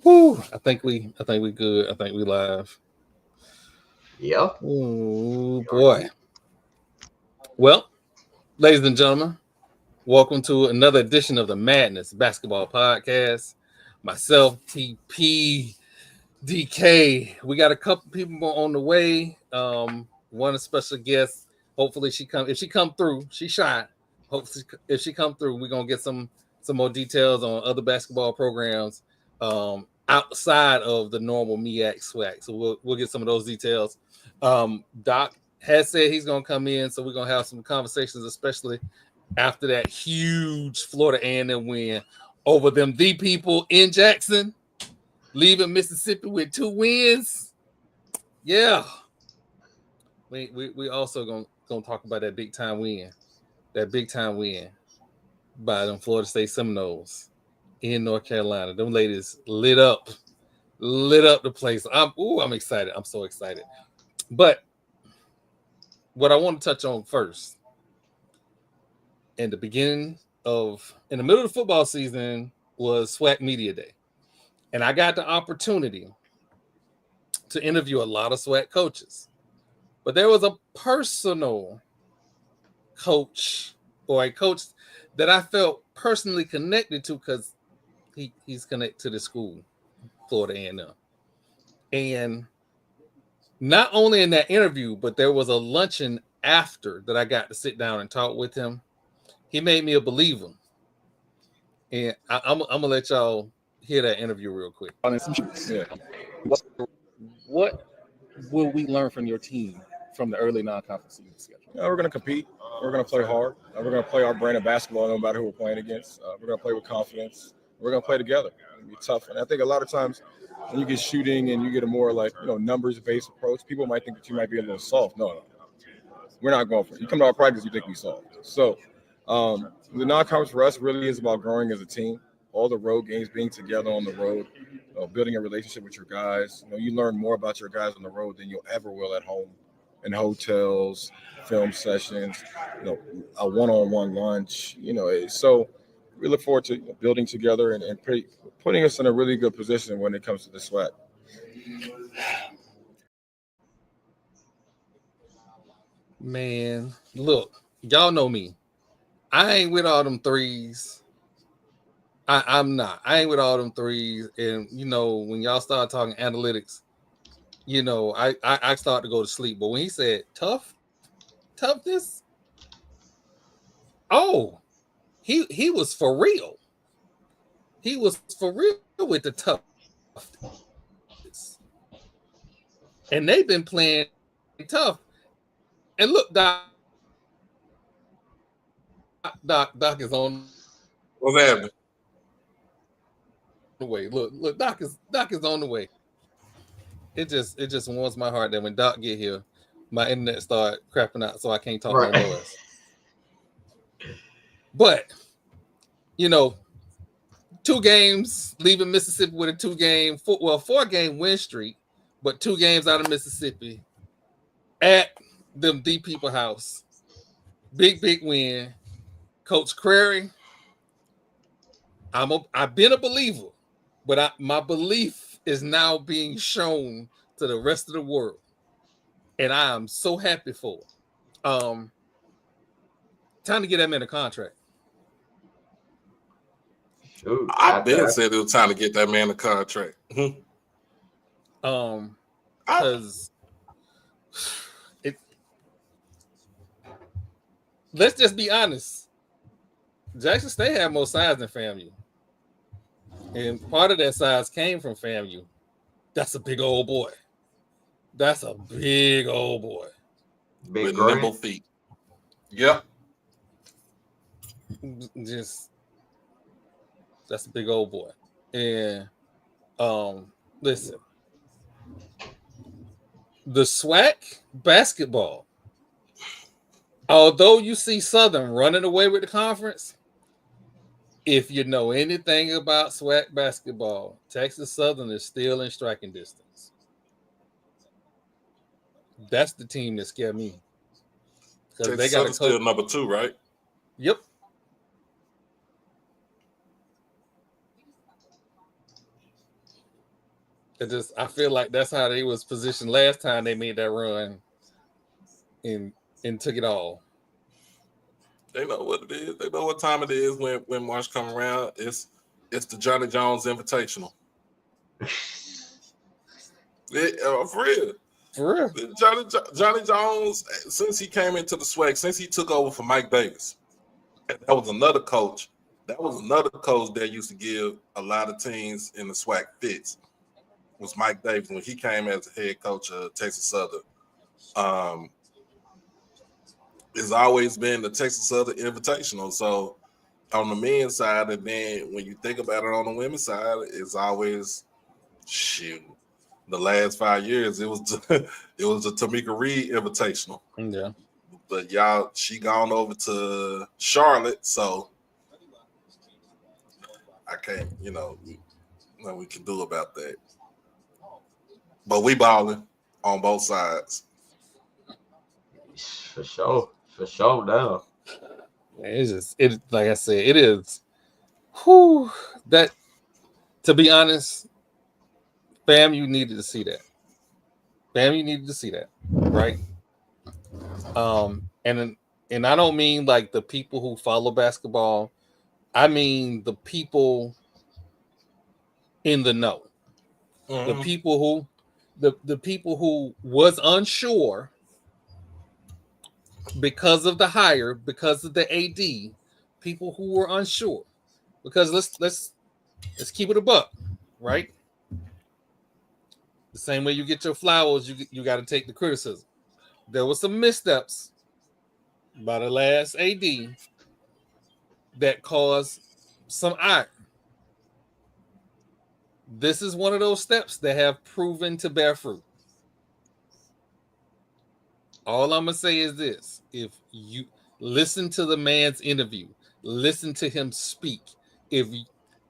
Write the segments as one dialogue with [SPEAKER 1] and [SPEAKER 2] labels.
[SPEAKER 1] Woo! I think we good. I think we live.
[SPEAKER 2] Yep.
[SPEAKER 1] Oh boy. Well, ladies and gentlemen, welcome to another edition of the Madness Basketball Podcast. Myself, TP, DK. We got a couple people more on the way. One special guest. Hopefully she come. If she come through, she shy. Hopefully, if she come through, we're gonna get some more details on other basketball programs outside of the normal MEAC SWAC. So we'll get some of those details. Doc has said he's gonna come in, so we're gonna have some conversations, especially after that huge Florida A&M win over them the people in Jackson, leaving Mississippi with 2 wins. Yeah. We also gonna talk about that big time win by them Florida State Seminoles in North Carolina. Them ladies lit up the place. I'm excited. I'm so excited. But what I want to touch on first, in the middle of the football season was SWAC Media Day. And I got the opportunity to interview a lot of SWAC coaches. But there was a personal coach, or a coach that I felt personally connected to because he's connected to the school, Florida A&M. And not only in that interview, but there was a luncheon after that I got to sit down and talk with him. He made me a believer. And I'm going to let y'all hear that interview real quick. Yeah. What will we learn from your team from the early non-conference season schedule?
[SPEAKER 3] We're going to compete. We're going to play hard. We're going to play our brand of basketball no matter who we're playing against. We're going to play with confidence. We're going to play together. It's going to be tough. And I think a lot of times when you get shooting and you get a more numbers-based approach, people might think that you might be a little soft. No. We're not going for it. You come to our practice, you think we soft. So the non-conference for us really is about growing as a team. All the road games, being together on the road, building a relationship with your guys. You learn more about your guys on the road than you'll ever will at home, in hotels, film sessions, a one-on-one lunch. So we look forward to building together and putting us in a really good position when it comes to the SWAC.
[SPEAKER 1] Man, look, y'all know me. I ain't with all them threes. I'm not. I ain't with all them threes. And, when y'all start talking analytics, I start to go to sleep. But when he said toughness, he was for real. He was for real with the toughness. And they've been playing tough. And look, Doc is on.
[SPEAKER 4] What's happening?
[SPEAKER 1] The way. Look, Doc is on the way. It just warms my heart that when Doc get here, my internet start crapping out, so I can't talk no noise. But 2 games, leaving Mississippi with a 4-game win streak, but 2 games out of Mississippi at them D people house. Big win. Coach Crary, I've been a believer, but my belief is now being shown to the rest of the world. And I am so happy for it. Time to get that man a contract.
[SPEAKER 4] I've been said it was time to get that man a contract.
[SPEAKER 1] Because let's just be honest. Jackson State had more size than FAMU. And part of that size came from FAMU. That's a big old boy. With
[SPEAKER 4] nimble feet. Yep.
[SPEAKER 1] That's a big old boy. And listen. The SWAC basketball, although you see Southern running away with the conference, if you know anything about SWAC basketball, Texas Southern is still in striking distance. That's the team that scared me.
[SPEAKER 4] Because they got still number 2, right?
[SPEAKER 1] Yep. I feel like that's how they was positioned last time they made that run and took it all.
[SPEAKER 4] They know what it is. They know what time it is when March come around. It's the Johnny Jones Invitational. For real.
[SPEAKER 1] For real.
[SPEAKER 4] Johnny Jones, since he came into the SWAC, since he took over for Mike Davis, that was another coach. That was another coach that used to give a lot of teams in the SWAC fits. Was Mike Davis when he came as the head coach of Texas Southern. It's always been the Texas Southern Invitational. So on the men's side, and then when you think about it on the women's side, it's always the last 5 years it was the Tamika Reed Invitational.
[SPEAKER 1] Yeah.
[SPEAKER 4] But she gone over to Charlotte, so I can't, nothing we can do about that. But we balling on both sides.
[SPEAKER 2] For sure now.
[SPEAKER 1] It's like I said, it is. Whew, that, to be honest, FAMU needed to see that. FAMU needed to see that, right? And I don't mean like the people who follow basketball. I mean the people in the know.
[SPEAKER 4] Mm-hmm.
[SPEAKER 1] The people who was unsure because of the hire, because of the AD, people who were unsure. Because let's keep it a buck, right? The same way you get your flowers, you got to take the criticism. There were some missteps by the last AD that caused some ire. This is one of those steps that have proven to bear fruit. All I'm going to say is this. If you listen to the man's interview, listen to him speak.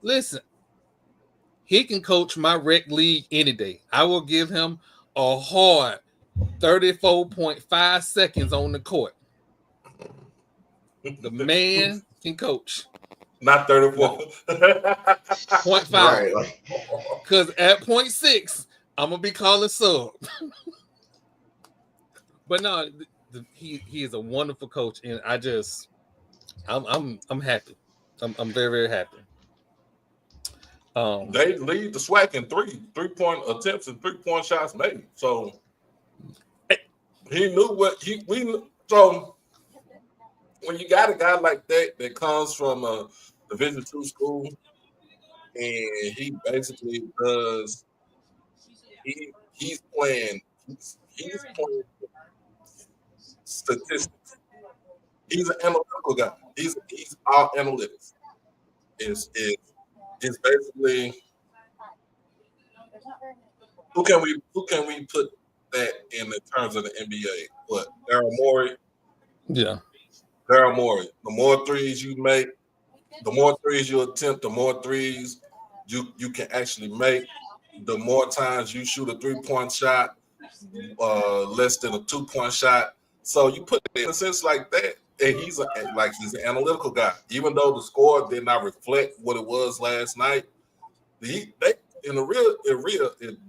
[SPEAKER 1] Listen, he can coach my rec league any day. I will give him a hard 34.5 seconds on the court. The man can coach.
[SPEAKER 4] Not 34.
[SPEAKER 1] 0.5.
[SPEAKER 2] Right.
[SPEAKER 1] Because at 0.6, I'm going to be calling sub. But no, he is a wonderful coach, and I'm happy. I'm very, very happy.
[SPEAKER 4] They lead the SWAC in 3-point attempts and 3-point shots made. So he knew what we knew. So when you got a guy like that comes from a Division II school, and he basically does he's playing statistics. He's an analytical guy. He's all analytics. It's basically who can we put that in the terms of the NBA? What, Daryl Morey?
[SPEAKER 1] Yeah.
[SPEAKER 4] Daryl Morey. The more threes you make, the more threes you attempt, the more threes you can actually make. The more times you shoot a 3-point shot, less than a 2-point shot. So you put it in a sense like that, and he's an analytical guy. Even though the score did not reflect what it was last night, if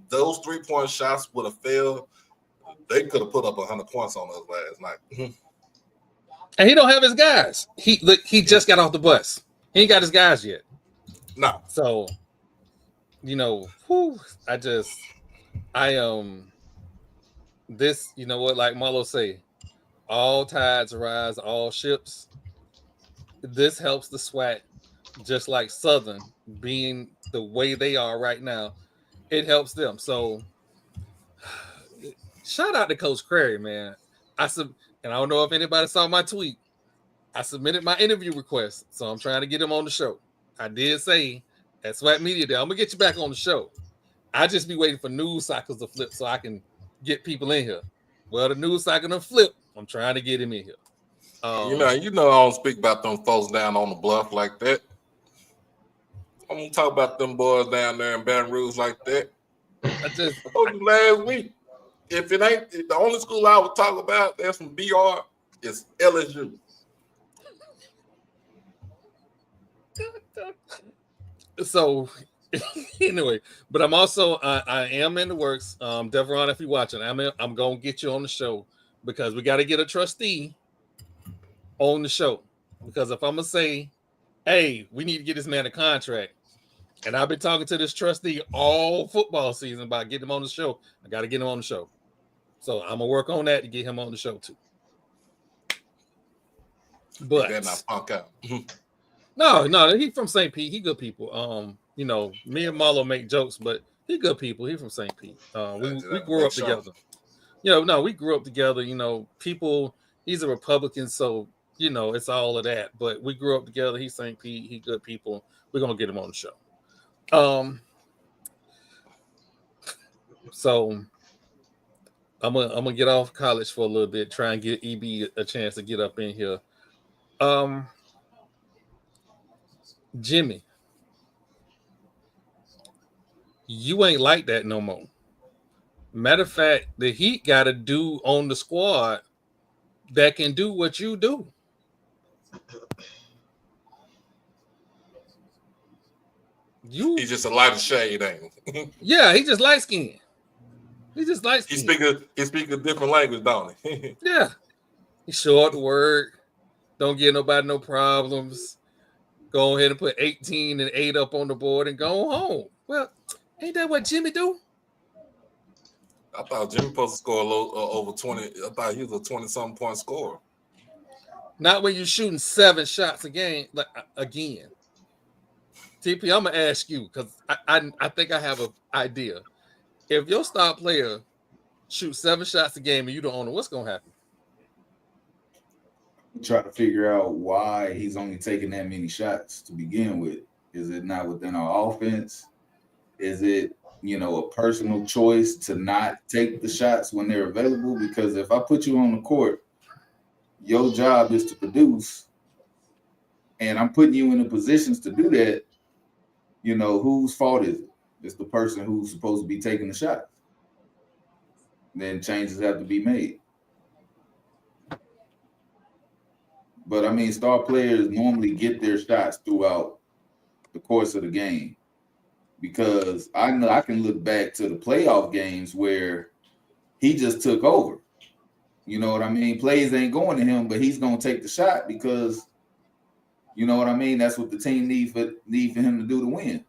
[SPEAKER 4] those 3-point shots would have failed, they could have put up 100 points on us last night.
[SPEAKER 1] And he don't have his guys. He just got off the bus. He ain't got his guys yet.
[SPEAKER 4] No.
[SPEAKER 1] So, this, like Marlo say, all tides rise, all ships. This helps the SWAC, just like Southern being the way they are right now. It helps them. So, shout out to Coach Crary, man. And I don't know if anybody saw my tweet. I submitted my interview request, so I'm trying to get him on the show. I did say at SWAC Media Day, I'm gonna get you back on the show. I just be waiting for news cycles to flip so I can get people in here. Well, the news cycle to flip. I'm trying to get him in here.
[SPEAKER 4] I don't speak about them folks down on the bluff like that. I'm gonna talk about them boys down there in Baton Rouge like that. I told you last week. If it ain't the only school I would talk about, that's from BR, is LSU.
[SPEAKER 1] So Anyway, but I'm also I am in the works. Devron, if you're watching, I'm gonna get you on the show because we got to get a trustee on the show. Because if I'm gonna say, hey, we need to get this man a contract, and I've been talking to this trustee all football season about getting him on the show, I got to get him on the show. So I'm gonna work on that to get him on the show too. But
[SPEAKER 4] Better not punk out.
[SPEAKER 1] no, he from St. Pete. He good people. You know, me and Marlo make jokes, but he good people. He from St. Pete. We grew up together. You know, no, we grew up together. You know, people. He's a Republican, so you know it's all of that. But we grew up together. He's St. Pete. He good people. We're gonna get him on the show. So I'm gonna get off college for a little bit. Try and get EB a chance to get up in here. Jimmy, you ain't like that no more. Matter of fact, the Heat got a dude on the squad that can do what you do.
[SPEAKER 4] He's just a lighter shade, ain't he?
[SPEAKER 1] Yeah, he just light skinned. He just light skinned.
[SPEAKER 4] He speak a different language, don't he?
[SPEAKER 1] Yeah. He short word. Don't give nobody no problems. Go ahead and put 18 and 8 up on the board and go home. Well, ain't that what Jimmy do?
[SPEAKER 4] I thought Jimmy supposed to score a little over 20. I thought he was a 20-something point scorer.
[SPEAKER 1] Not when you're shooting 7 shots a game. Like again. TP, I'm gonna ask you because I think I have an idea. If your star player shoots 7 shots a game and you don't own it, what's gonna happen?
[SPEAKER 5] Try to figure out why he's only taking that many shots to begin with. Is it not within our offense? Is it, you know, a personal choice to not take the shots when they're available? Because if I put you on the court, your job is to produce, and I'm putting you in the positions to do that, you know, whose fault is it? It's the person who's supposed to be taking the shot. Then changes have to be made. But, I mean, star players normally get their shots throughout the course of the game because I know I can look back to the playoff games where he just took over. You know what I mean? Plays ain't going to him, but he's going to take the shot because, you know what I mean? That's what the team need for him to do to win.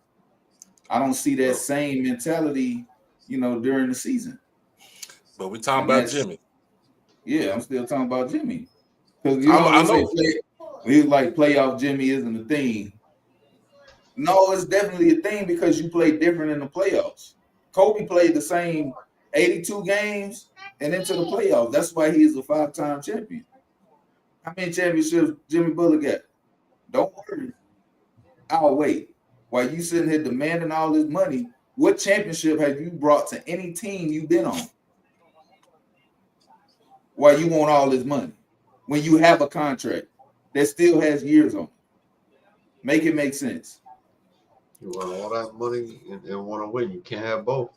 [SPEAKER 5] I don't see that same mentality, you know, during the season.
[SPEAKER 4] But we're talking about Jimmy.
[SPEAKER 5] Yeah, I'm still talking about Jimmy. Because you know, he's like playoff Jimmy isn't a thing. No, it's definitely a thing because you play different in the playoffs. Kobe played the same 82 games and into the playoffs. That's why he's a 5-time champion. How many championships Jimmy Butler got? Don't worry. I'll wait. While you sitting here demanding all this money, what championship have you brought to any team you've been on? Why you want all this money? When you have a contract that still has years on it. Make it make sense.
[SPEAKER 2] You want all that money and want to win. You can't have both.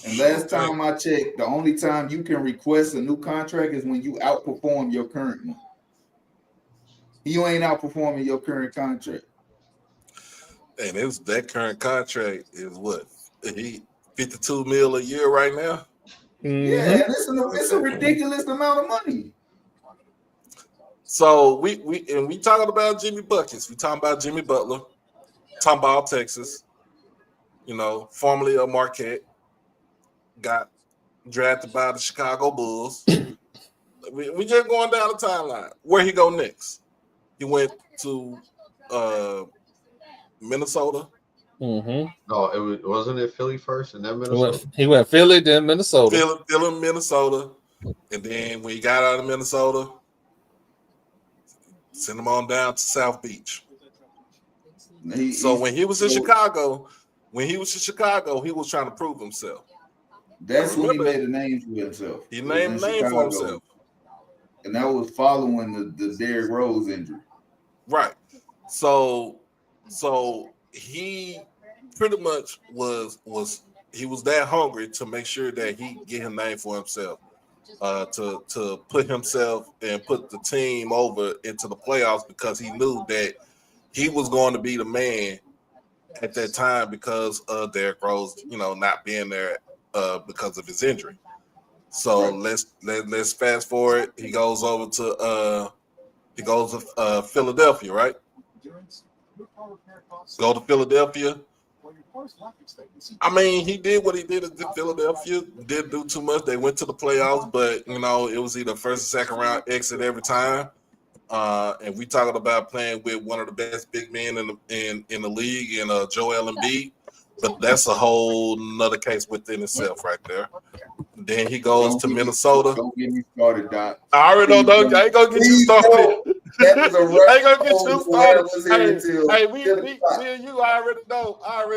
[SPEAKER 5] And last time I checked, the only time you can request a new contract is when you outperform your current one. You ain't outperforming your current contract.
[SPEAKER 4] And that current contract is what? He $52 million a year right now?
[SPEAKER 5] Mm-hmm. Yeah, it's a ridiculous amount of money.
[SPEAKER 4] So we talking about Jimmy Buckets. We talking about Jimmy Butler. Talking about Texas. You know, formerly of Marquette. Got drafted by the Chicago Bulls. we just going down the timeline. Where he go next? He went to Minnesota.
[SPEAKER 2] Mm-hmm. No, wasn't it Philly first and then Minnesota?
[SPEAKER 1] He went Philly, then Minnesota.
[SPEAKER 4] Philly, Minnesota. And then when he got out of Minnesota, send him on down to South Beach. So when he was in Chicago, he was trying to prove himself.
[SPEAKER 5] That's when he made a name for himself.
[SPEAKER 4] He made a name for himself.
[SPEAKER 5] And that was following the Derrick Rose injury.
[SPEAKER 4] Right. So he pretty much was that hungry to make sure that he get a name for himself. To put himself and put the team over into the playoffs because he knew that he was going to be the man at that time because of Derrick Rose, not being there because of his injury. So let's fast forward. He goes over to Philadelphia, right? Go to Philadelphia. I mean, he did what he did at Philadelphia. Didn't do too much. They went to the playoffs, but it was either first or second round exit every time. And we talking about playing with one of the best big men in the league, in Joel Embiid. But that's a whole nother case within itself, right there. Then he goes to Minnesota.
[SPEAKER 5] Don't get me started, Doc.
[SPEAKER 4] I already know. I ain't gonna get you started.
[SPEAKER 5] That was a
[SPEAKER 4] I ain't gonna get you started. Hey,
[SPEAKER 5] me
[SPEAKER 4] and you I already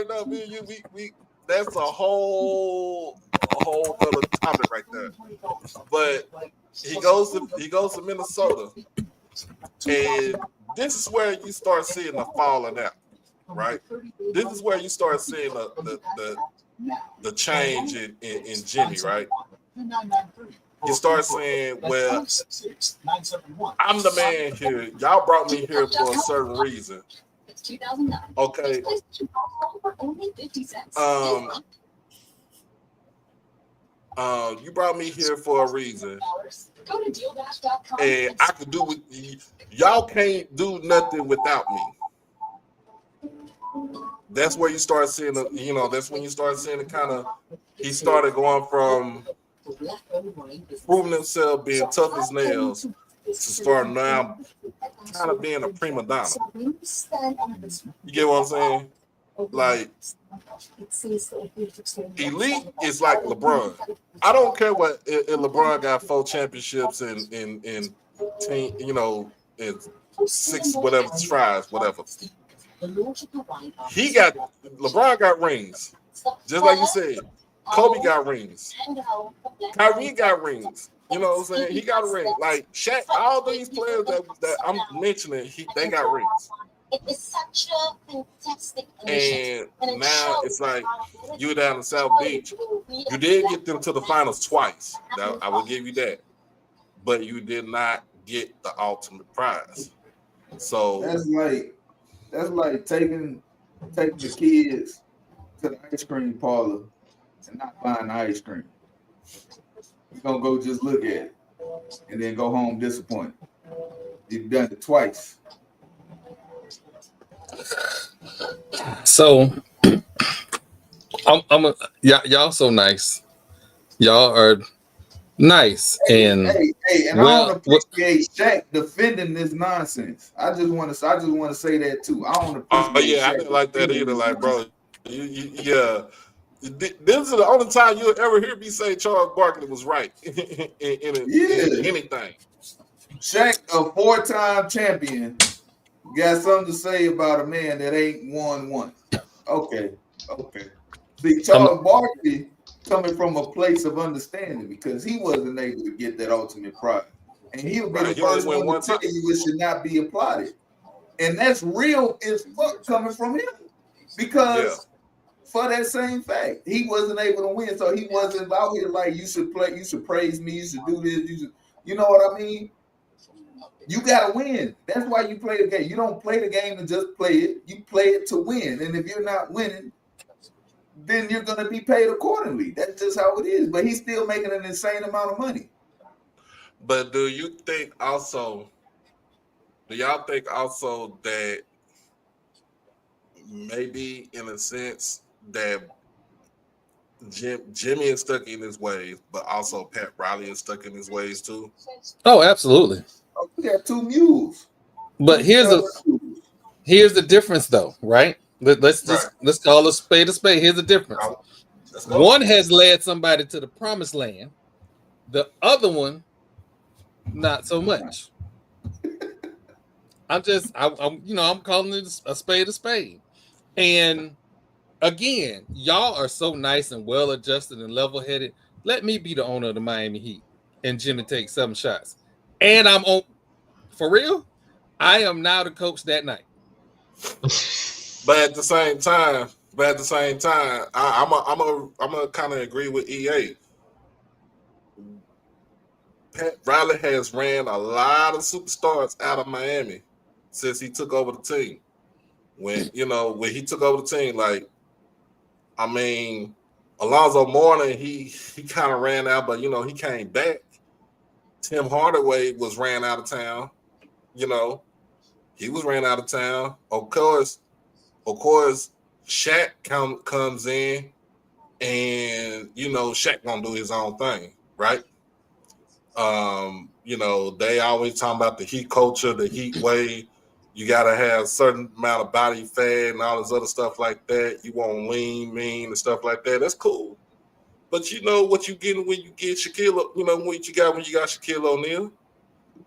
[SPEAKER 4] know. Me and you, we that's a whole other topic right there. But he goes to Minnesota, and this is where you start seeing the falling out, right? This is where you start seeing the change in Jimmy, right? You start saying, well, I'm the man here. Y'all brought me here for a certain reason. Okay. You brought me here for a reason. And I could do with y'all can't do nothing without me. That's where you start seeing that's when you start seeing it kind of he started going from proving himself being tough as nails to start now kind of being a prima donna. You get what I'm saying? Like elite is like LeBron. I don't care what if LeBron got 4 championships in team, in 6 whatever tries, whatever. LeBron got rings. Just like you said. Kobe got rings. Kyrie got rings. You know what I'm saying? He got a ring. Like Shaq, all these players that I'm mentioning, they got rings.
[SPEAKER 6] It is such a fantastic
[SPEAKER 4] and now it's like you down in South Beach. You did get them to the finals twice. Now, I will give you that. But you did not get the ultimate prize. So
[SPEAKER 5] that's like taking the kids to the ice cream parlor and not buying the ice cream. You're gonna go just look at it and then go home disappointed. You've done it twice.
[SPEAKER 1] So y'all so nice. Y'all are nice and
[SPEAKER 5] I don't appreciate Shaq defending this nonsense. I just want to say that too. I don't appreciate.
[SPEAKER 4] I didn't like that either. Like, bro, yeah. This is the only time you'll ever hear me say Charles Barkley was right in anything.
[SPEAKER 5] Shaq, a 4-time champion, got something to say about a man that ain't won one. Okay. See, Charles Barkley coming from a place of understanding because he wasn't able to get that ultimate prize. And he'll be the first one to tell you it should not be applauded. And that's real as fuck coming from him. Because for that same fact, he wasn't able to win. So he wasn't out here like you should praise me, you should do this, you know what I mean? You gotta win. That's why you play the game. You don't play the game to just play it. You play it to win. And if you're not winning, then you're gonna be paid accordingly. That's just how it is. But he's still making an insane amount of money.
[SPEAKER 4] But do y'all think also that maybe in a sense that Jimmy is stuck in his ways, but also Pat Riley is stuck in his ways too?
[SPEAKER 1] Oh, absolutely.
[SPEAKER 5] Oh, we got 2 mules.
[SPEAKER 1] But here's the difference though, right? Let's call a spade a spade. Here's the difference. One has led somebody to the promised land. The other one, not so much. I'm calling it a spade. And again, y'all are so nice and well adjusted and level headed. Let me be the owner of the Miami Heat and Jimmy take 7 shots. And I'm on for real. I am now the coach that night.
[SPEAKER 4] But at the same time, I'm gonna kind of agree with EA. Pat Riley has ran a lot of superstars out of Miami since he took over the team. when he took over the team. Like, I mean, Alonzo Mourning, he kind of ran out, but he came back. Tim Hardaway was ran out of town. He was ran out of town. Of course, Shaq comes in, and Shaq gonna do his own thing, right? They always talking about the heat culture, the heat wave. You gotta have a certain amount of body fat and all this other stuff like that. You want lean, mean, and stuff like that. That's cool. But you know what you getting when you get Shaquille, what you got when you got Shaquille O'Neal.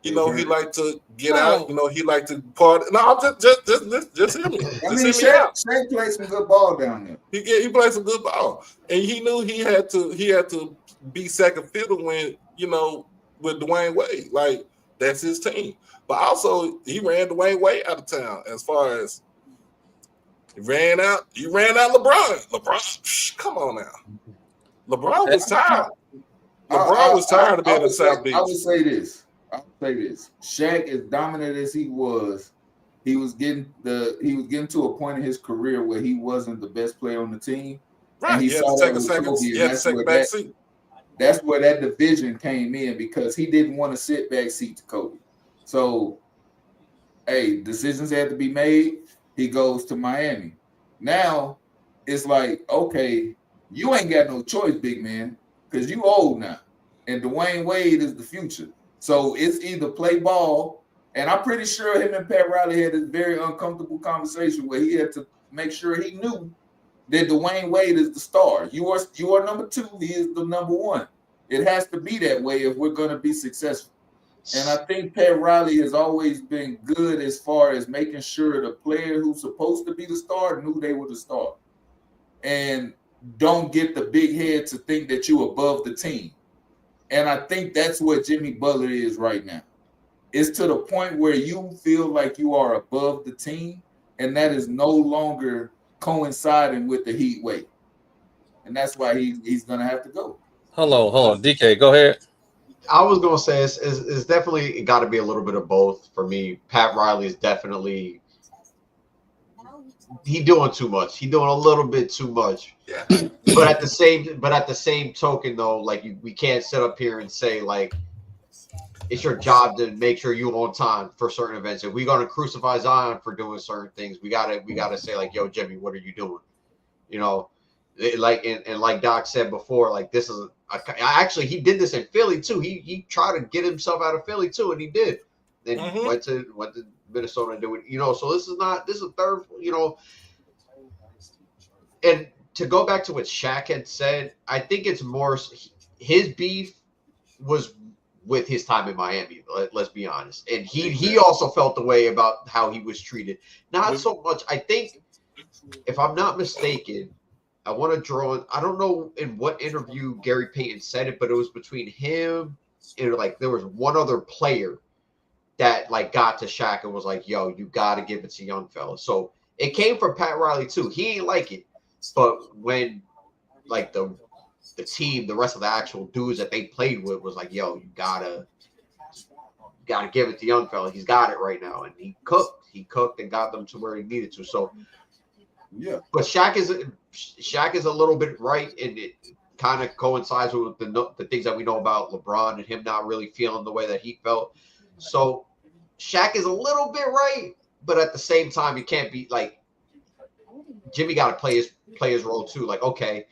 [SPEAKER 4] He like to get out. He like to party. No, just hear me.
[SPEAKER 5] I mean, Shaq played some good ball down there.
[SPEAKER 4] He played some good ball, and he knew he had to be second fiddle when with Dwayne Wade. Like, that's his team. But also he ran Dwayne Wade out of town. As far as he ran out LeBron. LeBron, come on now. LeBron was tired. LeBron was tired of being in South Beach.
[SPEAKER 5] I would say this. Shaq, as dominant as he was getting to a point in his career where he wasn't the best player on the team.
[SPEAKER 4] Right.
[SPEAKER 5] And he
[SPEAKER 4] had to take a second back seat.
[SPEAKER 5] That's where that division came in, because he didn't want to sit back seat to Kobe. So, decisions had to be made. He goes to Miami. Now it's like, okay, you ain't got no choice, big man, because you old now, and Dwayne Wade is the future. So it's either play ball, and I'm pretty sure him and Pat Riley had this very uncomfortable conversation where he had to make sure he knew that Dwayne Wade is the star. You are number 2. He is the number 1. It has to be that way if we're going to be successful. And I think Pat Riley has always been good as far as making sure the player who's supposed to be the star knew they were the star. And don't get the big head to think that you're above the team. And I think that's what Jimmy Butler is right now. It's to the point where you feel like you are above the team, and that is no longer coinciding with the heat wave. And that's why he's going to have to go.
[SPEAKER 1] Hold on. DK, go ahead.
[SPEAKER 7] I was going to say it's definitely got to be a little bit of both for me. Pat Riley is definitely – he doing too much. He doing a little bit too much.
[SPEAKER 4] Yeah.
[SPEAKER 7] But at the same token, though, like we can't sit up here and say like it's your job to make sure you're on time for certain events. If we're gonna crucify Zion for doing certain things, we gotta say like, yo, Jimmy, what are you doing? Like Doc said before, like this is actually he did this in Philly too. He tried to get himself out of Philly too, and he did. Then went to Minnesota and do it. So this is a third. And to go back to what Shaq had said, I think it's more his beef was with his time in Miami. Let's be honest, and he also felt the way about how he was treated. Not so much. I think, if I'm not mistaken, I want to draw. I don't know in what interview Gary Payton said it, but it was between him and like there was one other player that like got to Shaq and was like, "Yo, you got to give it to young fella." So it came from Pat Riley too. He ain't like it. But when, like, the team, the rest of the actual dudes that they played with was like, yo, you gotta give it to young fella. He's got it right now. And he cooked and got them to where he needed to. So,
[SPEAKER 5] yeah.
[SPEAKER 7] But Shaq is a little bit right, and it kind of coincides with the things that we know about LeBron and him not really feeling the way that he felt. So Shaq is a little bit right, but at the same time, you can't be like, Jimmy got to play his role too. Like, okay,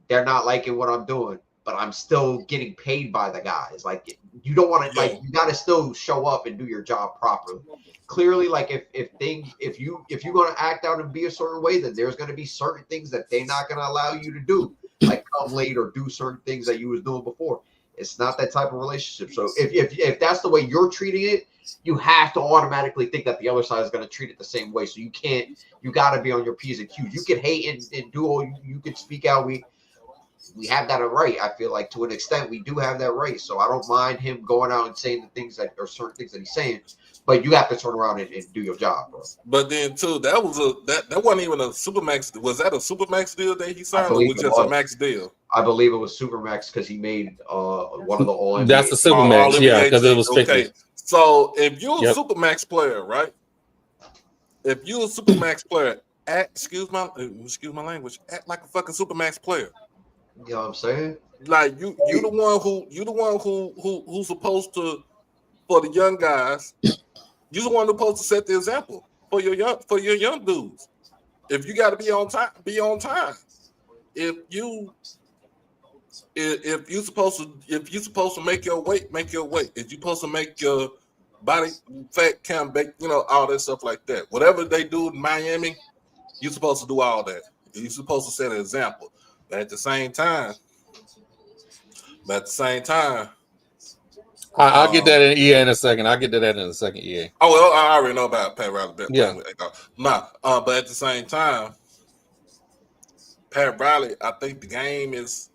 [SPEAKER 7] they're not liking what I'm doing, but I'm still getting paid by the guys. Like, you don't want to like you got to still show up and do your job properly. Clearly, like if you're going to act out and be a certain way, then there's going to be certain things that they're not going to allow you to do, like come late or do certain things that you was doing before. It's not that type of relationship. So if that's the way you're treating it, you have to automatically think that the other side is going to treat it the same way. So you got to be on your P's and Q's. You can hate and do all you can speak out. We have that right. I feel like to an extent we do have that right. So I don't mind him going out and saying the things that or certain things that he's saying, but you have to turn around and do your job, bro.
[SPEAKER 4] But then too, that wasn't even a Supermax. Was that a Supermax deal that he signed, or was it just a max deal?
[SPEAKER 7] I believe it was Supermax because he made one of the all-NBA.
[SPEAKER 1] That's the Supermax, yeah, because it was 50.
[SPEAKER 4] Okay. So if you're a Supermax player, right? if you a supermax player, excuse my language, act like a fucking supermax player.
[SPEAKER 7] You know what I'm saying?
[SPEAKER 4] Like you the one who's supposed to, for the young guys, you the one who's supposed to set the example for your young dudes. If you got to be on time, be on time. If you supposed to make your weight, make your weight. If you supposed to make your body fat count, all that stuff like that. Whatever they do in Miami, you're supposed to do all that. You're supposed to set an example. But at the same time,
[SPEAKER 1] I'll get that in EA in a second. I'll get to that in a second, EA.
[SPEAKER 4] Oh, well, I already know about Pat Riley.
[SPEAKER 1] Yeah.
[SPEAKER 4] But at the same time, Pat Riley, I think the game is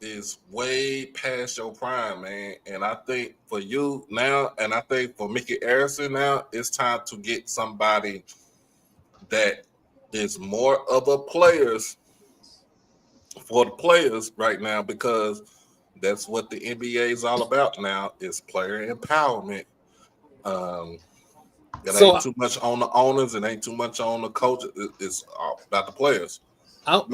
[SPEAKER 4] way past your prime, man. And I think for you now, and I think for Mickey Arison now, it's time to get somebody that is more of a players for the players right now, because that's what the NBA is all about now, is player empowerment. It ain't too much on the owners, it ain't too much on the coaches. It's all about the players.
[SPEAKER 1] I'm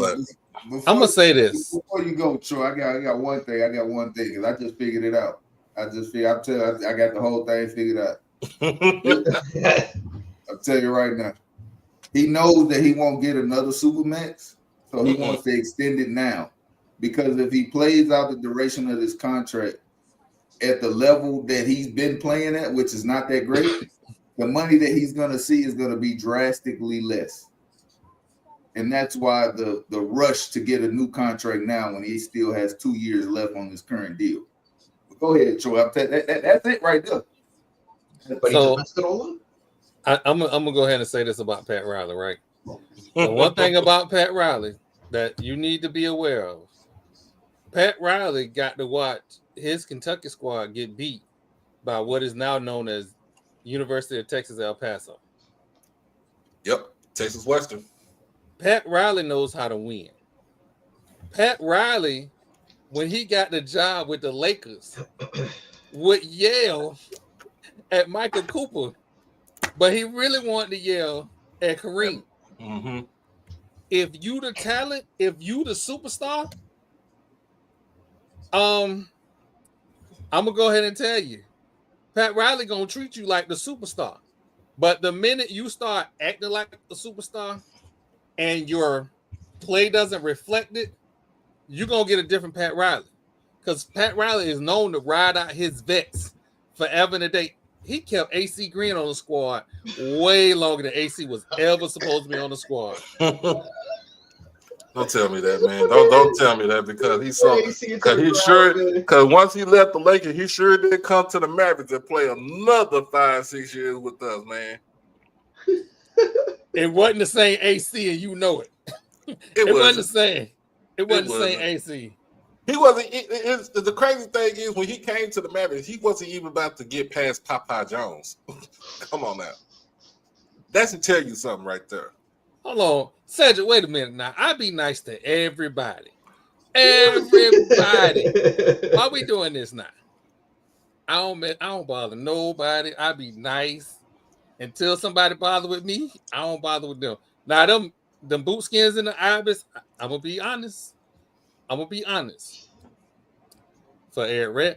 [SPEAKER 1] gonna say this
[SPEAKER 5] before you go, Troy. I got one thing. Because I just figured it out. I got the whole thing figured out. I'll tell you right now. He knows that he won't get another Supermax, so he wants to extend it now. Because if he plays out the duration of this contract at the level that he's been playing at, which is not that great, the money that he's going to see is going to be drastically less. And that's why the rush to get a new contract now when he still has 2 years left on his current deal. But go ahead, Troy. That's it right there.
[SPEAKER 7] But
[SPEAKER 1] So,
[SPEAKER 7] he messed it all up.
[SPEAKER 1] I'm gonna go ahead and say this about Pat Riley, right? The one thing about Pat Riley that you need to be aware of: Pat Riley got to watch his Kentucky squad get beat by what is now known as University of Texas El Paso.
[SPEAKER 4] Yep, Texas Western.
[SPEAKER 1] Pat Riley knows how to win. Pat Riley, when he got the job with the Lakers, would yell at Michael Cooper, but he really wanted to yell at Kareem.
[SPEAKER 4] Mm-hmm.
[SPEAKER 1] If you the talent, if you the superstar, I'm gonna go ahead and tell you, Pat Riley gonna treat you like the superstar. But the minute you start acting like the superstar and your play doesn't reflect it, you're gonna get a different Pat Riley. Because Pat Riley is known to ride out his vets forever and a day. He kept AC Green on the squad way longer than AC was ever supposed to be on the squad.
[SPEAKER 4] Don't tell me that, man. Don't tell me that, because because once he left the Lakers, he sure did come to the Mavericks and play another 5-6 years with us, man.
[SPEAKER 1] It wasn't the same AC, and you know it. It wasn't the same. It wasn't the same AC.
[SPEAKER 4] He wasn't. The crazy thing is, when he came to the Mavericks, he wasn't even about to get past Popeye Jones. Come on now. That should tell you something right there.
[SPEAKER 1] Hold on, Cedric, wait a minute now. I be nice to everybody. Everybody. Why we doing this now? I don't bother nobody. I be nice. Until somebody bother with me, I don't bother with them. Now, them boot skins in the Ibis, I'm going to be honest. For Eric Rett,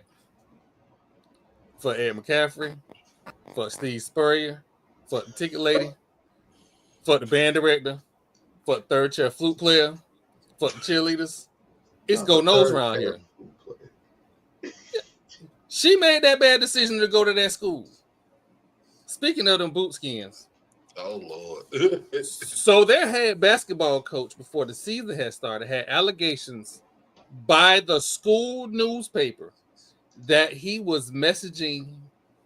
[SPEAKER 1] for Ed McCaffrey, for Steve Spurrier, for the ticket lady, for the band director, for the third chair flute player, for the cheerleaders. It's go nose around here. She made that bad decision to go to that school. Speaking of them boot skins.
[SPEAKER 4] Oh, Lord.
[SPEAKER 1] So their head basketball coach, before the season had started, had allegations by the school newspaper that he was messaging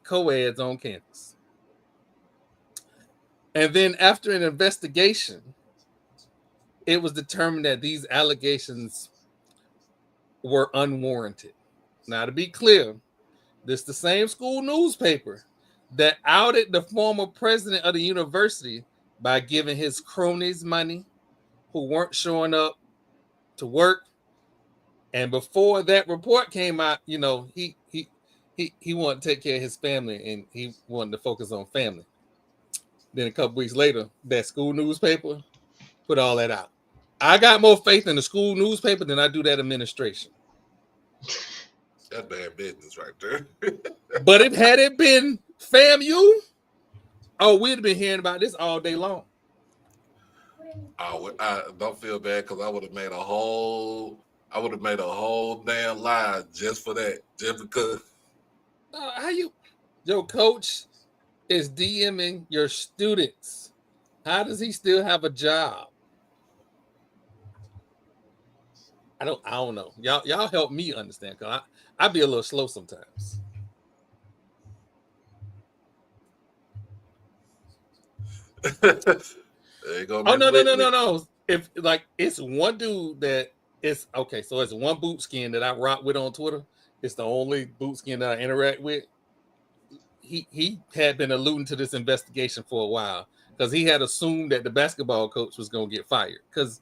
[SPEAKER 1] co-eds on campus. And then after an investigation, it was determined that these allegations were unwarranted. Now, to be clear, this is the same school newspaper that outed the former president of the university by giving his cronies money who weren't showing up to work. And before that report came out, you know, he wanted to take care of his family and he wanted to focus on family. Then a couple weeks later, that school newspaper put all that out. I got more faith in the school newspaper than I do that administration.
[SPEAKER 4] That's bad business right there.
[SPEAKER 1] But if had it been FAMU, oh, we'd have been hearing about this all day long.
[SPEAKER 4] I don't feel bad because I would have made a whole damn lie just for that, just because.
[SPEAKER 1] Your coach is DMing your students. How does he still have a job? I don't know. Y'all help me understand, because I be a little slow sometimes. Oh, no. If like it's one dude that is okay, so it's one boot skin that I rock with on Twitter. It's the only boot skin that I interact with. He had been alluding to this investigation for a while because he had assumed that the basketball coach was going to get fired because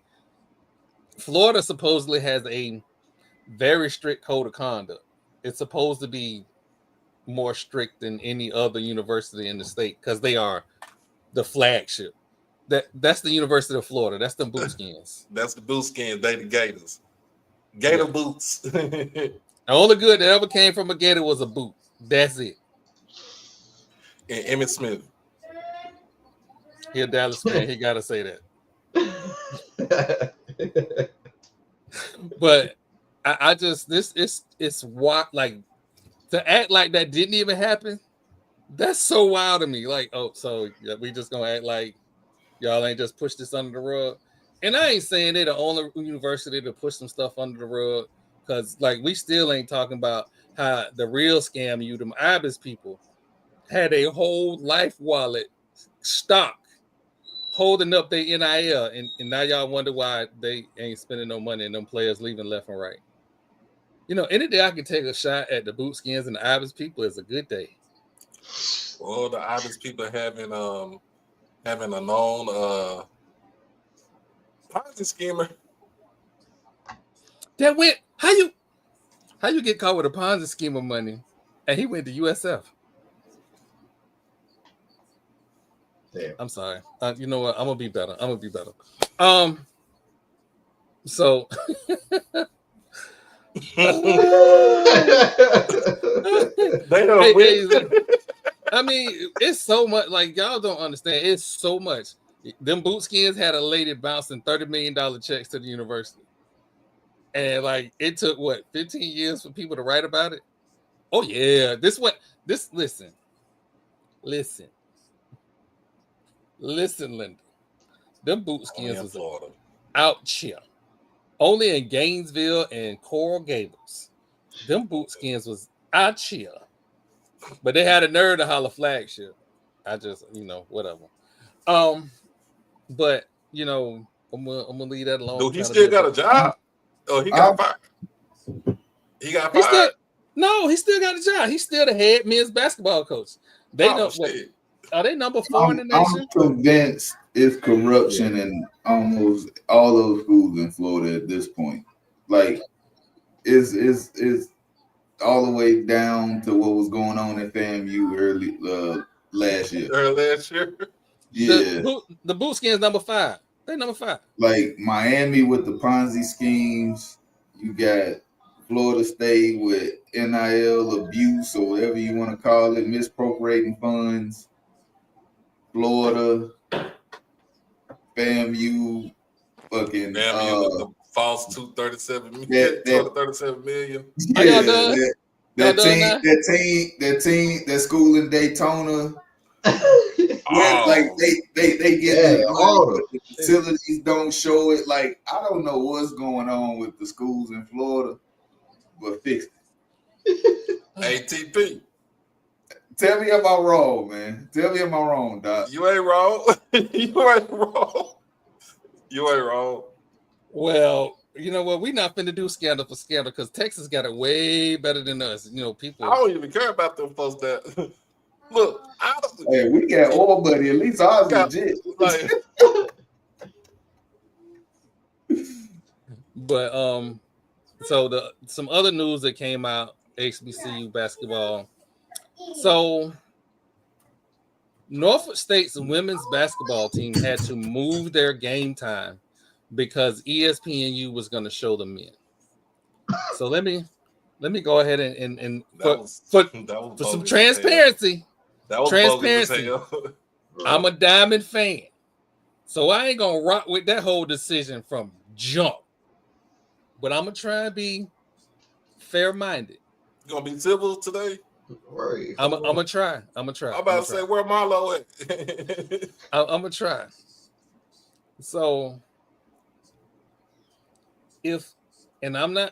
[SPEAKER 1] Florida supposedly has a very strict code of conduct. It's supposed to be more strict than any other university in the state because they are the flagship. That's the University of Florida. That's the boot skins.
[SPEAKER 4] That's the boot skins. They the Gators. Gator boots.
[SPEAKER 1] The only good that ever came from a Gator was a boot. That's it.
[SPEAKER 4] And Emmitt Smith.
[SPEAKER 1] He a Dallas fan. He got to say that. But I just it's wild. Like to act like that didn't even happen. That's so wild to me. Like, oh, so we just gonna act like y'all ain't just push this under the rug. And I ain't saying they're the only university to push some stuff under the rug, because like we still ain't talking about how the real scam you, them IBIS people, had a whole life wallet stock holding up their NIL, and now y'all wonder why they ain't spending no money and them players leaving left and right. You know, any day I can take a shot at the boot skins and the IBIS people is a good day.
[SPEAKER 4] Well, the IBIS people having a known Ponzi schemer.
[SPEAKER 1] That went how you get caught with a Ponzi scheme of money, and he went to USF.
[SPEAKER 7] Damn.
[SPEAKER 1] I'm sorry. You know what? I'm gonna be better. So
[SPEAKER 4] They don't win.
[SPEAKER 1] I mean, it's so much. Like y'all don't understand. It's so much. Them boot skins had a lady bouncing $30 million checks to the university, and like it took what 15 years for people to write about it. Oh yeah, listen, Linda. Them boot skins was
[SPEAKER 4] Florida.
[SPEAKER 1] Out here, only in Gainesville and Coral Gables. Them boot skins was out here, but they had a nerve to holler flagship. I just, whatever. But I'm gonna leave that alone.
[SPEAKER 4] Dude, he still got a job. Oh, he got fired. He got fired.
[SPEAKER 1] He still got a job. He's still the head men's basketball coach. They know what. Are they number 4 in the nation?
[SPEAKER 5] I'm convinced it's corruption in almost all those schools in Florida at this point. Like, it's all the way down to what was going on at FAMU early last year. Yeah.
[SPEAKER 1] The boot skins number 5. They number 5.
[SPEAKER 5] Like Miami with the Ponzi schemes. You got Florida State with NIL abuse or whatever you want to call it, misappropriating funds. Florida, FAMU, fucking
[SPEAKER 4] FAMU with the false 237 million. 237 million.
[SPEAKER 5] Yeah, that team, that school in Daytona. Like they get all the facilities don't show it. Like I don't know what's going on with the schools in Florida, but fix it.
[SPEAKER 4] ATP.
[SPEAKER 5] Tell me am I wrong, man. Tell me am I wrong, Doc.
[SPEAKER 4] You ain't wrong. You ain't wrong.
[SPEAKER 1] Well, you know what? We're not finna do scandal for scandal because Texas got it way better than us. People.
[SPEAKER 4] I don't even care about them folks that look.
[SPEAKER 5] Hey, we got oil money. At least ours legit.
[SPEAKER 1] But so some other news that came out, HBCU basketball. So Norfolk State's women's basketball team had to move their game time because ESPNU was going to show the men. So let me go ahead and for some transparency.
[SPEAKER 4] That was
[SPEAKER 1] transparency.
[SPEAKER 4] Bogus as hell.
[SPEAKER 1] I'm a Diamond fan, so I ain't gonna rock with that whole decision from jump. But I'm gonna try and be fair-minded.
[SPEAKER 4] You gonna be civil today?
[SPEAKER 7] Right.
[SPEAKER 1] I'm gonna try. I'm
[SPEAKER 4] about to say where Marlo at.
[SPEAKER 1] I'm gonna try. So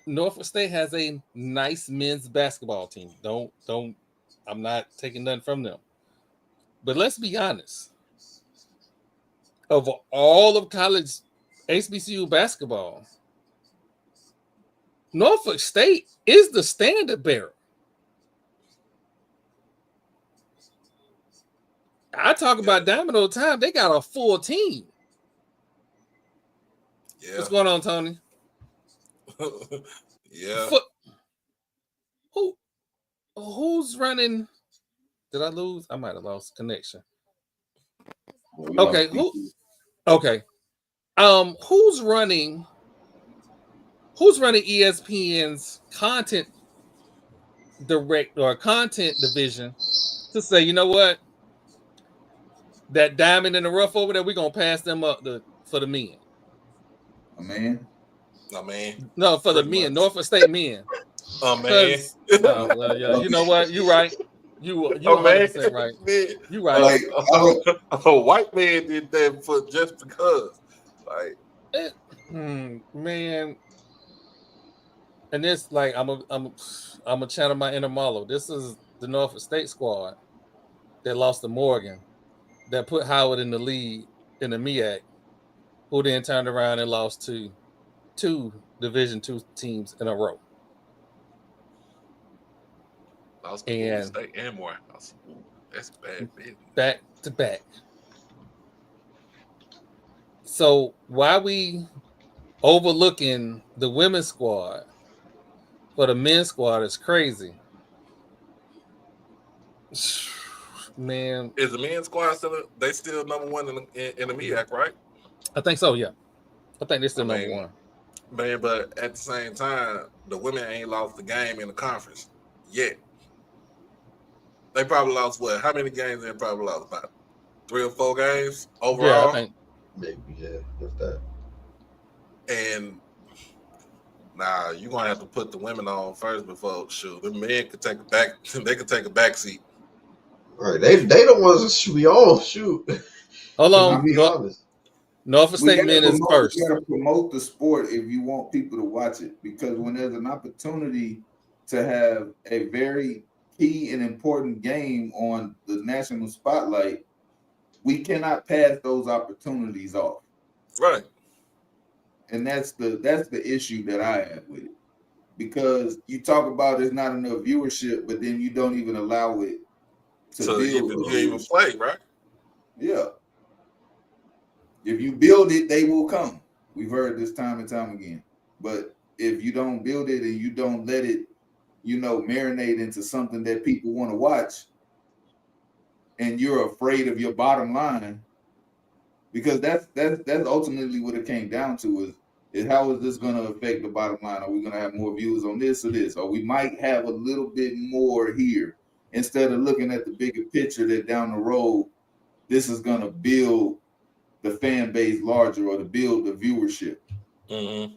[SPEAKER 1] Norfolk State has a nice men's basketball team. Don't I'm not taking nothing from them. But let's be honest. Of all of college HBCU basketball, Norfolk State is the standard bearer. I talk about Diamond all the time. They got a full team.
[SPEAKER 4] Yeah.
[SPEAKER 1] What's going on, Tony?
[SPEAKER 4] Yeah.
[SPEAKER 1] Who's running? Did I lose? I might have lost connection. Okay. Okay. Who's running ESPN's content direct or content division to say, you know what? That diamond in the rough over there, we're gonna pass them up for the men.
[SPEAKER 5] A man?
[SPEAKER 4] No, man.
[SPEAKER 1] No, for the men, Norfolk State men.
[SPEAKER 4] Man.
[SPEAKER 1] Well, yeah, you know what? You're right. You 100% right. You right.
[SPEAKER 5] Like,
[SPEAKER 4] a white man did that for just because. Like,
[SPEAKER 1] man. And this, like, I'm a channel my inner Marlo. This is the Norfolk State squad that lost to Morgan, that put Howard in the lead in the MEAC, who then turned around and lost to two Division II teams in a row.
[SPEAKER 4] Lost to State and Morehouse. That's bad.
[SPEAKER 1] Back to back. So why we overlooking the women's squad for the men's squad is crazy. Man,
[SPEAKER 4] is the men's squad still number one in the MEAC, right?
[SPEAKER 1] I think so. Yeah, I think they're still number one.
[SPEAKER 4] Man, but at the same time, the women ain't lost the game in the conference yet. They probably lost what? How many games they probably lost? About 3 or 4 games overall.
[SPEAKER 1] Yeah, I think
[SPEAKER 7] maybe if that.
[SPEAKER 4] And you're gonna have to put the women on first before the men could take a back. They could take a back seat.
[SPEAKER 7] All right, they the ones that we all shoot.
[SPEAKER 1] Hold on, Norfolk State men is first.
[SPEAKER 5] You got to promote the sport if you want people to watch it, because when there's an opportunity to have a very key and important game on the national spotlight, we cannot pass those opportunities off.
[SPEAKER 4] Right.
[SPEAKER 5] And that's the issue that I have with it, because you talk about there's not enough viewership, but then you don't even allow it to
[SPEAKER 4] even play, right?
[SPEAKER 5] Yeah. If you build it, they will come. We've heard this time and time again. But if you don't build it and you don't let it, marinate into something that people want to watch, and you're afraid of your bottom line, because that's ultimately what it came down to is how is this going to affect the bottom line? Are we going to have more views on this or this? Or we might have a little bit more here, instead of looking at the bigger picture that down the road, this is going to build the fan base larger or to build the viewership.
[SPEAKER 4] Mm-hmm.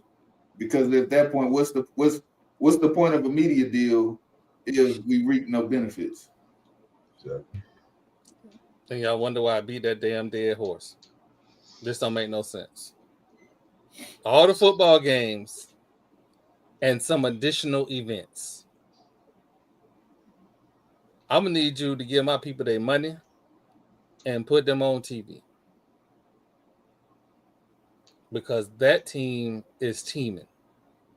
[SPEAKER 5] Because at that point, what's the point of a media deal if we reap no benefits?
[SPEAKER 1] Then y'all wonder why I beat that damn dead horse. This don't make no sense. All the football games and some additional events. I'm gonna need you to give my people their money and put them on TV, because that team is teaming.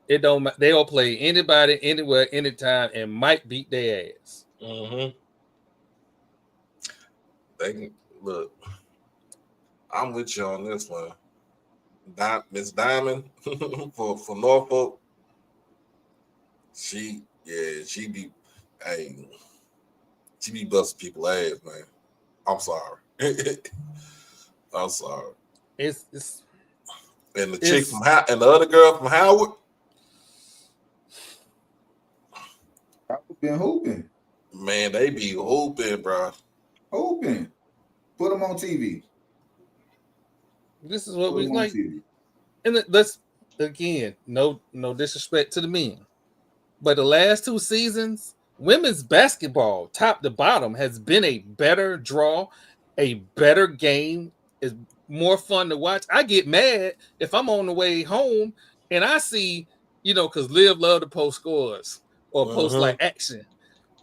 [SPEAKER 1] They'll play anybody, anywhere, anytime, and might beat their ass.
[SPEAKER 4] Mm-hmm. They can look. I'm with you on this one. Miss Diamond for Norfolk. She be busting people's ass, man. I'm sorry. I'm sorry.
[SPEAKER 1] It's
[SPEAKER 4] And the chick from and the other girl from Howard.
[SPEAKER 5] I've been hooping.
[SPEAKER 4] Man, they be hooping, bro.
[SPEAKER 5] Hooping. Put them on TV.
[SPEAKER 1] This is what
[SPEAKER 5] Put
[SPEAKER 1] we
[SPEAKER 5] them on
[SPEAKER 1] like.
[SPEAKER 5] TV.
[SPEAKER 1] And let's again, no disrespect to the men, but the last 2 seasons, women's basketball, top to bottom, has been a better draw, a better game. Is more fun to watch. I get mad if I'm on the way home and I see, because Liv love to post scores or post like action,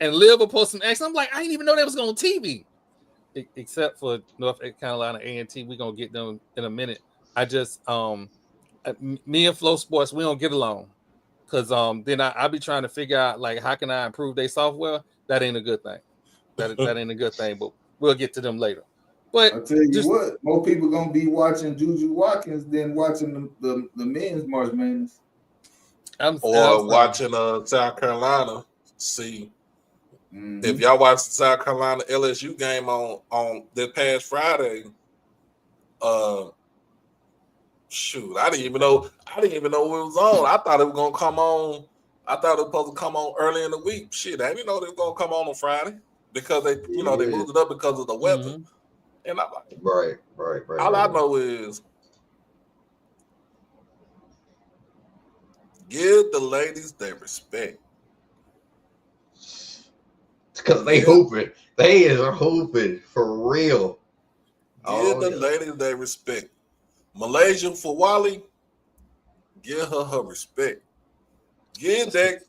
[SPEAKER 1] and Liv will post some action. I'm like, I didn't even know that was on TV. Except for North Carolina A&T, we're gonna get them in a minute. I just me and Flow Sports, we don't get along because then I be trying to figure out like how can I improve their software. That ain't a good thing. That ain't a good thing, but we'll get to them later. But
[SPEAKER 5] I tell you what, more people gonna be watching Juju Watkins than watching the men's March Madness.
[SPEAKER 4] Watching South Carolina. See, if y'all watch the South Carolina LSU game on this past Friday, shoot, I didn't even know it was on. I thought it was gonna come on. I thought it was supposed to come on early in the week. Shit, I didn't know they were gonna come on Friday because they moved it up because of the weather.
[SPEAKER 1] Mm-hmm.
[SPEAKER 4] And I'm like,
[SPEAKER 7] right.
[SPEAKER 4] All I know is give the ladies their respect.
[SPEAKER 7] Because they hooping. They are hooping for real.
[SPEAKER 4] Give the ladies their respect. Malaysia for Wally, give her respect. Give that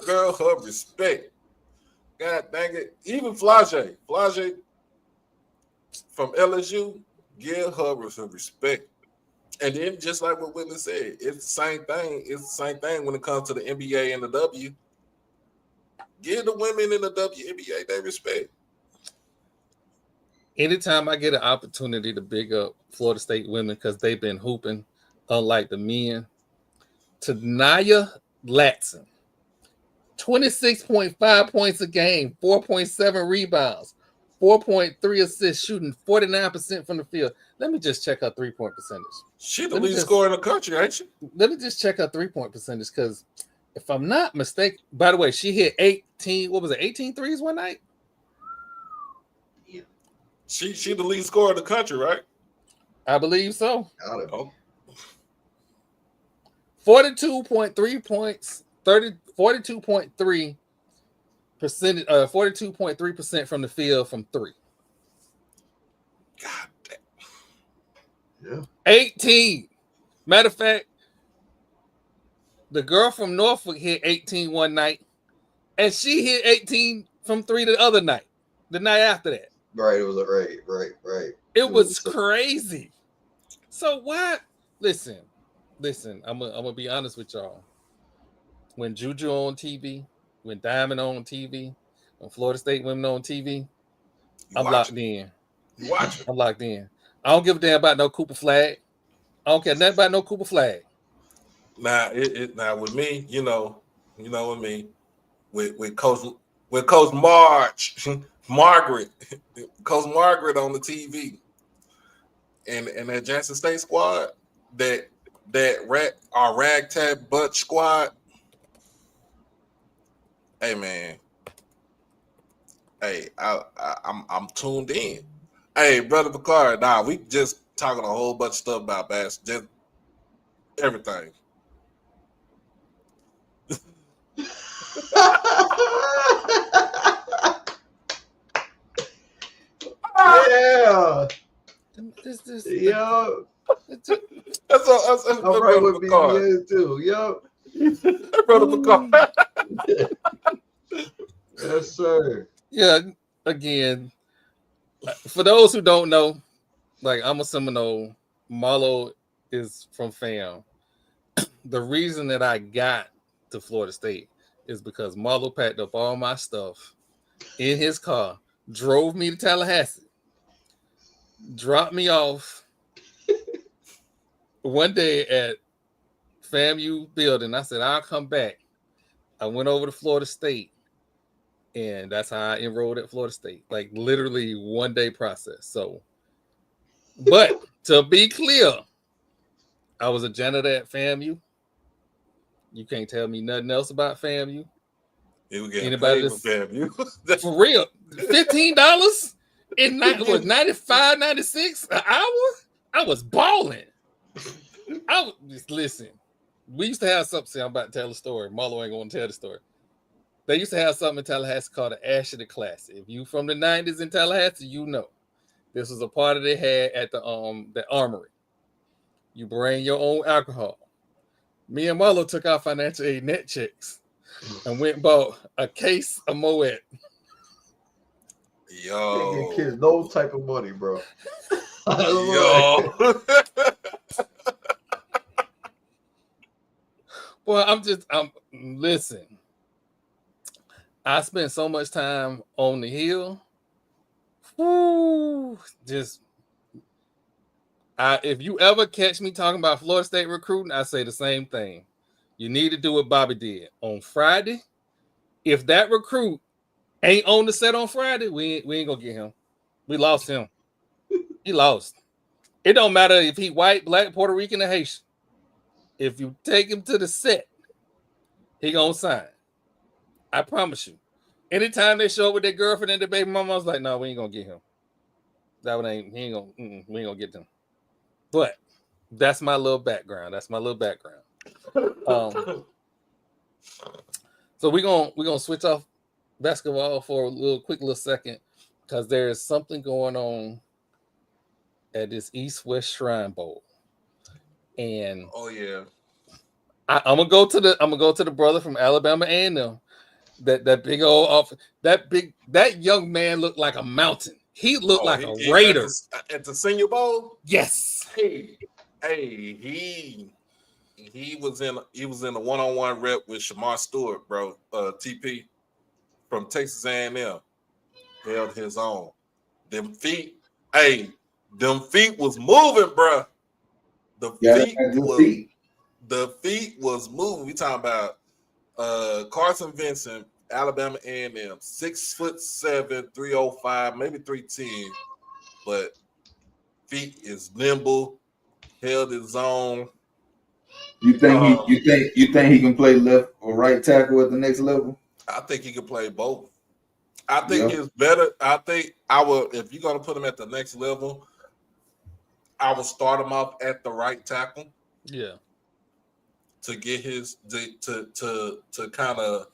[SPEAKER 4] girl her respect. God dang it. Even Flage from LSU, give her some respect. And then just like what Whitney said, it's the same thing. It's the same thing when it comes to the NBA and the W. Give the women in the WNBA their respect.
[SPEAKER 1] Anytime I get an opportunity to big up Florida State women because they've been hooping, unlike the men, Tanaya Latson, 26.5 points a game, 4.7 rebounds, 4.3 assists, shooting 49% from the field. Let me just check her 3-point percentage.
[SPEAKER 4] She the lead scorer in the country, ain't she?
[SPEAKER 1] Let me just check her 3-point percentage because if I'm not mistaken, by the way, she hit 18 threes one night?
[SPEAKER 4] She the lead scorer in the country, right?
[SPEAKER 1] I believe so.
[SPEAKER 7] Got it.
[SPEAKER 4] Oh.
[SPEAKER 1] 42.3 points, 42.3%, 42.3% from the field from 3.
[SPEAKER 4] God damn.
[SPEAKER 7] Yeah.
[SPEAKER 1] 18. Matter of fact, the girl from Norfolk hit 18 one night, and she hit 18 from 3 the other night, the night after that.
[SPEAKER 7] Right, it was right.
[SPEAKER 1] It was crazy. So why? Listen. I'm gonna be honest with y'all. When Juju on TV, when Diamond on TV, when Florida State women on TV, I'm locked in.
[SPEAKER 4] You watch it.
[SPEAKER 1] I'm locked in. I don't give a damn about no Cooper flag. I don't care nothing about no Cooper flag.
[SPEAKER 4] Now now with me, you know with me, with Coach Margaret, Coach Margaret on the TV, and that Jackson State squad, our ragtag bunch squad. Hey man, hey, I'm tuned in. Hey, brother Picard, we just talking a whole bunch of stuff about basketball, just everything.
[SPEAKER 7] Yeah.
[SPEAKER 1] This
[SPEAKER 7] Yo.
[SPEAKER 4] That's
[SPEAKER 7] I'm right with BBS too. Yo.
[SPEAKER 4] Brother Picard.
[SPEAKER 7] Yes, sir.
[SPEAKER 1] Yeah, again, for those who don't know, like I'm a Seminole, Marlo is from FAMU. The reason that I got to Florida State is because Marlo packed up all my stuff in his car, drove me to Tallahassee, dropped me off one day at FAMU building. I said, I'll come back. I went over to Florida State. and that's how I enrolled at Florida State. Like literally 1 day process. So, but to be clear, I was a janitor at FAMU. You can't tell me nothing else about FAMU.
[SPEAKER 4] He was getting
[SPEAKER 1] Anybody
[SPEAKER 4] paid for FAMU.
[SPEAKER 1] for real? $15 in was 95, 96 an hour? I was balling. I was just listen. We used to have something. See, I'm about to tell a story. Marlo ain't gonna tell the story. They used to have something in Tallahassee called the Ash of the Classic. If you from the 90s in Tallahassee, you know. This was a party they had at the Armory. You bring your own alcohol. Me and Marlo took our financial aid net checks and went and bought a case of Moet.
[SPEAKER 4] Yo.
[SPEAKER 7] Give kids no type of money, bro.
[SPEAKER 4] Yo.
[SPEAKER 1] Boy, listen. I spent so much time on the hill. Woo, if you ever catch me talking about Florida State recruiting, I say the same thing. You need to do what Bobby did on Friday. If that recruit ain't on the set on Friday, we ain't gonna get him. We lost him. He lost. It don't matter if he white, black, Puerto Rican, or Haitian. If you take him to the set, he gonna sign. I promise you. Anytime they show up with their girlfriend and their baby mama, I was like, no, we ain't gonna get him. We ain't gonna get them. But that's my little background. So we're gonna switch off basketball for a quick little second because there is something going on at this East-West Shrine Bowl. And
[SPEAKER 4] oh yeah.
[SPEAKER 1] I'm gonna go to the brother from Alabama A&M. That big old off that young man looked like a mountain. He looked like a raider
[SPEAKER 4] at the Senior Bowl.
[SPEAKER 1] Yes.
[SPEAKER 4] He was in a one-on-one rep with Shamar Stewart, bro. TP from Texas A&M held his own. Them feet was moving, bro. The feet was moving. We talking about Carson Vincent, Alabama A&M, 6'7", 305, maybe 310, but feet is nimble, held his own.
[SPEAKER 5] You think he can play left or right tackle at the next level?
[SPEAKER 4] I think he can play both. I think it's better. I think if you're gonna put him at the next level, I would start him off at the right tackle.
[SPEAKER 1] Yeah.
[SPEAKER 4] To get to kind of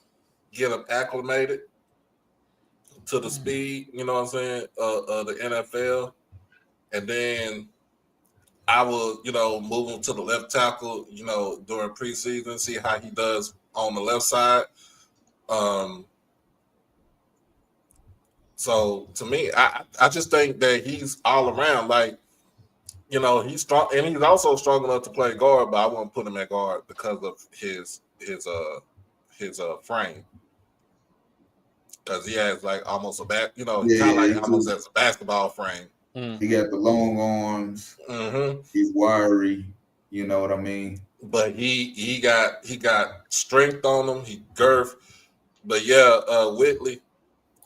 [SPEAKER 4] get him acclimated to the speed, you know what I'm saying, the NFL, and then I will, move him to the left tackle, during preseason, see how he does on the left side. So to me, I just think that he's all around, like, he's strong, and he's also strong enough to play guard, but I wouldn't put him at guard because of his frame. Because he has like almost almost has a basketball frame.
[SPEAKER 5] He got the long arms.
[SPEAKER 4] Mm-hmm.
[SPEAKER 5] He's wiry. You know what I mean?
[SPEAKER 4] But he got strength on him. He girth. But yeah, Whitley,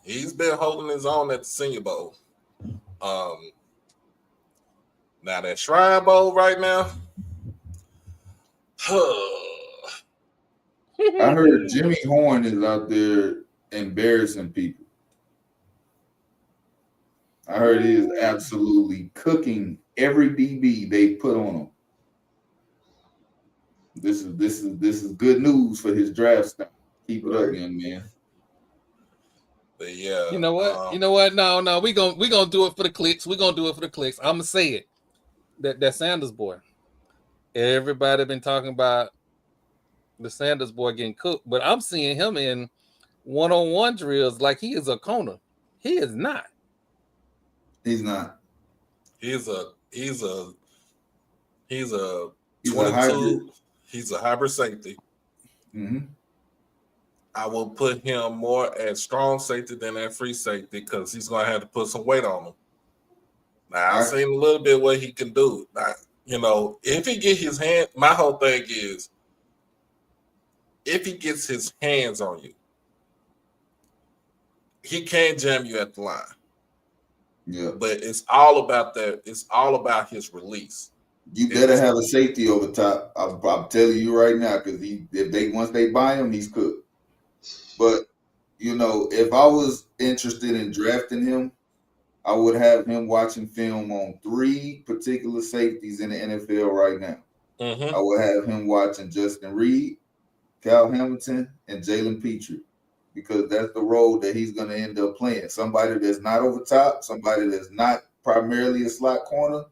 [SPEAKER 4] he's been holding his own at the Senior Bowl. Now that Shrine Bowl right now,
[SPEAKER 5] I heard Jimmy Horn is out there embarrassing people. I heard he is absolutely cooking every DB they put on him. This is good news for his draft stock. Keep it up, young man.
[SPEAKER 4] But yeah,
[SPEAKER 1] you know what? No, we gonna do it for the clicks. I'm gonna say it. That Sanders boy. Everybody been talking about the Sanders boy getting cooked, but I'm seeing him in one-on-one drills like he is a corner. He is not.
[SPEAKER 5] He's not.
[SPEAKER 4] He's a 22. He's a hybrid safety.
[SPEAKER 5] Mm-hmm.
[SPEAKER 4] I will put him more at strong safety than at free safety because he's gonna have to put some weight on him. Now I've seen a little bit what he can do. Now, if he get his hand, my whole thing is if he gets his hands on you, he can't jam you at the line.
[SPEAKER 5] Yeah.
[SPEAKER 4] But it's all about that. It's all about his release.
[SPEAKER 5] You better have a safety over top. I'm telling you right now, because once they buy him, he's cooked. But if I was interested in drafting him, I would have him watching film on 3 particular safeties in the NFL right now. I would have him watching Justin Reed, Cal Hamilton, and Jalen Petrie, because that's the role that he's going to end up playing. Somebody that's not over top, somebody that's not primarily a slot corner,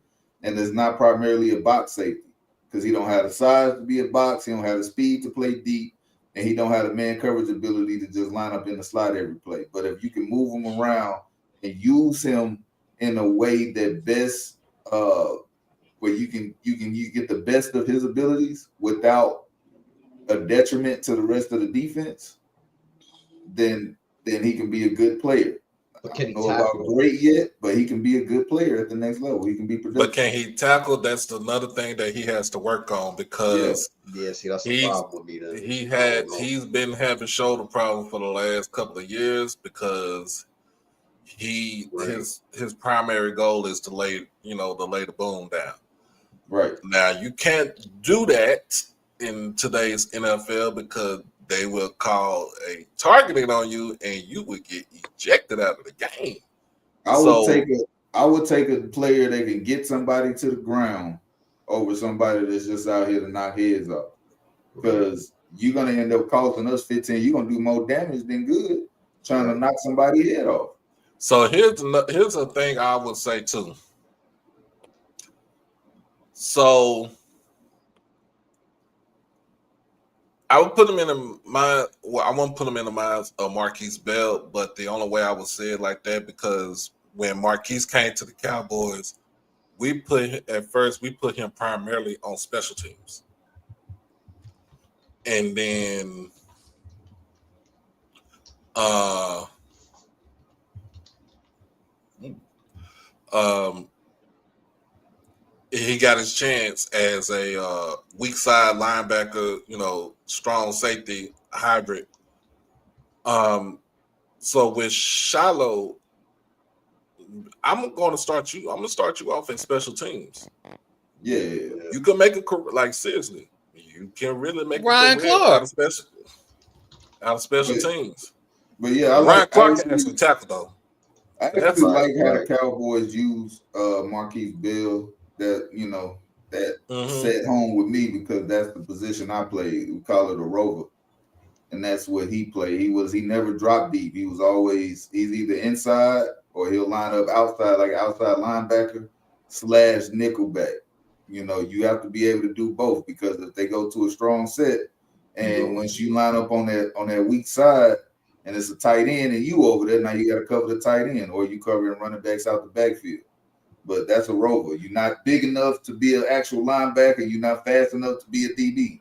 [SPEAKER 5] and is not primarily a box safety, because he don't have the size to be a box, he don't have the speed to play deep, and he don't have the man coverage ability to just line up in the slot every play. But if you can move him around and use him in a way that best, where you get the best of his abilities without a detriment to the rest of the defense, then he can be a good player.
[SPEAKER 7] But can he
[SPEAKER 5] tackle? About great yet, but he can be a good player at the next level. He can be productive.
[SPEAKER 4] But can he tackle? That's another thing that he has to work on, because
[SPEAKER 7] see, that's the problem with me. Then
[SPEAKER 4] he's been having shoulder problems for the last couple of years, because his primary goal is to lay the boom down.
[SPEAKER 5] Right.
[SPEAKER 4] Now you can't do that in today's NFL, because they will call a targeting on you and you would get ejected out of the game.
[SPEAKER 5] I would take a player that can get somebody to the ground over somebody that's just out here to knock heads off, because you're gonna end up costing us 15. You're gonna do more damage than good trying to knock somebody's head off.
[SPEAKER 4] So here's a thing I would say too. So I would put him in I won't put him in the minds of Marquise Bell, but the only way I would say it like that, because when Marquise came to the Cowboys, we put him primarily on special teams. And then he got his chance as a weak side linebacker, strong safety hybrid. So with Shiloh, I'm going to start you off in special teams.
[SPEAKER 5] Yeah.
[SPEAKER 4] You can make a seriously. You can really make
[SPEAKER 1] Ryan
[SPEAKER 4] a career
[SPEAKER 1] Clark
[SPEAKER 4] out of special teams.
[SPEAKER 5] But yeah,
[SPEAKER 4] Ryan Clark can actually tackle though.
[SPEAKER 5] I actually like how the Cowboys use Marquise Bell. That set home with me, because that's the position I played. We call it a rover, and that's what he played. He never dropped deep. He's either inside or he'll line up outside, like outside linebacker / nickelback. You have to be able to do both, because if they go to a strong set, and once you line up on that weak side and it's a tight end and you over there, now you got to cover the tight end, or you covering running backs out the backfield. But that's a rover. You're not big enough to be an actual linebacker. You're not fast enough to be a DB.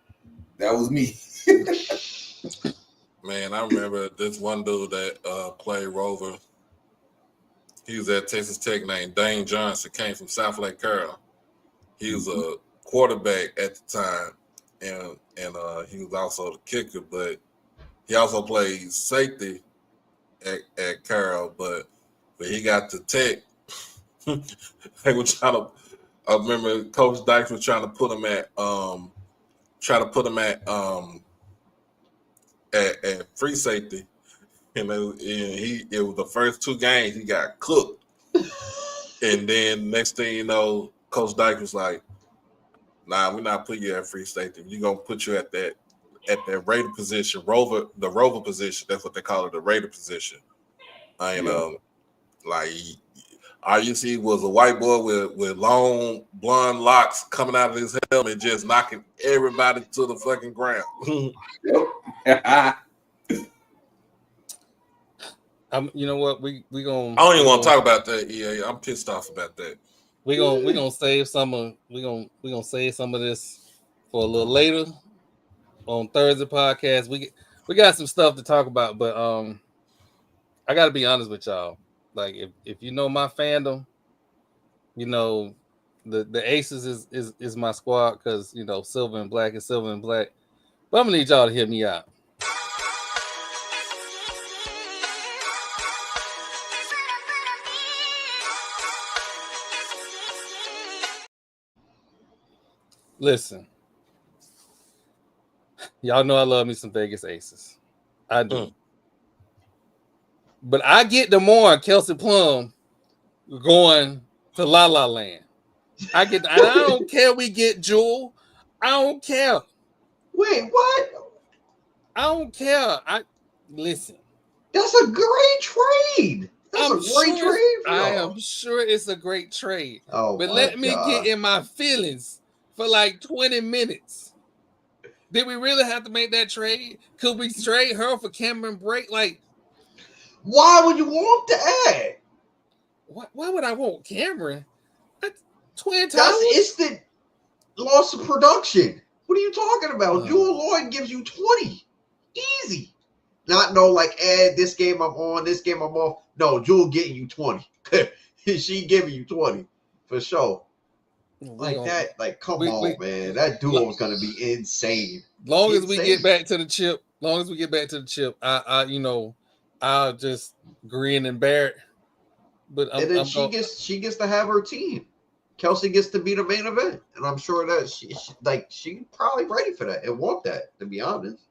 [SPEAKER 5] That was me.
[SPEAKER 4] Man, I remember this one dude that played rover. He was at Texas Tech named Dane Johnson, came from South Lake Carroll. He was a quarterback at the time, and he was also the kicker, but he also played safety at Carroll. But when he got to Tech, they were trying to. I remember Coach Dykes was trying to put him at at free safety, and it was the first 2 games he got cooked, and then next thing you know, Coach Dykes was like, "Nah, we're not putting you at free safety. We're gonna put you at that Raider position, the rover position. That's what they call it, the Raider position." All you see was a white boy with long blonde locks coming out of his helmet, just knocking everybody to the fucking ground.
[SPEAKER 1] You know what? We gonna.
[SPEAKER 4] I don't even want to talk about that. Yeah, I'm pissed off about that.
[SPEAKER 1] We gonna save some of save some of this for a little later on Thursday podcast. We got some stuff to talk about, but I got to be honest with y'all. Like if you know my fandom, the Aces is my squad, because silver and black is silver and black. But I'm gonna need y'all to hear me out. Listen, y'all know I love me some Vegas Aces. I do. But I get the more Kelsey Plum going to La La Land. I don't care we get Jewel. I don't care.
[SPEAKER 7] Wait, what?
[SPEAKER 1] I don't care. Listen.
[SPEAKER 7] That's a great trade. That's a great trade for
[SPEAKER 1] I
[SPEAKER 7] y'all.
[SPEAKER 1] am sure it's a great trade.
[SPEAKER 7] Oh,
[SPEAKER 1] but
[SPEAKER 7] my
[SPEAKER 1] let me
[SPEAKER 7] God.
[SPEAKER 1] get in my feelings for like 20 minutes. Did we really have to make that trade? Could we trade her for Cameron Brake? Like,
[SPEAKER 7] why would you want that?
[SPEAKER 1] Why would I want Cameron? Twin Towers?
[SPEAKER 7] That's instant loss of production. What are you talking about? Jewel Lloyd gives you 20. Easy. Not no like, this game I'm on, this game I'm off. No, Jewel getting you 20. She giving you 20 for sure. That, like, come on, man. That duo is gonna be insane.
[SPEAKER 1] Long as we get back to the chip, I'll just grin and bear it. But
[SPEAKER 7] she gets to have her team. Kelsey gets to be the main event, and I'm sure that she's probably ready for that and want that. To be honest,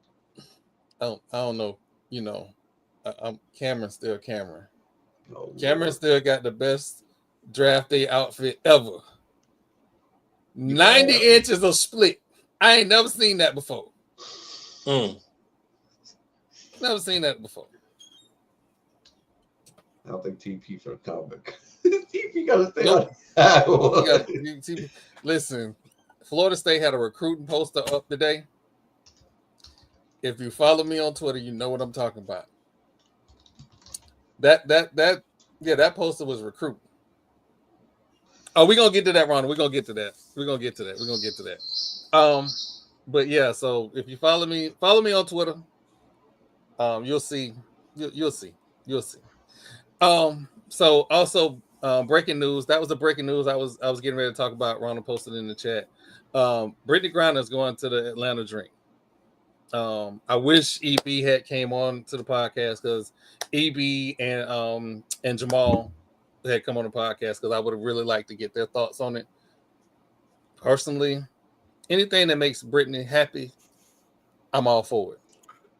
[SPEAKER 1] I don't know. Cameron's still Cameron. Cameron still got the best draft day outfit ever. 90 inches of split. I ain't never seen that before. Never seen that before.
[SPEAKER 7] I don't think TP for the comic. TP got to stay on.
[SPEAKER 1] Listen, Florida State had a recruiting poster up today. If you follow me on Twitter, you know what I'm talking about. That poster was recruit. Oh, we're gonna get to that, Ron. We're gonna get to that. But yeah, so if you follow me on Twitter, you'll see. So also breaking news. That was the breaking news I was getting ready to talk about. Ronald posted in the chat. Brittany Griner's going to the Atlanta Dream. I wish EB had came on to the podcast because EB and Jamal had come on the podcast because I would have really liked to get their thoughts on it. Personally, anything that makes Brittany happy, I'm all for it.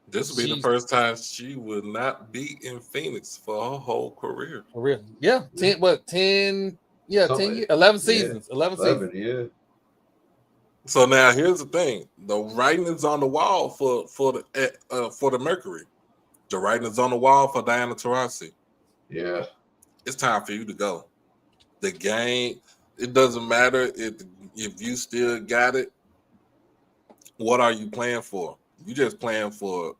[SPEAKER 4] This will be the first time she will not be in Phoenix for her whole career.
[SPEAKER 1] For real. Yeah. 10 years, 11 seasons. 11 seasons.
[SPEAKER 7] Yeah.
[SPEAKER 4] So now here's the thing: the writing is on the wall for the Mercury. The writing is on the wall for Diana Taurasi.
[SPEAKER 7] Yeah,
[SPEAKER 4] it's time for you to go. The game, it doesn't matter if you still got it. What are you playing for? You just playing for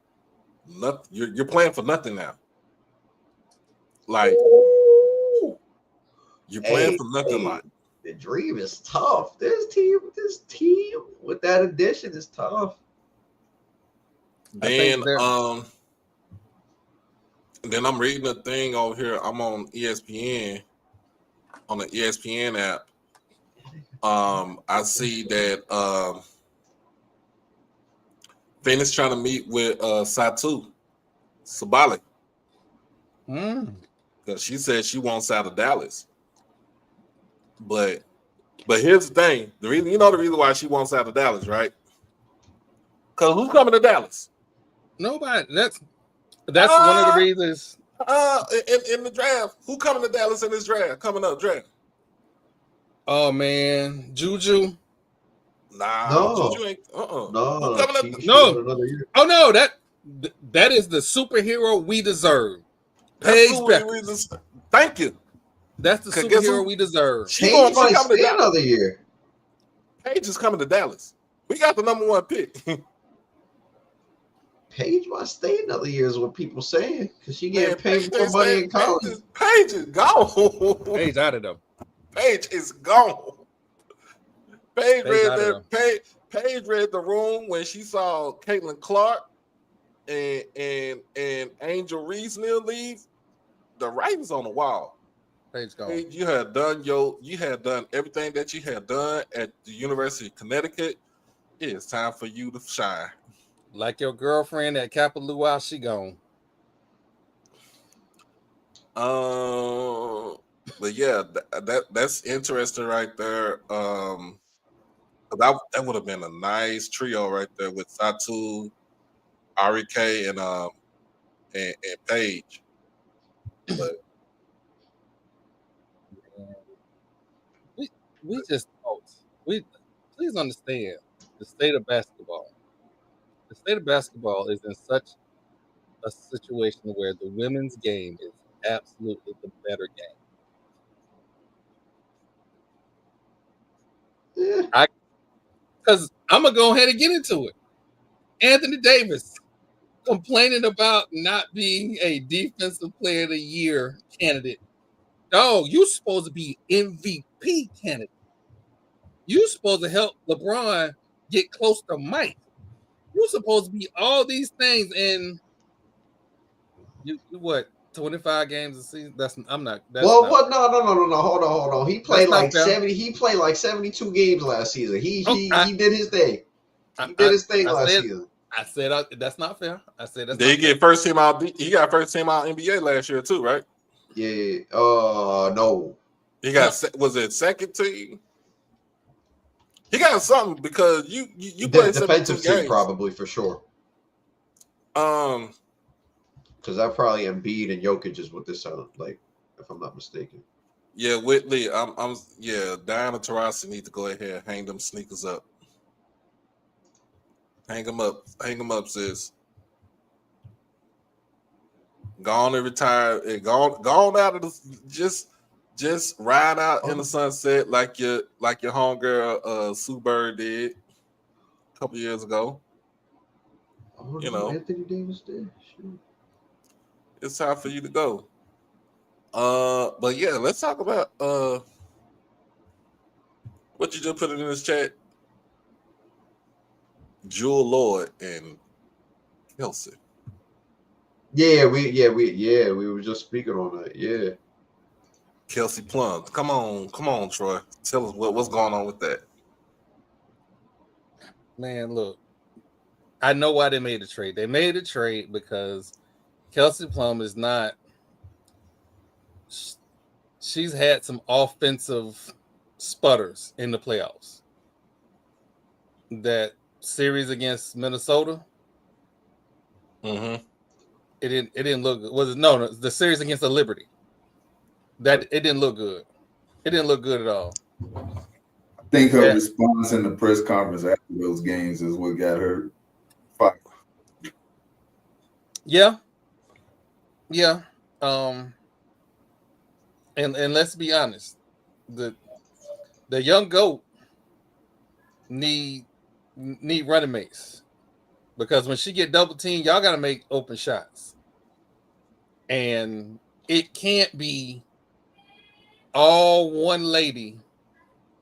[SPEAKER 4] nothing. You're playing for nothing now. Like you're playing for nothing. Like
[SPEAKER 7] the Dream is tough. This team with that addition is tough.
[SPEAKER 4] Then I'm reading a thing over here. I'm on ESPN, on the ESPN app. I see that Phoenix trying to meet with Satu Sabali. Because she said she wants out of Dallas. But here's the thing. The reason why she wants out of Dallas, right? Because who's coming to Dallas?
[SPEAKER 1] Nobody. That's one of the reasons.
[SPEAKER 4] In the draft, who coming to Dallas in this draft? Coming up draft.
[SPEAKER 1] Oh man, Juju.
[SPEAKER 4] Juju ain't.
[SPEAKER 7] No.
[SPEAKER 4] Who coming up?
[SPEAKER 1] No. Oh no, that is the superhero we deserve. Paige Beckers.
[SPEAKER 4] Thank you.
[SPEAKER 1] That's the superhero we deserve.
[SPEAKER 7] Paige might stay another year.
[SPEAKER 4] Paige is coming to Dallas. We got the number 1 pick.
[SPEAKER 7] Paige might stay another year is what people saying because she getting paid more money in college.
[SPEAKER 4] Paige is gone.
[SPEAKER 1] Paige out of them.
[SPEAKER 4] Paige is gone. Paige read the room when she saw Caitlin Clark and Angel Reese leave. The writing's on the wall.
[SPEAKER 1] Paige gone.
[SPEAKER 4] Paige, you had done everything that you had done at the University of Connecticut. It's time for you to shine.
[SPEAKER 1] Like your girlfriend at Kappa Luau, she gone.
[SPEAKER 4] But yeah, that's interesting right there. That would have been a nice trio right there with Satu, Ari K, and Paige. But
[SPEAKER 1] we just don't. We please understand the state of basketball. The state of basketball is in such a situation where the women's game is absolutely the better game.
[SPEAKER 7] Eh,
[SPEAKER 1] Because I'm gonna go ahead and get into it. Anthony Davis complaining about not being a defensive player of the year candidate. No, you supposed to be MVP candidate. You supposed to help LeBron get close to Mike. You supposed to be all these things, and you what? 25 games a season. I'm not. That's
[SPEAKER 7] well,
[SPEAKER 1] not.
[SPEAKER 7] what? No. Hold on. He played like
[SPEAKER 1] fair.
[SPEAKER 7] 70. He played like 72 games last season. He did his thing. He did
[SPEAKER 1] I-
[SPEAKER 7] his thing
[SPEAKER 1] I
[SPEAKER 7] last
[SPEAKER 1] said-
[SPEAKER 7] season.
[SPEAKER 1] I said that's not fair. I said that's.
[SPEAKER 4] did he get first team out? He got first team out NBA last year too, right?
[SPEAKER 7] Yeah. No.
[SPEAKER 4] He got was it second team? He got something because you played
[SPEAKER 7] defensive
[SPEAKER 4] 72
[SPEAKER 7] team
[SPEAKER 4] games.
[SPEAKER 7] probably for sure.
[SPEAKER 4] Um,
[SPEAKER 7] Because that probably Embiid and Jokic is what this sounds like, if I'm not mistaken.
[SPEAKER 4] yeah, Whitley. Diana Taurasi need to go ahead and hang them sneakers up. Hang them up, sis. Gone and retired and gone out of the just ride out in the sunset like your homegirl Sue Bird did a couple years ago.
[SPEAKER 7] Oh,
[SPEAKER 4] You know.
[SPEAKER 7] Anthony Davis did. Shoot.
[SPEAKER 4] It's time for you to go. But yeah, let's talk about what you just put in this chat. Jewel Lloyd and Kelsey.
[SPEAKER 7] Yeah, we were just speaking on that. Yeah.
[SPEAKER 4] Kelsey Plum. Come on, Troy. Tell us what's going on with that.
[SPEAKER 1] Man, look. I know why they made the trade. They made the trade because Kelsey Plum is not. She's had some offensive sputters in the playoffs. That series against Minnesota,
[SPEAKER 4] Mm-hmm.
[SPEAKER 1] it didn't look good. Was it no the series against the Liberty? That it didn't look good. It didn't look good at all.
[SPEAKER 5] I think her response in the press conference after those games is what got her fired.
[SPEAKER 1] Yeah. And let's be honest, the young goat need running mates because when she get double teamed, y'all got to make open shots, and it can't be all one lady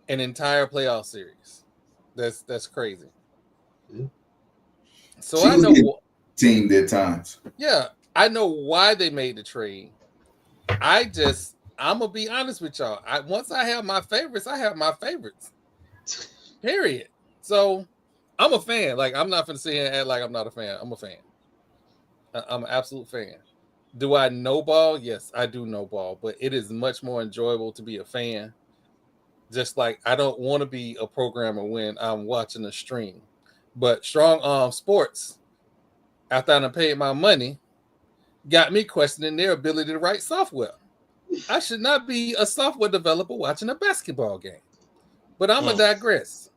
[SPEAKER 1] an entire playoff series. That's crazy.
[SPEAKER 7] Yeah.
[SPEAKER 1] So I know
[SPEAKER 5] teamed at times.
[SPEAKER 1] Yeah, I know why they made the trade. I'm gonna be honest with y'all. Once I have my favorites, I have my favorites. Period. So I'm a fan. Like I'm not gonna sit here and act like I'm not a fan. I'm a fan. I'm an absolute fan. Do I know ball? Yes, I do know ball, but it is much more enjoyable to be a fan. Just like I don't want to be a programmer when I'm watching a stream. But Strong Arm Sports, after I paid my money, got me questioning their ability to write software. I should not be a software developer watching a basketball game. But I'm gonna digress.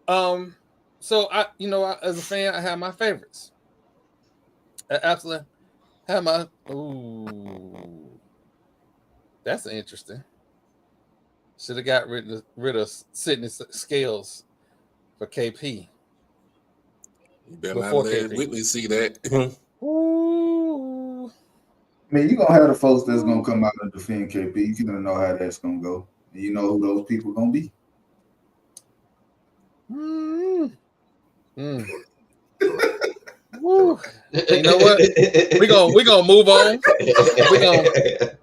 [SPEAKER 1] So as a fan, I have my favorites. I absolutely have my. Ooh, that's interesting. Should have got rid of Sydney Scales for KP.
[SPEAKER 4] You better not let Whitley see that.
[SPEAKER 1] Ooh.
[SPEAKER 5] I mean, you're gonna have the folks that's gonna come out and defend KP. You're gonna know how that's gonna go. And you know who those people gonna be.
[SPEAKER 1] Woo. You know what? We gonna move on.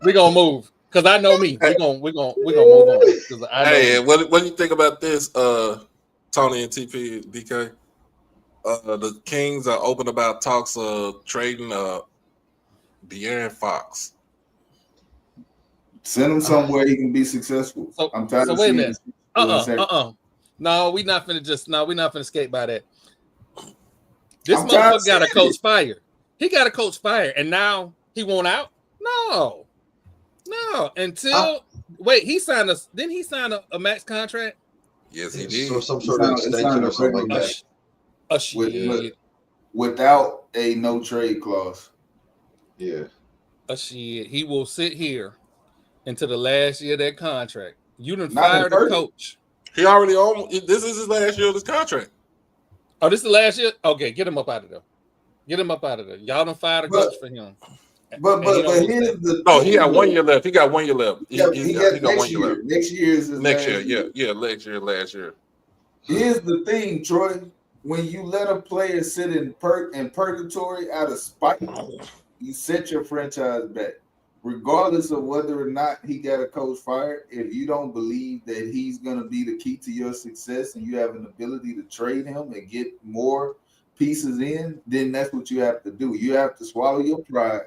[SPEAKER 1] We gonna move because I know me. We gonna move on.
[SPEAKER 4] Hey, what do you think about this, Tony and TP DK? The Kings are open about talks of trading De'Aaron Fox.
[SPEAKER 5] Send him somewhere he can be successful. I'm tired of
[SPEAKER 1] wait a
[SPEAKER 5] seeing
[SPEAKER 1] minute. No, we're not finna skate by that. This
[SPEAKER 5] I'm tired of
[SPEAKER 1] motherfucker got a
[SPEAKER 5] seeing
[SPEAKER 1] coach fired. He got a coach fired, and now he won't out. No. Until wait, he signed us. Didn't he sign a max contract?
[SPEAKER 4] Yes, he
[SPEAKER 7] So
[SPEAKER 4] did.
[SPEAKER 7] some sort of extension or something like that.
[SPEAKER 1] Shit.
[SPEAKER 5] Without a no trade clause.
[SPEAKER 7] Yeah.
[SPEAKER 1] A shit. He will sit here until the last year of that contract. You done
[SPEAKER 5] Not
[SPEAKER 1] fired
[SPEAKER 5] in
[SPEAKER 1] a coach.
[SPEAKER 4] He already on. This is his last year of his contract.
[SPEAKER 1] Oh, this is the last year? Okay, get him up out of there. Get him up out of there. Y'all done fired a coach for him.
[SPEAKER 5] But here's the
[SPEAKER 4] no, he got 1 year left. He got 1 year left.
[SPEAKER 5] He got
[SPEAKER 4] one
[SPEAKER 5] next
[SPEAKER 4] year
[SPEAKER 5] year.
[SPEAKER 4] left.
[SPEAKER 5] Next year is his
[SPEAKER 4] Next year,
[SPEAKER 5] last year.
[SPEAKER 4] yeah, next year, last year.
[SPEAKER 5] Here's the thing, Troy. When you let a player sit in purgatory out of spite, you set your franchise back. Regardless of whether or not he got a coach fired, if you don't believe that he's going to be the key to your success and you have an ability to trade him and get more pieces in, then that's what you have to do. You have to swallow your pride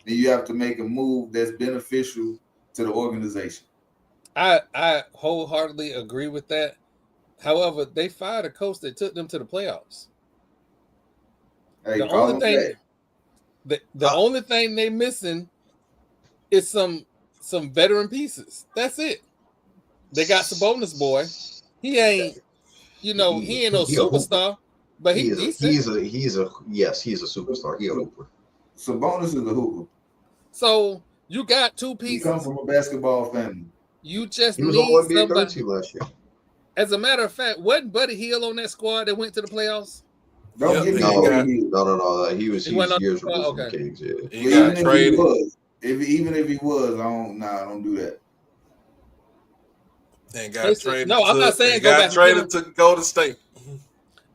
[SPEAKER 5] and you have to make a move that's beneficial to the organization.
[SPEAKER 1] I wholeheartedly agree with that. However, they fired a coach that took them to the playoffs.
[SPEAKER 5] Hey,
[SPEAKER 1] the only thing they missing is some veteran pieces. That's it. They got Sabonis boy. He ain't no superstar, but he's a
[SPEAKER 7] superstar. He a hooper.
[SPEAKER 5] Sabonis is a hooper.
[SPEAKER 1] So you got two pieces.
[SPEAKER 5] He comes from a basketball family.
[SPEAKER 1] You just
[SPEAKER 7] he was
[SPEAKER 1] need
[SPEAKER 7] on NBA
[SPEAKER 1] somebody.
[SPEAKER 7] team last year.
[SPEAKER 1] As a matter of fact, wasn't Buddy Hield on that squad that went to the playoffs?
[SPEAKER 5] Don't give me
[SPEAKER 7] No. He was
[SPEAKER 1] He went on
[SPEAKER 7] years
[SPEAKER 1] the
[SPEAKER 7] removed
[SPEAKER 1] squad?
[SPEAKER 7] from the
[SPEAKER 1] Okay.
[SPEAKER 7] Kings. Yeah.
[SPEAKER 4] He got traded.
[SPEAKER 5] Even if he was, I don't do that.
[SPEAKER 4] And got traded.
[SPEAKER 1] No, I'm not saying
[SPEAKER 4] go back. Traded to Golden State.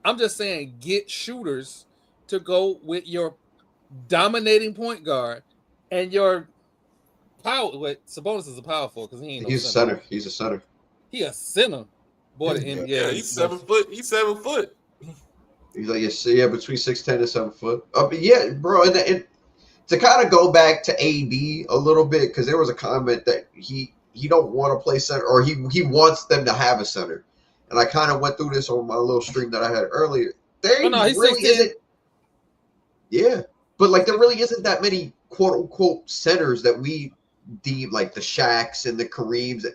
[SPEAKER 1] I'm just saying get shooters to go with your dominating point guard and your power. Wait, Sabonis is a power forward because he ain't.
[SPEAKER 7] He's a center. He's a center.
[SPEAKER 1] He a center. Boy,
[SPEAKER 4] yeah, he's 7 foot. He's 7 foot.
[SPEAKER 7] He's like between 6'10" and 7 foot. But yeah, bro, and to kind of go back to AD a little bit because there was a comment that he don't want to play center or he wants them to have a center, and I kind of went through this on my little stream that I had earlier. There really isn't. Yeah, but like there really isn't that many quote unquote centers that we deem like the Shaqs and the Kareems.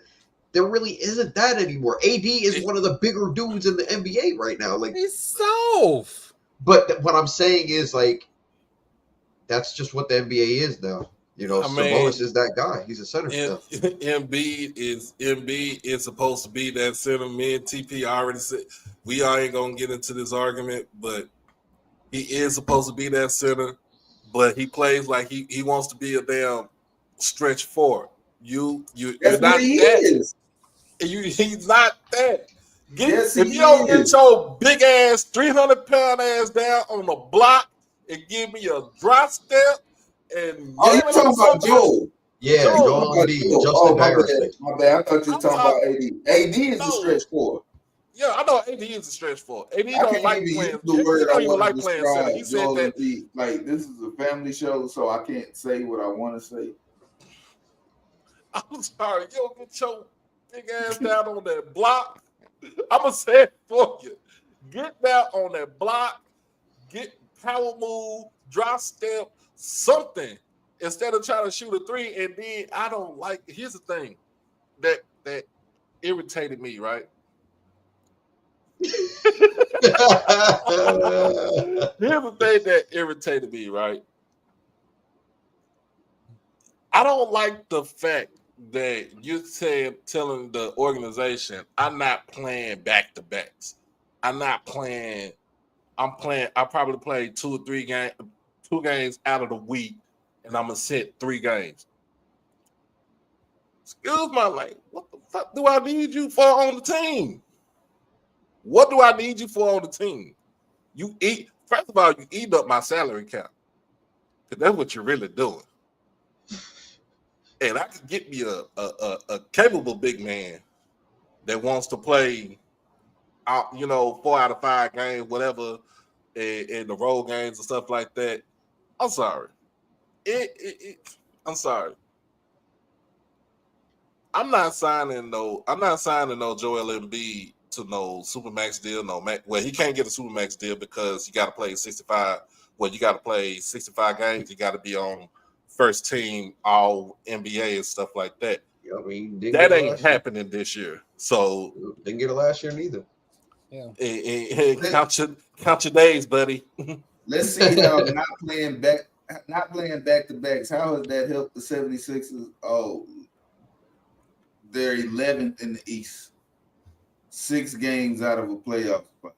[SPEAKER 7] There really isn't that anymore. AD is one of the bigger dudes in the NBA right now. Like
[SPEAKER 1] he's soft.
[SPEAKER 7] But what I'm saying is like that's just what the NBA is now. Sabonis is that guy. He's a center.
[SPEAKER 4] Embiid is supposed to be that center. Me and TP already said we ain't gonna get into this argument, but he is supposed to be that center. But he plays like he wants to be a damn stretch forward. You're not that. He's not that. If you don't get your big ass 300-pound ass down on the block and give me a drop step and
[SPEAKER 5] you talking about Joel?
[SPEAKER 7] Yeah, Joel Embiid.
[SPEAKER 5] My bad. I thought you were talking about AD. AD is the stretch forward.
[SPEAKER 4] Yeah, I know AD is a stretch forward. AD don't like playing.
[SPEAKER 5] The word I
[SPEAKER 4] don't
[SPEAKER 5] want
[SPEAKER 4] like
[SPEAKER 5] to
[SPEAKER 4] playing
[SPEAKER 5] describe
[SPEAKER 4] center. He said that.
[SPEAKER 5] Embiid, like this is a family show, so I can't say what I want to say.
[SPEAKER 4] I'm sorry, you don't get your big ass down on that block. I'm gonna say it for you. Get down on that block. Get power move, drop step, something instead of trying to shoot a three. And then I don't like. Here's the thing that irritated me, right? Here's the thing that irritated me, right? I don't like the fact that you're telling the organization, I'm not playing back-to-backs. I probably play 2 or 3 games, 2 games out of the week, and I'm going to sit 3 games. Excuse my language. What the fuck do I need you for on the team? What do I need you for on the team? First of all, you eat up my salary cap. Because that's what you're really doing. And I could get me a capable big man that wants to play, 4 out of 5 games, whatever, in the road games and stuff like that. I'm sorry. I'm sorry. I'm not signing no Joel Embiid to no Supermax deal, well, he can't get a Supermax deal because you got to play 65. Well, you got to play 65 games. You got to be on first team All NBA and stuff like that.
[SPEAKER 7] Yeah, I mean, didn't
[SPEAKER 4] That
[SPEAKER 7] get it
[SPEAKER 4] ain't
[SPEAKER 7] last year.
[SPEAKER 4] happening this year. So
[SPEAKER 7] Didn't get it last year neither.
[SPEAKER 1] Yeah.
[SPEAKER 4] Count your days, buddy.
[SPEAKER 5] Let's see how not playing back to backs. How has that helped the 76ers? Oh, they're 11th in the East. 6 games out of a playoff spot.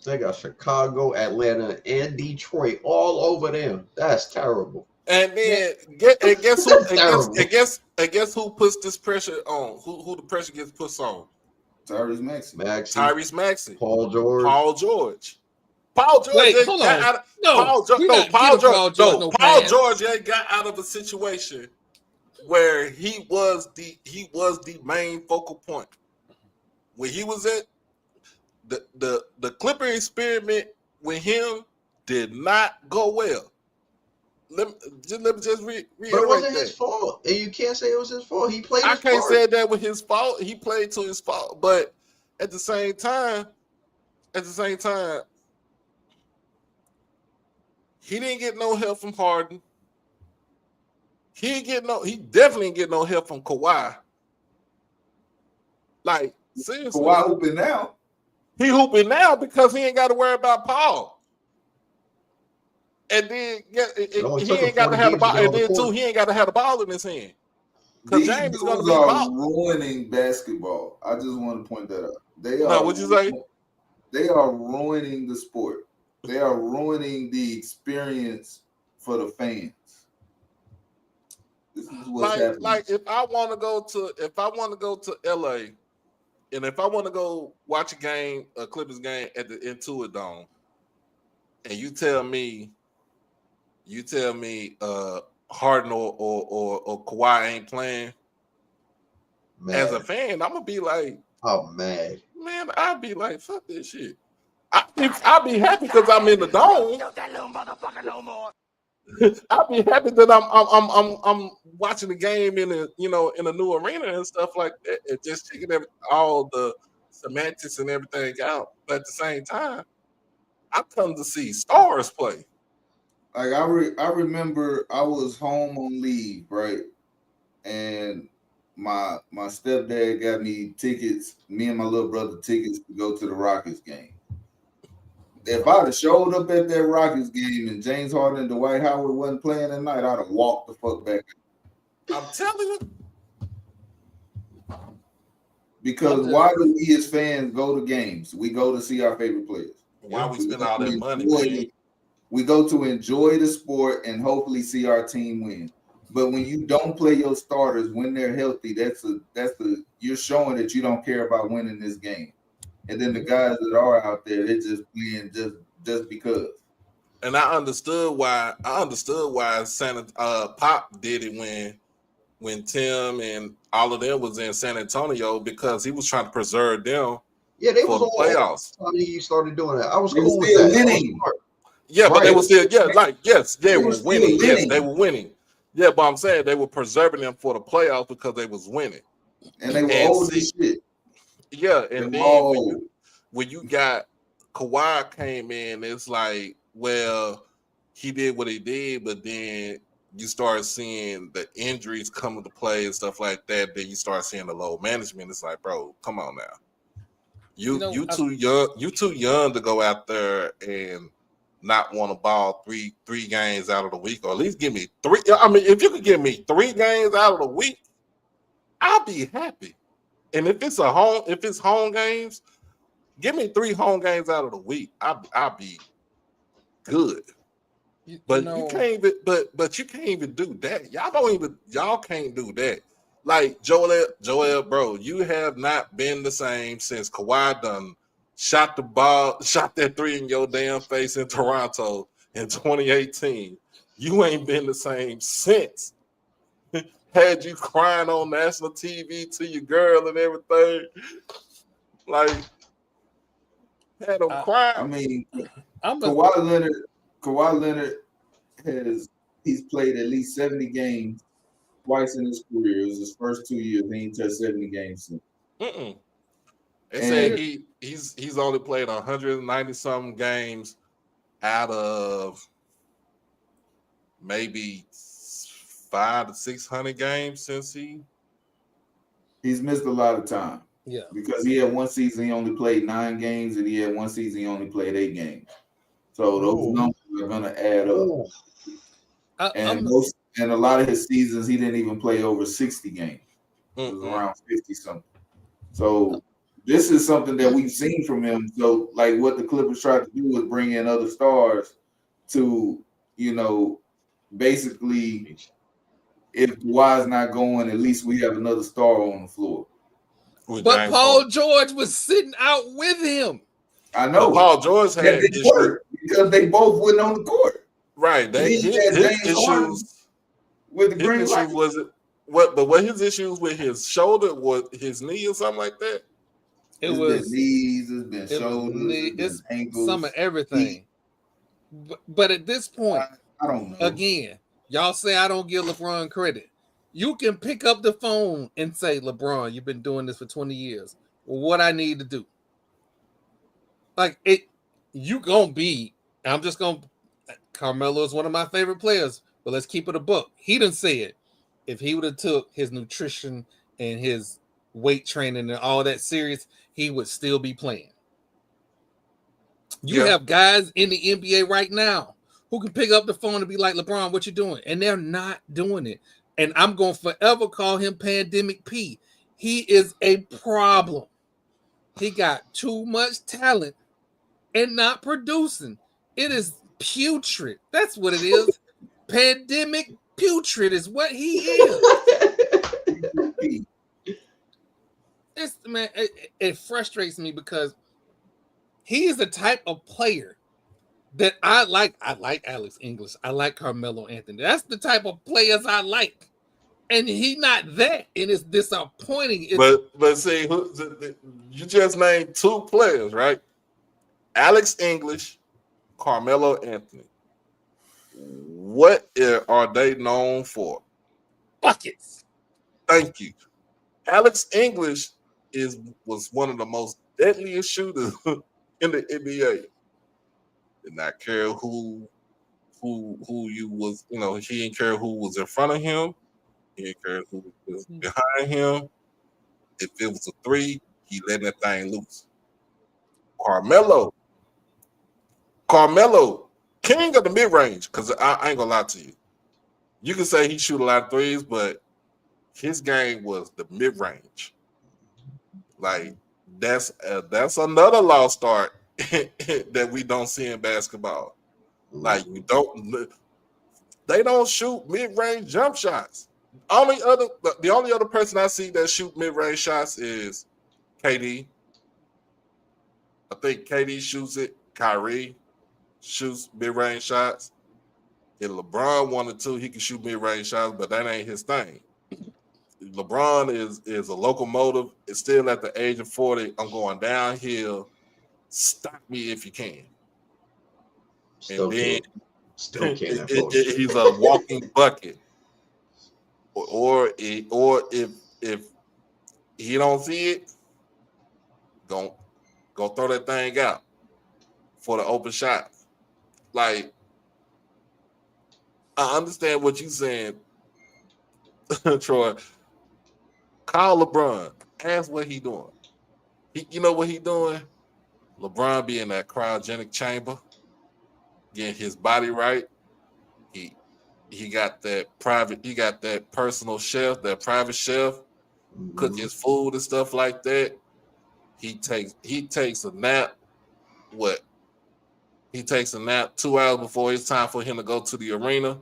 [SPEAKER 7] They got Chicago, Atlanta, and Detroit all over them. That's terrible.
[SPEAKER 4] And then guess who puts this pressure on? Who the pressure gets put on?
[SPEAKER 5] Tyrese Maxey.
[SPEAKER 7] Paul George.
[SPEAKER 1] Wait, hold on.
[SPEAKER 4] Paul George ain't got out of a situation where he was the main focal point. When he was at the Clipper experiment with him did not go well. Let me just reiterate.
[SPEAKER 7] But it wasn't his fault. And you can't say it was his fault. He played his
[SPEAKER 4] I can't
[SPEAKER 7] part.
[SPEAKER 4] say that was his fault. He played to his fault. But at the same time, he didn't get no help from Harden. He definitely didn't get no help from Kawhi. Like, seriously.
[SPEAKER 5] Kawhi hooping now.
[SPEAKER 4] He hooping now because he ain't got to worry about Paul. And then he ain't got to have the ball. And then too, he ain't got to have the ball in his hand. Because James is going to be
[SPEAKER 5] ruining basketball. I just want to point that out.
[SPEAKER 4] What'd you say?
[SPEAKER 5] They are ruining the sport. They are ruining the experience for the fans. This is what's happening.
[SPEAKER 4] Like if I want to go to LA, and if I want to go watch a Clippers game at the Intuit Dome, and you tell me Harden or Kawhi ain't playing, as a fan, I'm gonna be like,
[SPEAKER 7] oh man,
[SPEAKER 4] I'd be like, fuck this shit. I'll be happy because I'm in the dome. I'll be happy that I'm watching the game in a new arena and stuff like that, and just checking all the semantics and everything out. But at the same time, I come to see stars play.
[SPEAKER 5] Like I remember I was home on leave, right? And my stepdad got me tickets, me and my little brother tickets to go to the Rockets game. If I'd have showed up at that Rockets game and James Harden and Dwight Howard wasn't playing that night, I'd have walked the fuck back.
[SPEAKER 4] I'm telling you.
[SPEAKER 5] Because why do we as fans go to games? We go to see our favorite players.
[SPEAKER 4] Why we spend all that money?
[SPEAKER 5] We go to enjoy the sport and hopefully see our team win. But when you don't play your starters when they're healthy, you're showing that you don't care about winning this game. And then the guys that are out there, they're just playing just because.
[SPEAKER 4] And I understood why Santa Pop did it when Tim and all of them was in San Antonio, because he was trying to preserve them.
[SPEAKER 7] Yeah, they
[SPEAKER 4] for
[SPEAKER 7] was
[SPEAKER 4] the playoffs.
[SPEAKER 7] He started doing that. I was cool with that.
[SPEAKER 5] Winning.
[SPEAKER 4] Yeah, right. But they were still they were winning. Yes, they were winning. Yeah, but I'm saying they were preserving them for the playoffs because they was winning.
[SPEAKER 5] And they were old as shit.
[SPEAKER 4] Yeah, and then when you got Kawhi came in, it's like, well, he did what he did, but then you start seeing the injuries come into play and stuff like that. Then you start seeing the load management. It's like, bro, come on now. You too young to go out there and not want to ball three games out of the week, or at least give me 3. I mean, if you could give me 3 games out of the week, I'll be happy. And if it's home games, give me 3 home games out of the week. I'll be good. But you can't even do that. Y'all can't do that. Like Joel, bro, you have not been the same since Kawhi done shot that 3 in your damn face in Toronto in 2018. You ain't been the same since. Had you crying on national TV to your girl and everything. Like, had them crying.
[SPEAKER 5] I mean, Kawhi Leonard he's played at least 70 games twice in his career. It was his first 2 years. He ain't touched 70 games since.
[SPEAKER 4] They say he's only played 190 something games out of maybe 500 to 600 games since
[SPEAKER 5] he's missed a lot of time.
[SPEAKER 1] Yeah,
[SPEAKER 5] because he had one season he only played 9 games, and he had one season he only played 8 games. So those numbers are going to add up. And a lot of his seasons he didn't even play over 60 games. It was around 50 something. So this is something that we've seen from him. So like what the Clippers tried to do was bring in other stars to, basically if Kawhi's not going, at least we have another star on the floor.
[SPEAKER 1] But Paul George was sitting out with him.
[SPEAKER 5] I know.
[SPEAKER 4] But Paul George had issues
[SPEAKER 5] because they both went on the court.
[SPEAKER 4] Right. His issues
[SPEAKER 5] with the green light.
[SPEAKER 4] Was it what? But what his issues with his shoulder, was his knee or something like that?
[SPEAKER 5] It's been knees, it's been shoulders, it's been ankles,
[SPEAKER 1] some of everything. But at this point,
[SPEAKER 5] I don't know.
[SPEAKER 1] Again, y'all say I don't give LeBron credit. You can pick up the phone and say, LeBron, you've been doing this for 20 years. What I need to do? Like you gonna be. I'm just gonna. Carmelo is one of my favorite players, but let's keep it a buck. He done said if he would have took his nutrition and his weight training and all that serious, he would still be playing. You have guys in the NBA right now who can pick up the phone and be like, LeBron, what you doing? And they're not doing it. And I'm going to forever call him Pandemic P. He is a problem. He got too much talent and not producing. It is putrid. That's what it is. Pandemic putrid is what he is. It frustrates me because he is the type of player that I like. I like Alex English. I like Carmelo Anthony. That's the type of players I like. And he not that, and it's disappointing.
[SPEAKER 4] But see, you just named 2 players, right? Alex English, Carmelo Anthony. What are they known for?
[SPEAKER 1] Buckets.
[SPEAKER 4] Thank you. Alex English was one of the most deadliest shooters in the NBA. Did not care who you was, he didn't care who was in front of him. He didn't care who was behind him. If it was a 3, he let that thing loose. Carmelo, king of the mid-range, because I ain't gonna lie to you. You can say he shoot a lot of threes, but his game was the mid-range. Like that's another lost art that we don't see in basketball. Like they don't shoot mid-range jump shots. The only other person I see that shoot mid-range shots is KD. I think KD shoots it. Kyrie shoots mid-range shots. If LeBron wanted to, he can shoot mid-range shots, but that ain't his thing. LeBron is a locomotive. It's still at the age of 40. I'm going downhill. Stop me if you can.
[SPEAKER 7] Still can't
[SPEAKER 4] he's a walking bucket. Or if he don't see it, go throw that thing out for the open shot. Like, I understand what you're saying, Troy. Call LeBron. Ask what he doing. You know what he doing? LeBron be in that cryogenic chamber, getting his body right. He got that private. He got that personal chef, that private chef, cook his food and stuff like that. He takes a nap. What? He takes a nap 2 hours before it's time for him to go to the arena.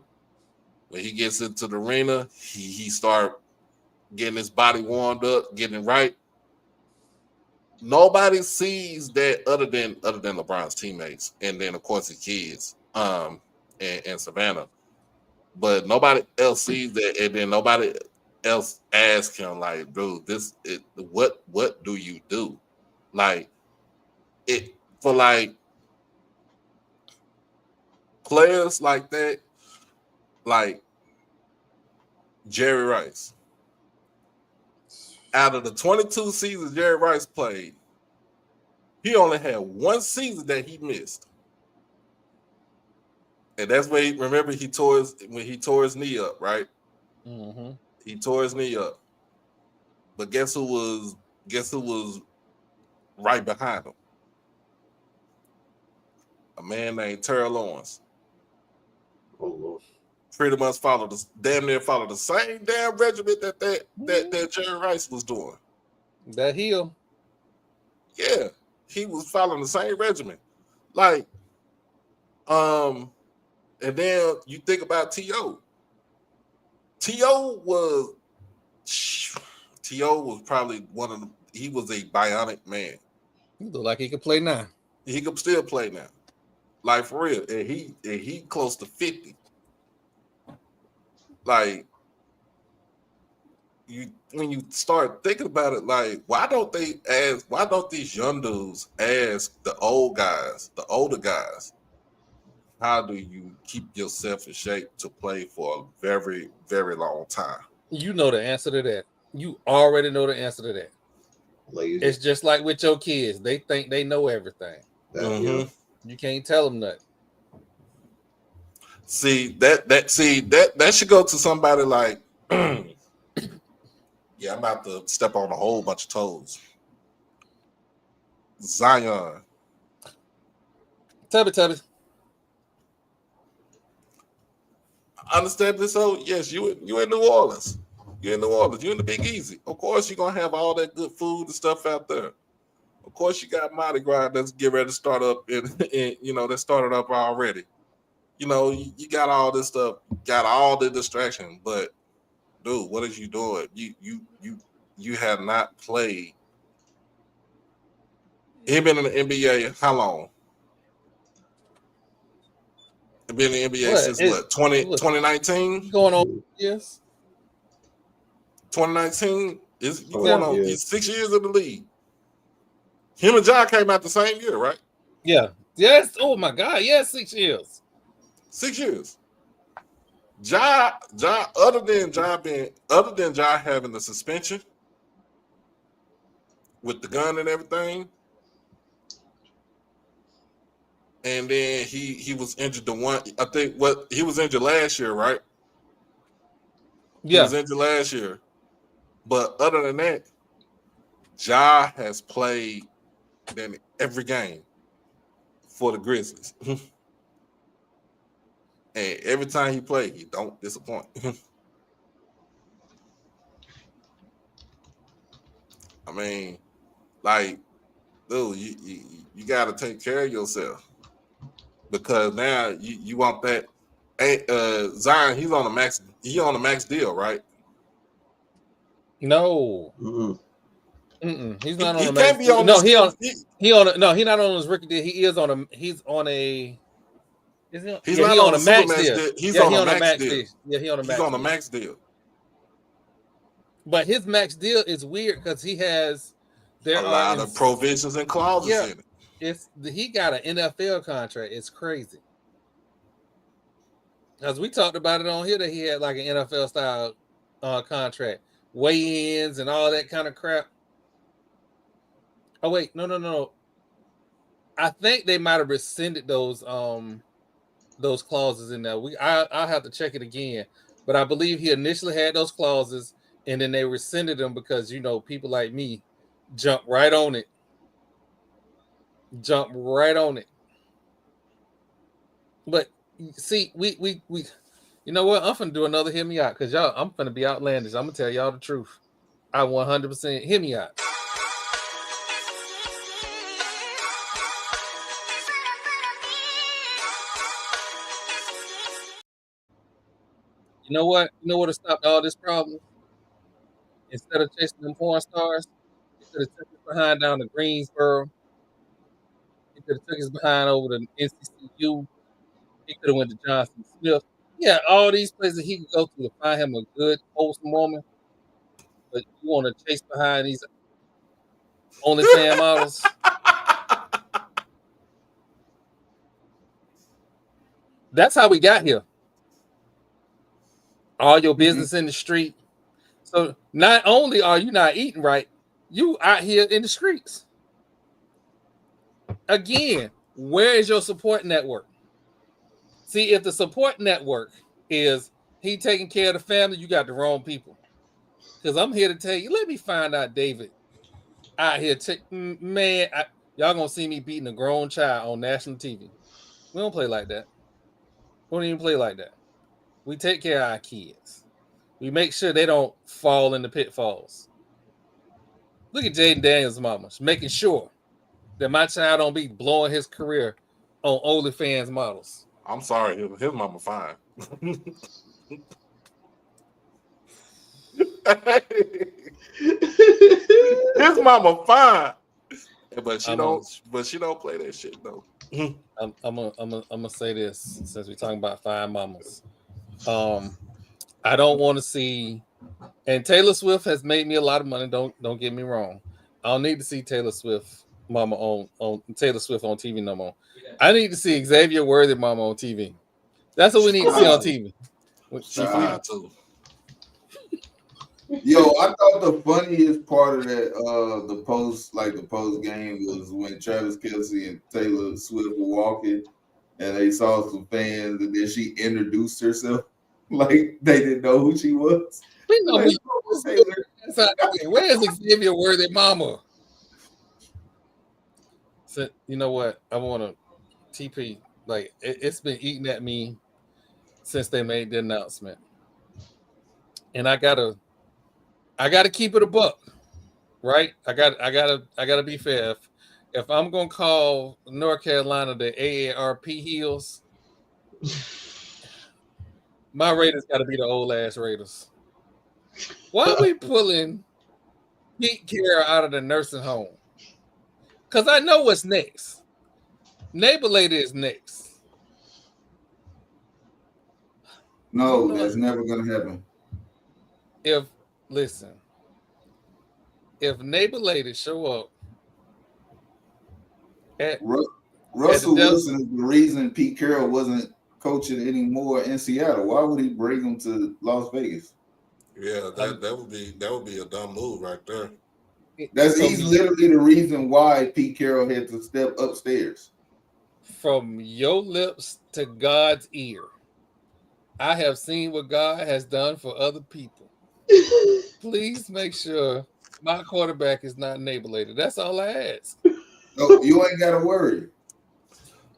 [SPEAKER 4] When he gets into the arena, he start getting his body warmed up, getting right. Nobody sees that other than LeBron's teammates, and then of course his kids, and Savannah. But nobody else sees that, and then nobody else asks him, like, dude, what do you do? Like, it for like players like that, like Jerry Rice. Out of the 22 seasons Jerry Rice played, He only had one season that he missed. And that's where remember he tore his knee up, right?
[SPEAKER 1] Mm-hmm.
[SPEAKER 4] He tore his knee up. But guess who was right behind him? A man named Terrell Owens.
[SPEAKER 2] Oh Lord.
[SPEAKER 4] Pretty much damn near followed the same damn regiment that Jerry Rice was doing.
[SPEAKER 1] That heel.
[SPEAKER 4] Yeah, he was following the same regimen. Like, and then you think about T.O. T.O. was probably he was a bionic man.
[SPEAKER 1] He looked like he could play now.
[SPEAKER 4] He could still play now. Like for real. And he close to 50. Like when you start thinking about it, like why don't these young dudes ask the older guys, how do you keep yourself in shape to play for a very, very long time?
[SPEAKER 1] You know the answer to that. You already know the answer to that.
[SPEAKER 2] Lazy.
[SPEAKER 1] It's just like with your kids. They think they know everything.
[SPEAKER 2] Yeah.
[SPEAKER 1] You can't tell them nothing.
[SPEAKER 4] See that should go to somebody like yeah, I'm about to step on a whole bunch of toes. Zion.
[SPEAKER 1] Tubby.
[SPEAKER 4] Understand this? So yes, you in New Orleans. You're in New Orleans. You're in the Big Easy. Of course, you're gonna have all that good food and stuff out there. Of course, you got Mardi Gras that's get ready to start up, and that started up already. You got all this stuff, got all the distraction. But dude, what is you doing? You have not played. He been in the NBA how long? He been in the NBA since 2019?
[SPEAKER 1] Going on, yes.
[SPEAKER 4] 2019 is going on. He's 6 years in the league. Him and Ja came out the same year, right?
[SPEAKER 1] Yeah. Yes. Oh my God. Yes, 6 years.
[SPEAKER 4] 6 years. Ja, other than Ja having the suspension with the gun and everything, and then he was injured he was injured last year, right?
[SPEAKER 1] Yeah.
[SPEAKER 4] He was injured last year. But other than that, Ja has played in every game for the Grizzlies. And every time he played, he don't disappoint. I mean, like, dude, you got to take care of yourself because now you want that. Zion, he's on a max. He on a max deal, right?
[SPEAKER 1] No. He's not on a max.
[SPEAKER 4] Be on no,
[SPEAKER 1] he's not on his rookie deal. He is on a. He's on a. Is he?
[SPEAKER 4] He's not on a max deal.
[SPEAKER 1] He's on a max deal. Yeah, he's on a max.
[SPEAKER 4] He's on a max deal.
[SPEAKER 1] But his max deal is weird because he has
[SPEAKER 4] a lot of provisions and clauses in it.
[SPEAKER 1] He got an NFL contract. It's crazy. Because we talked about it on here that he had like an NFL style contract, weigh-ins and all that kind of crap. Oh wait, no. I think they might have rescinded those clauses in there. I'll have to check it again. But I believe he initially had those clauses and then they rescinded them because people like me jump right on it. But see, we you know what? I'm finna do another hear me out because I'm finna be outlandish. I'm gonna tell y'all the truth. I 100% hear me out. You know what? You know what to stop all this problem? Instead of chasing them porn stars, he could have took his behind down to Greensboro. He could have took his behind over to NCCU. He could have went to Johnson Smith. Yeah, all these places he could go to find him a good, wholesome woman. But you want to chase behind these OnlyFans models? That's how we got here. All your business in the street. So not only are you not eating right, you out here in the streets. again, where is your support network? See, if the support network is he taking care of the family, you got the wrong people. Because I'm here to tell you, let me find out, David, out here, man, y'all gonna see me beating a grown child on national TV. We don't play like that. We don't even play like that. We take care of our kids. We make sure they don't fall in the pitfalls. Look at Jaden Daniels' mama. She's making sure that my child don't be blowing his career on OnlyFans models.
[SPEAKER 4] I'm sorry, his mama fine. His mama fine, but she don't play that shit though.
[SPEAKER 1] I'm gonna say this since we're talking about fine mamas. I don't want to see, and Taylor Swift has made me a lot of money. Don't get me wrong. I don't need to see Taylor Swift mama on Taylor Swift on TV no more. I need to see Xavier Worthy mama on TV. That's what we need to see on TV.
[SPEAKER 4] She fine too.
[SPEAKER 5] Yo, I thought the funniest part of that the post game was when Travis Kelce and Taylor Swift were walking and they saw some fans and then she introduced herself like they didn't know who she was.
[SPEAKER 1] We know
[SPEAKER 5] like,
[SPEAKER 1] where's Xavier Worthy mama? So, you know what? I want to TP, like it's been eating at me since they made the announcement. And I gotta keep it a buck, right? I gotta be fair. If I'm gonna call North Carolina the AARP Heels, my Raiders gotta be the old ass Raiders. Why are we pulling Pete Carroll out of the nursing home? Because I know what's next. Neighbor Lady is next.
[SPEAKER 5] No, that's never gonna happen.
[SPEAKER 1] If Neighbor Lady show up at
[SPEAKER 5] Russell Wilson is the reason Pete Carroll wasn't coaching anymore in Seattle. Why would he bring him to Las Vegas?
[SPEAKER 4] Yeah, that would be a dumb move right there.
[SPEAKER 5] He's literally the reason why Pete Carroll had to step upstairs.
[SPEAKER 1] From your lips to God's ear, I have seen what God has done for other people. Please make sure my quarterback is not neighborlated. That's all I ask.
[SPEAKER 5] No, you ain't got to worry.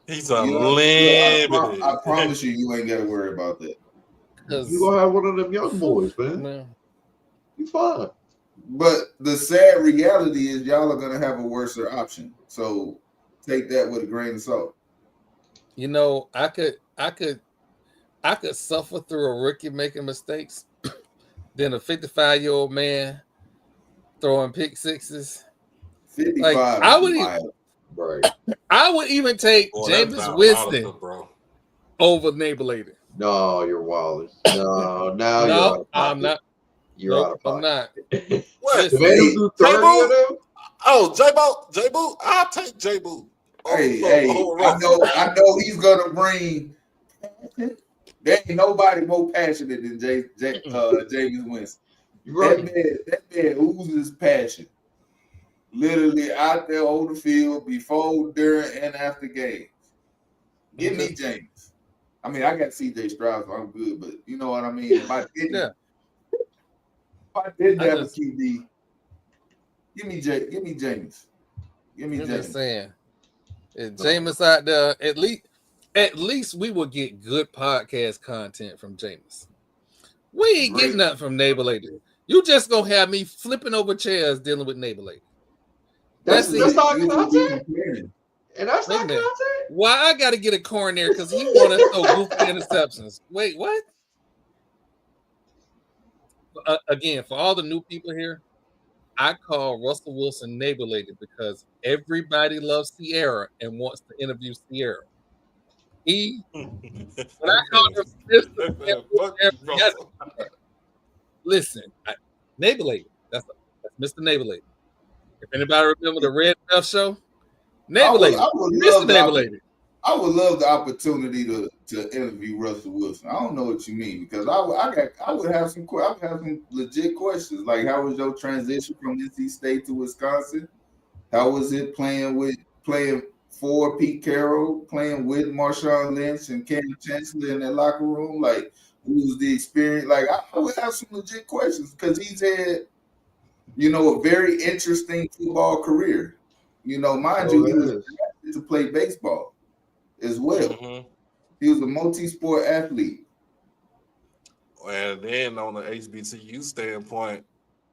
[SPEAKER 4] He's unlimited.
[SPEAKER 5] I promise you ain't got to worry about that.
[SPEAKER 2] You gonna have one of them young boys, man. You fine.
[SPEAKER 5] But the sad reality is y'all are gonna have a worse option. So take that with a grain of salt.
[SPEAKER 1] You know, I could suffer through a rookie making mistakes than a 55-year-old man throwing pick sixes.
[SPEAKER 5] 55.
[SPEAKER 1] Like, I would even take Jameis Winston over neighborlated.
[SPEAKER 7] No, you're wild. No,
[SPEAKER 1] I'm not.
[SPEAKER 7] You're out of pocket.
[SPEAKER 1] I'm not.
[SPEAKER 4] What? J-Boo? I'll take J-Boo.
[SPEAKER 5] I know he's gonna bring. There ain't nobody more passionate than Jameis Winston.
[SPEAKER 7] Right.
[SPEAKER 5] That man oozes passion. Literally out there on the field before, during, and after games. Give me James. I mean, I got CJ Stroud, so I'm good, but you know what I mean? If I didn't have a QB, give me James. Give me James.
[SPEAKER 1] Just saying. If Jameis out there, at least we will get good podcast content from Jameis. We ain't getting nothing from Neighbor Lady. You just gonna have me flipping over chairs dealing with Neighbor Lady.
[SPEAKER 7] That's not content. And that's not content.
[SPEAKER 1] Why I got to get a coronary because he want to throw goofy interceptions. Wait, what? Again, for all the new people here, I call Russell Wilson Neighbor Lady because everybody loves Sierra and wants to interview Sierra. When I call him listen, Neighbor Lady. That's Mr. Neighbor Lady. If anybody remember the Red Bell show, Neighbor Lady. Mr. Neighbor Lady.
[SPEAKER 5] I would love the opportunity to interview Russell Wilson. I don't know what you mean because I would have some legit questions like how was your transition from NC State to Wisconsin? How was it playing for Pete Carroll, playing with Marshawn Lynch and Cam Chancellor in that locker room? Like, who was the experience? Like, I would have some legit questions because he's had, a very interesting football career. Mind you, he was drafted to play baseball as well.
[SPEAKER 4] Mm-hmm.
[SPEAKER 5] He was a multi-sport athlete.
[SPEAKER 4] And then on the HBCU standpoint,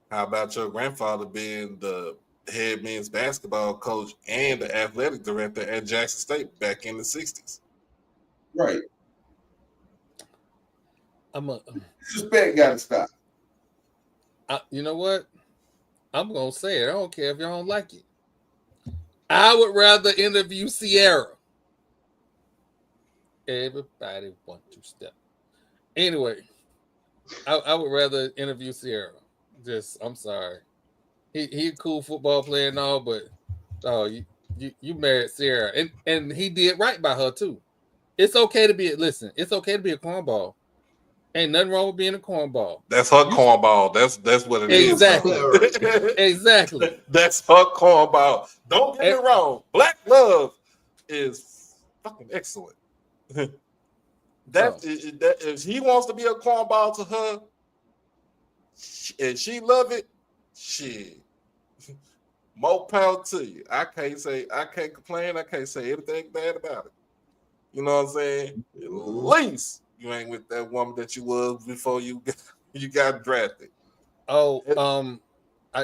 [SPEAKER 4] how about your grandfather being the head men's basketball coach and the athletic director at Jackson State back in the 60s?
[SPEAKER 5] Right.
[SPEAKER 7] Disrespect got to stop.
[SPEAKER 1] You know what? I'm going to say it. I don't care if y'all don't like it. I would rather interview Sierra. Everybody want to step. Anyway, I would rather interview Sierra. I'm sorry. He a cool football player and all, but you married Sierra, and he did right by her too. It's okay to be it's okay to be a cornball. Ain't nothing wrong with being a cornball.
[SPEAKER 4] That's her cornball. That's what it is.
[SPEAKER 1] Exactly.
[SPEAKER 4] That's her cornball. Don't get me wrong. Black love is fucking excellent. That if he wants to be a cornball to her, and she love it, shit. More power to you. I can't complain. I can't say anything bad about it. You know what I'm saying? At least you ain't with that woman that you was before you got drafted.
[SPEAKER 1] Oh,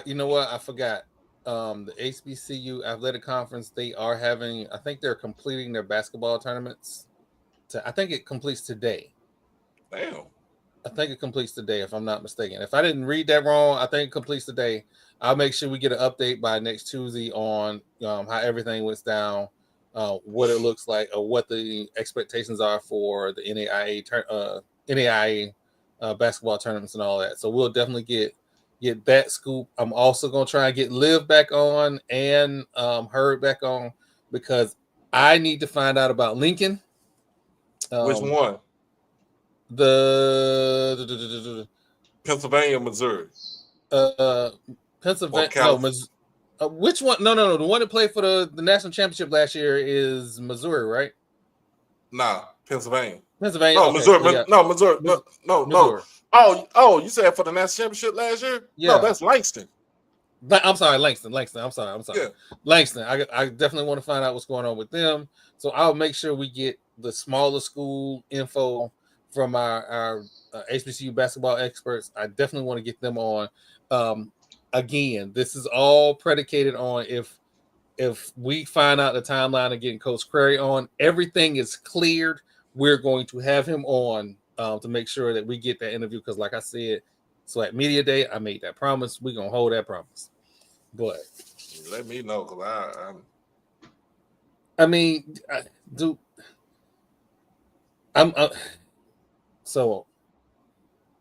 [SPEAKER 1] you know what? I forgot. The HBCU Athletic Conference, they are having, I think they're completing their basketball tournaments. I think it completes today.
[SPEAKER 4] Damn.
[SPEAKER 1] I think it completes today, if I'm not mistaken. If I didn't read that wrong, I think it completes today. I'll make sure we get an update by next Tuesday on how everything went down, what it looks like, or what the expectations are for the NAIA basketball tournaments and all that. So we'll definitely get that scoop. I'm also going to try and get Liv back on and Herb back on because I need to find out about Lincoln.
[SPEAKER 4] Which one?
[SPEAKER 1] The
[SPEAKER 4] Pennsylvania, Missouri.
[SPEAKER 1] Pennsylvania. No, which one? No. The one that played for the national championship last year is Missouri, right?
[SPEAKER 4] Nah, Pennsylvania.
[SPEAKER 1] No,
[SPEAKER 4] okay. Missouri.
[SPEAKER 1] So
[SPEAKER 4] no, Missouri. No.
[SPEAKER 1] Missouri.
[SPEAKER 4] Oh, you said for the national championship last year?
[SPEAKER 1] Yeah.
[SPEAKER 4] No, that's Langston.
[SPEAKER 1] I'm sorry, Langston. I'm sorry.
[SPEAKER 4] Yeah.
[SPEAKER 1] Langston. I definitely want to find out what's going on with them. So I'll make sure we get the smaller school info from our HBCU basketball experts. I definitely want to get them on. Again, this is all predicated on if we find out the timeline of getting Coach Crary on, everything is cleared. We're going to have him on to make sure that we get that interview. Because like I said, so at Media Day, I made that promise. We're going to hold that promise. But
[SPEAKER 4] let me know, because
[SPEAKER 1] so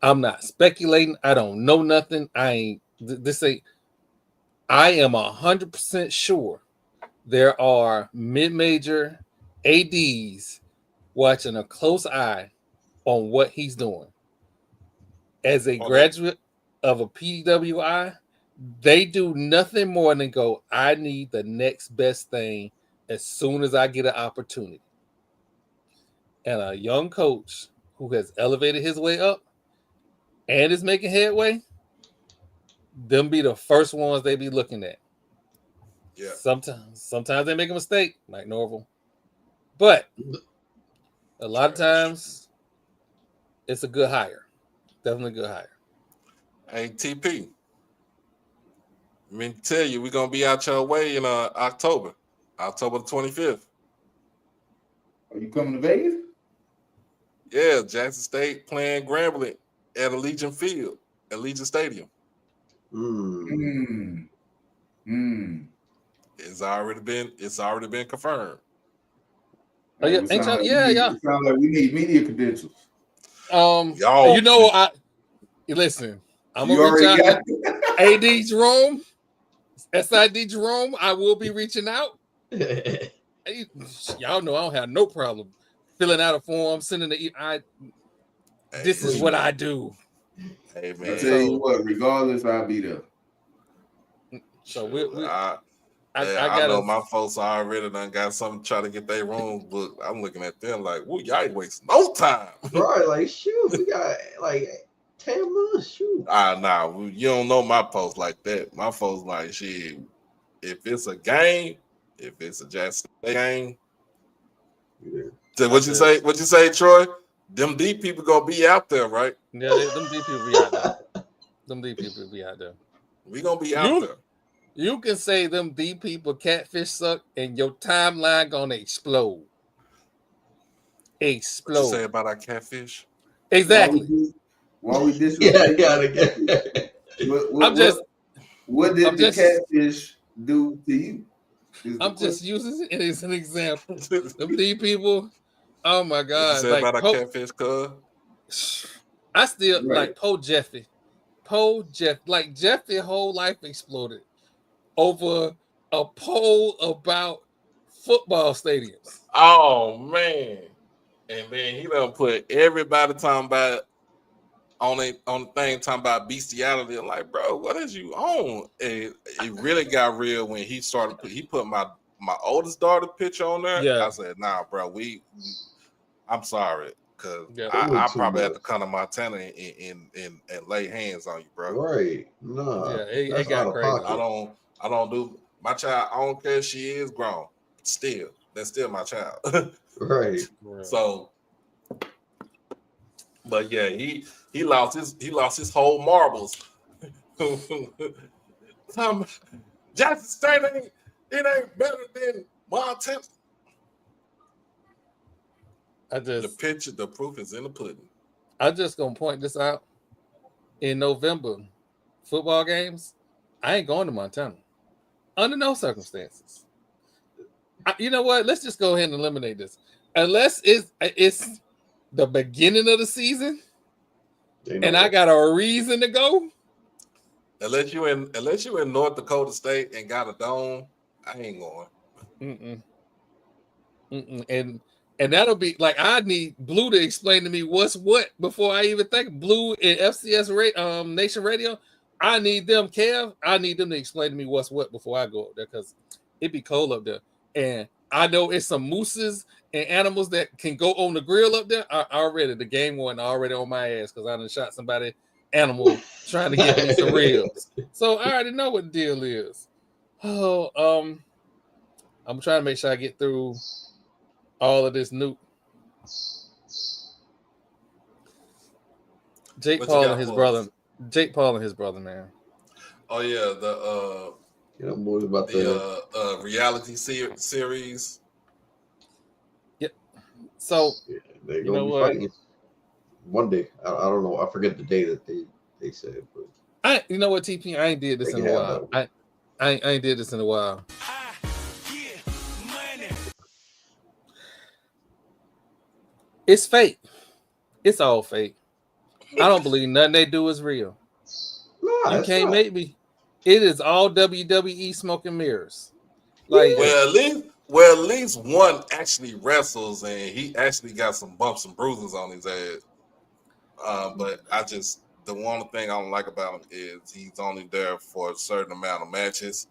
[SPEAKER 1] I'm not speculating. I don't know nothing. I am 100% sure there are mid-major ADs watching a close eye on what he's doing. As a graduate of a PWI, they do nothing more than go, I need the next best thing as soon as I get an opportunity. And a young coach who has elevated his way up and is making headway, them be the first ones they be looking at.
[SPEAKER 4] Yeah.
[SPEAKER 1] Sometimes they make a mistake, like Norval. But a lot of times it's a good hire. Definitely a good hire.
[SPEAKER 4] Hey, TP. I mean, tell you, we're going to be out your way in October the 25th.
[SPEAKER 5] Are you coming to Vegas?
[SPEAKER 4] Yeah, Jackson State playing Grambling at Allegiant Field, Allegiant Stadium. It's already been confirmed.
[SPEAKER 1] Oh, yeah,
[SPEAKER 5] It sounds like we need media credentials.
[SPEAKER 1] Listen, I'm gonna reach out. AD Jerome, SID Jerome, I will be reaching out. Y'all know I don't have no problem filling out a form, sending this is what I do.
[SPEAKER 5] Hey man, I tell you what, regardless, I'll be there.
[SPEAKER 1] So
[SPEAKER 4] I know my folks already done got something trying to get their rooms booked. I'm looking at them like, "Woo, y'all ain't wasting no time."
[SPEAKER 7] Right, like shoot, we got like 10 months. Shoot.
[SPEAKER 4] Nah, you don't know my folks like that. My folks like shit. If it's a game, if it's a Jackson game, so what you say? What you say, Troy? Them deep people gonna be out there, right?
[SPEAKER 1] Yeah, them deep people be out there. Them deep people be out there.
[SPEAKER 4] We gonna be out there.
[SPEAKER 1] You can say them deep people catfish suck, and your timeline gonna explode.
[SPEAKER 4] What you say about our catfish?
[SPEAKER 1] Exactly.
[SPEAKER 5] Why we disrespect? What did the catfish do to you?
[SPEAKER 1] I'm just using it as an example. Them deep people. Oh my God!
[SPEAKER 4] What you say about our catfish, cuz?
[SPEAKER 1] I still like Jeffy. Like Jeffy whole life exploded over a poll about football stadiums.
[SPEAKER 4] Oh man. And then he done put everybody talking about on the thing talking about bestiality. I'm like, bro, what is you on? And it really got real when he put my oldest daughter picture on there.
[SPEAKER 1] Yeah.
[SPEAKER 4] I said, nah, bro, I'm sorry. Cause I probably had to come to Montana and lay hands on you, bro.
[SPEAKER 7] Right. No.
[SPEAKER 1] Yeah, it got crazy.
[SPEAKER 4] I don't do my child. I don't care if she is grown. Still, that's still my child.
[SPEAKER 7] Right.
[SPEAKER 4] So, but yeah, he lost his whole marbles. Jackson State ain't better than Montana. The proof is in the pudding.
[SPEAKER 1] I'm just gonna point this out. In November, football games, I ain't going to Montana under no circumstances. You know what? Let's just go ahead and eliminate this. Unless it's the beginning of the season, and I got a reason to go.
[SPEAKER 4] Unless you in North Dakota State and got a dome, I ain't going.
[SPEAKER 1] And that'll be like I need Blue to explain to me what's what before I even think. Blue and FCS Nation Radio. I need them, Kev. I need them to explain to me what's what before I go up there because it be cold up there. And I know it's some mooses and animals that can go on the grill up there. The game one already on my ass because I done shot somebody animal trying to get me some ribs. So I already know what the deal is. I'm trying to make sure I get through all of this new. Jake Paul and his brother, man.
[SPEAKER 4] Oh yeah, the reality series.
[SPEAKER 1] Yep. So
[SPEAKER 7] they're gonna be fighting one day. I don't know. I forget the day that they said, but
[SPEAKER 1] you know what, TP? I ain't did this in a while. I ain't did this in a while. It's fake. It's all fake. I don't believe nothing they do is real.
[SPEAKER 7] No,
[SPEAKER 1] you can't make me. It is all WWE smoke and mirrors. Like,
[SPEAKER 4] at least one actually wrestles and he actually got some bumps and bruises on his ass. But the one thing I don't like about him is he's only there for a certain amount of matches,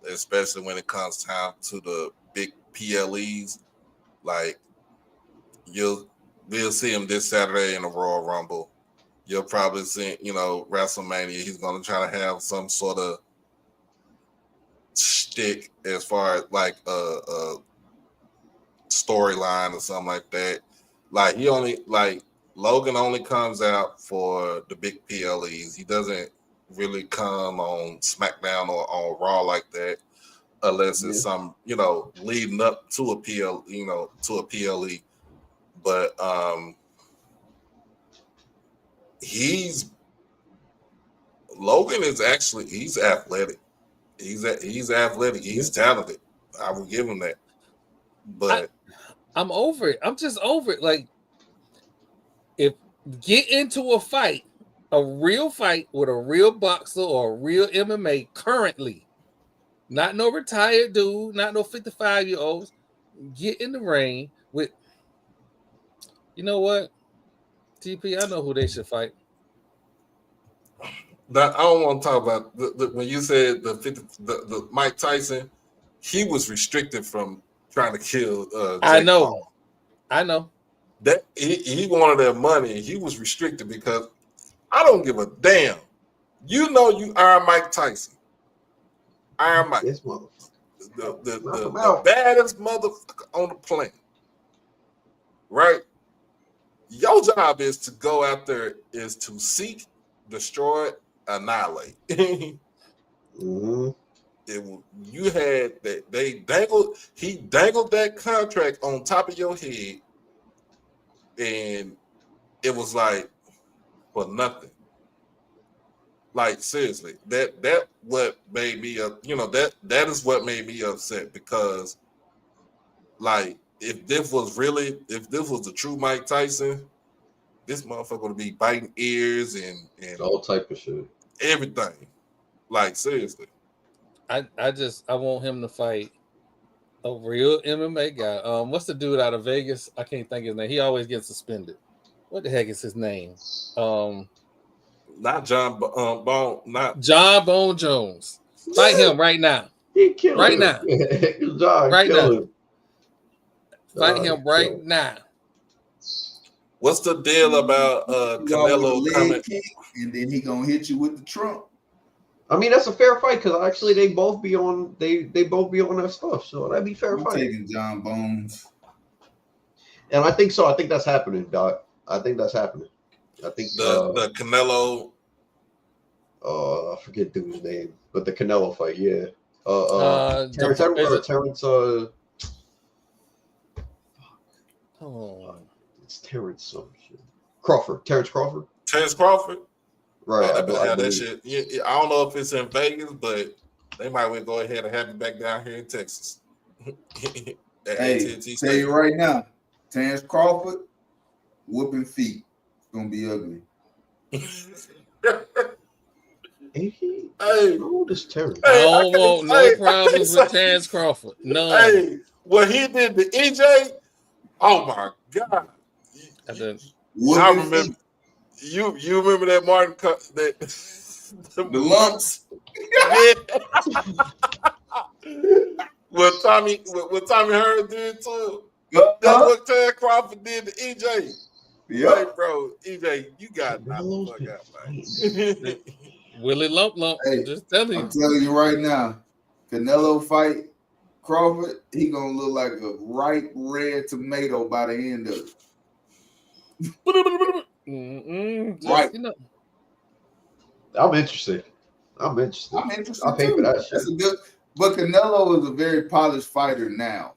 [SPEAKER 4] especially when it comes time to the big PLEs. Like, we'll see him this Saturday in the Royal Rumble. You'll probably see, WrestleMania. He's going to try to have some sort of shtick as far as like a storyline or something like that. Like Logan only comes out for the big PLEs. He doesn't really come on SmackDown or on Raw like that, unless it's some leading up to a PLE. But Logan is actually he's athletic. He's athletic. He's talented. I will give him that. But
[SPEAKER 1] I'm over it. I'm just over it. Like, if get into a fight, a real fight with a real boxer or a real MMA currently, not no retired dude, not no 55-year-olds, get in the ring with. You know what? TP, I know who they should fight.
[SPEAKER 4] I don't want to talk about when you said the Mike Tyson. He was restricted from trying to kill Jake Paul.
[SPEAKER 1] I know.
[SPEAKER 4] That he wanted that money. He was restricted because I don't give a damn. You know you Iron Mike Tyson. Iron Mike.
[SPEAKER 7] This motherfucker.
[SPEAKER 4] The baddest motherfucker on the planet. Right? Your job is to go out there is to seek, destroy, annihilate.
[SPEAKER 7] Mm-hmm.
[SPEAKER 4] You had that he dangled that contract on top of your head, and it was like for nothing. Like seriously, that what made me that is what made me upset, because like if this was the true Mike Tyson, this motherfucker would be biting ears and
[SPEAKER 7] all type of shit,
[SPEAKER 4] everything. Like seriously,
[SPEAKER 1] I want him to fight a real MMA guy. What's the dude out of Vegas? I can't think his name. He always gets suspended. What the heck is his name?
[SPEAKER 4] Not John Bone, not
[SPEAKER 1] John Bone Jones. Fight him right now.
[SPEAKER 7] He killed
[SPEAKER 1] right
[SPEAKER 7] him.
[SPEAKER 1] now.
[SPEAKER 7] John
[SPEAKER 1] Right now.
[SPEAKER 7] him.
[SPEAKER 1] Fight him right now.
[SPEAKER 4] What's the deal about Canelo coming?
[SPEAKER 5] And then he gonna hit you with the trunk.
[SPEAKER 7] I mean, that's a fair fight because actually they both be on they both be on that stuff, so that'd be fair
[SPEAKER 5] I'm
[SPEAKER 7] fight.
[SPEAKER 5] taking John Bones,
[SPEAKER 7] and I think so. I think that's happening, Doc. I think that's happening. I think
[SPEAKER 4] the Canelo.
[SPEAKER 7] I forget dude's name, but the Canelo fight, yeah. Terrence. It's Terrence some shit. Crawford. Terrence Crawford.
[SPEAKER 4] Terrence Crawford.
[SPEAKER 7] Right.
[SPEAKER 4] That shit. Yeah, I don't know if it's in Vegas, but they might well go ahead and have it back down here in Texas.
[SPEAKER 5] Hey, tell you right now, Terrence Crawford, whooping feet. It's gonna be ugly.
[SPEAKER 7] Hey,
[SPEAKER 4] how
[SPEAKER 7] old is Terrence?
[SPEAKER 1] I don't want no problems with Terrence Crawford. No.
[SPEAKER 4] Hey, what he did to EJ, oh my God. I remember you remember that Martin that
[SPEAKER 5] the lumps.
[SPEAKER 4] what Tommy Hearns did too. That's what Terrence Crawford did to EJ.
[SPEAKER 5] Yeah,
[SPEAKER 4] hey, bro, EJ, you got knocked the fuck out, man.
[SPEAKER 1] Willie Lump.
[SPEAKER 5] Hey,
[SPEAKER 1] just telling you.
[SPEAKER 5] I'm telling you right now, Canelo fight Crawford, he gonna look like a ripe red tomato by the end of it. Right.
[SPEAKER 1] You know.
[SPEAKER 7] I'm interested. I'll pay for that shit.
[SPEAKER 5] That's a good. But Canelo is a very polished fighter now.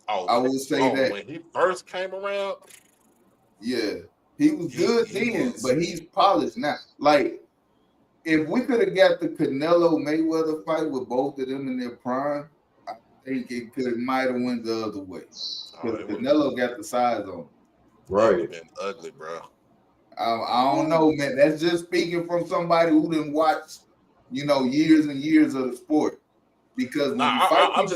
[SPEAKER 5] I will say that
[SPEAKER 4] when he first came around,
[SPEAKER 5] yeah, he was good then, but he's polished now. Like, if we could have got the Canelo Mayweather fight with both of them in their prime, I think it might have went the other way. Because Canelo got the size on him.
[SPEAKER 7] Right.
[SPEAKER 4] It would have been ugly, bro.
[SPEAKER 5] I don't know, man. That's just speaking from somebody who didn't watch, years and years of the sport. Because when you fight
[SPEAKER 4] I'm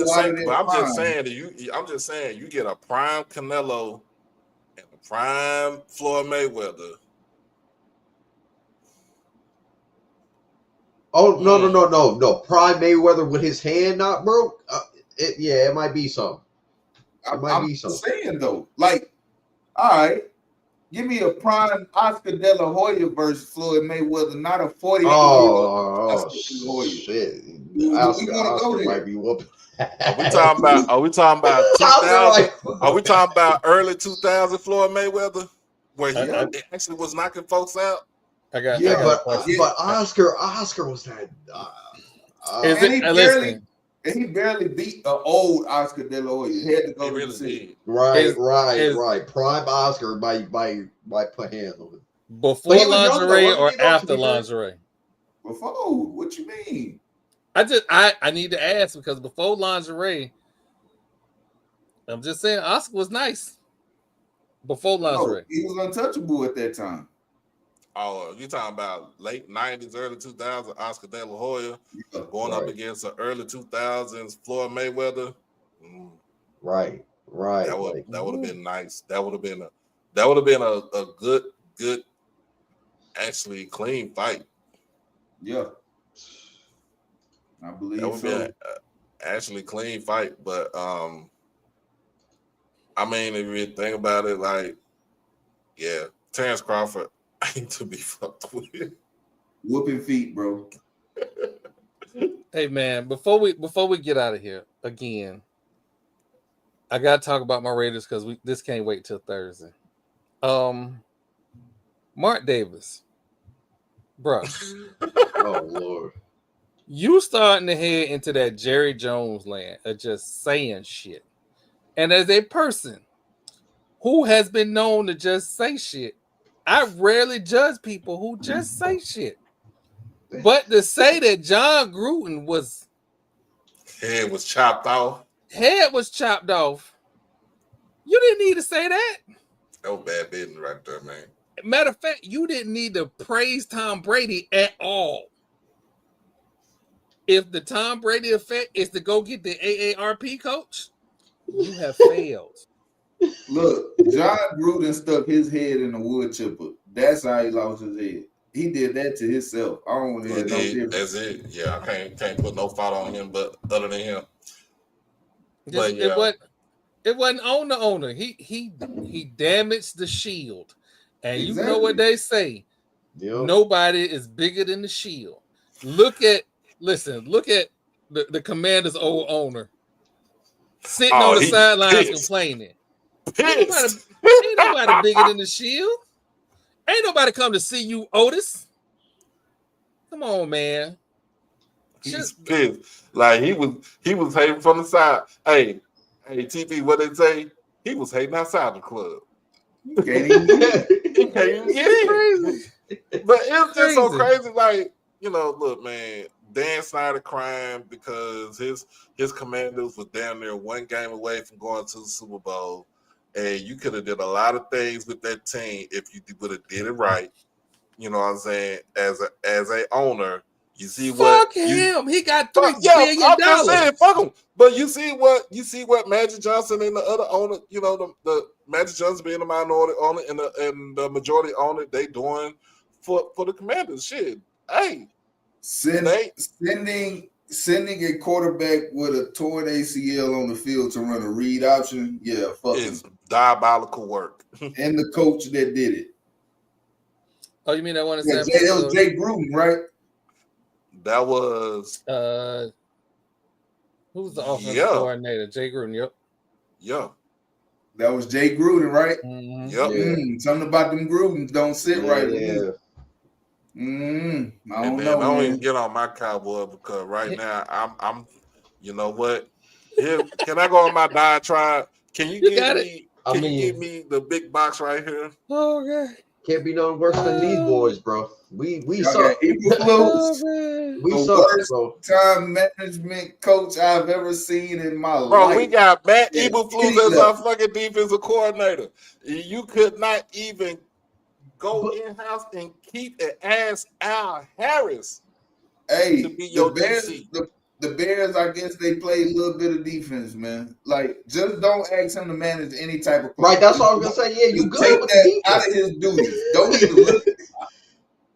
[SPEAKER 4] just saying you get a prime Canelo and a prime Floyd Mayweather.
[SPEAKER 7] Oh no! Prime Mayweather with his hand not broke. It might be something.
[SPEAKER 5] I'm saying though, like, all right, give me a prime Oscar De La Hoya versus Floyd Mayweather, not a 40.
[SPEAKER 7] Oh shit! Oscar might be whooping.
[SPEAKER 4] Are we talking about 2000? Are we talking about early 2000 Floyd Mayweather, where he actually was knocking folks out?
[SPEAKER 7] But Oscar was that.
[SPEAKER 5] He barely beat an old Oscar De La Hoya. He had to go to the city.
[SPEAKER 7] Right. Prime Oscar might put hands on it.
[SPEAKER 1] Before lingerie or after lingerie?
[SPEAKER 5] Before. What you mean?
[SPEAKER 1] I need to ask because before lingerie, I'm just saying Oscar was nice. Before lingerie,
[SPEAKER 5] he was untouchable at that time.
[SPEAKER 4] Oh, you talking about late 90s, early 2000s, Oscar De La Hoya going up against the early 2000s Floyd Mayweather.
[SPEAKER 7] Right.
[SPEAKER 4] That would have been nice. That would have been a good, actually clean fight.
[SPEAKER 5] Yeah, I believe
[SPEAKER 4] That would
[SPEAKER 5] so.
[SPEAKER 4] be actually clean fight, but I mean, if you think about it, like, yeah, Terrence Crawford ain't to be fucked with.
[SPEAKER 5] Whooping feet, bro.
[SPEAKER 1] Hey man, before we get out of here again, I gotta talk about my Raiders because this can't wait till Thursday. Mark Davis, bro.
[SPEAKER 7] Oh Lord.
[SPEAKER 1] You starting to head into that Jerry Jones land of just saying shit. And as a person who has been known to just say shit, I rarely judge people who just say shit. But to say that John Gruden
[SPEAKER 4] Head was chopped off.
[SPEAKER 1] head was chopped off, you didn't need to say that.
[SPEAKER 4] That was bad business right there, man.
[SPEAKER 1] Matter of fact, you didn't need to praise Tom Brady at all. If the Tom Brady effect is to go get the AARP coach, you have failed.
[SPEAKER 5] Look, John Gruden stuck his head in a wood chipper. That's how he lost his head. He did that to himself. I don't want to hear no different.
[SPEAKER 4] That's it. Yeah, I can't put no fault on him, but other than him. But yeah,
[SPEAKER 1] It wasn't on the owner. He damaged the shield. And
[SPEAKER 5] Exactly.
[SPEAKER 1] You know what they say.
[SPEAKER 7] Yep.
[SPEAKER 1] Nobody is bigger than the shield. Look at the Commander's old owner sitting on the sidelines complaining. Ain't nobody bigger than the shield. Ain't nobody come to see you, Otis. Come on, man.
[SPEAKER 4] he's pissed. Like he was hating from the side. Hey, TP, what they say? He was hating outside the club.
[SPEAKER 5] He can't even get
[SPEAKER 4] in. But it's just so crazy. Like, look, man, Dan Snyder crying because his Commanders was down there one game away from going to the Super Bowl. And you could have did a lot of things with that team if you would have did it right. You know what I'm saying? As a owner, you see
[SPEAKER 1] fuck him. He got $3 billion.
[SPEAKER 4] I'm just saying, fuck him. But you see what Magic Johnson and the other owner, the Magic Johnson being the minority owner and the majority owner, they doing for the Commanders. Shit, hey,
[SPEAKER 5] sending a quarterback with a torn ACL on the field to run a read option, yeah, fuck
[SPEAKER 4] it's diabolical work.
[SPEAKER 5] And the coach that did it.
[SPEAKER 1] Oh, you mean that one in
[SPEAKER 5] San
[SPEAKER 1] Francisco?
[SPEAKER 5] That was Jay Gruden, right?
[SPEAKER 4] That was
[SPEAKER 1] who's the offensive coordinator? Jay Gruden, yep.
[SPEAKER 4] Yeah.
[SPEAKER 5] That was Jay Gruden, right?
[SPEAKER 1] Mm-hmm.
[SPEAKER 4] Yep.
[SPEAKER 5] Something about them Grudens don't sit right with me. I don't know.
[SPEAKER 4] Don't even get on my Cowboy because right now I'm you know what? Here, can I go on my diatribe? Can you give me the big box right here?
[SPEAKER 1] Oh, okay.
[SPEAKER 7] Can't be no worse than these boys, bro. We
[SPEAKER 5] suck. We
[SPEAKER 7] suck,
[SPEAKER 5] bro. Time management coach I've ever seen in my life.
[SPEAKER 4] Bro, we got Matt Eberflus as our fucking defensive coordinator. You could not even go in-house and keep an ass Al Harris to be your DC.
[SPEAKER 5] The Bears, I guess they play a little bit of defense, man. Like, just don't ask him to manage any type of play.
[SPEAKER 7] Right, that's all I was gonna say. Yeah, you good
[SPEAKER 5] take
[SPEAKER 7] with
[SPEAKER 5] that
[SPEAKER 7] the
[SPEAKER 5] out of his duties.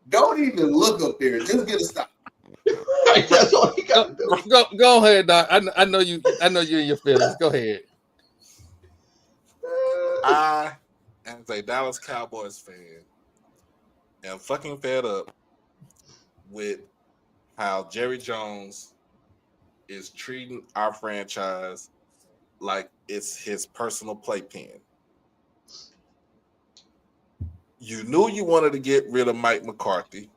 [SPEAKER 5] Don't even look up there. Just get a stop.
[SPEAKER 7] Right, that's all you got to do.
[SPEAKER 1] Go ahead, Doc. I know you in your feelings. Go ahead.
[SPEAKER 4] I, as a Dallas Cowboys fan, am fucking fed up with how Jerry Jones is treating our franchise like it's his personal playpen. You knew you wanted to get rid of Mike McCarthy.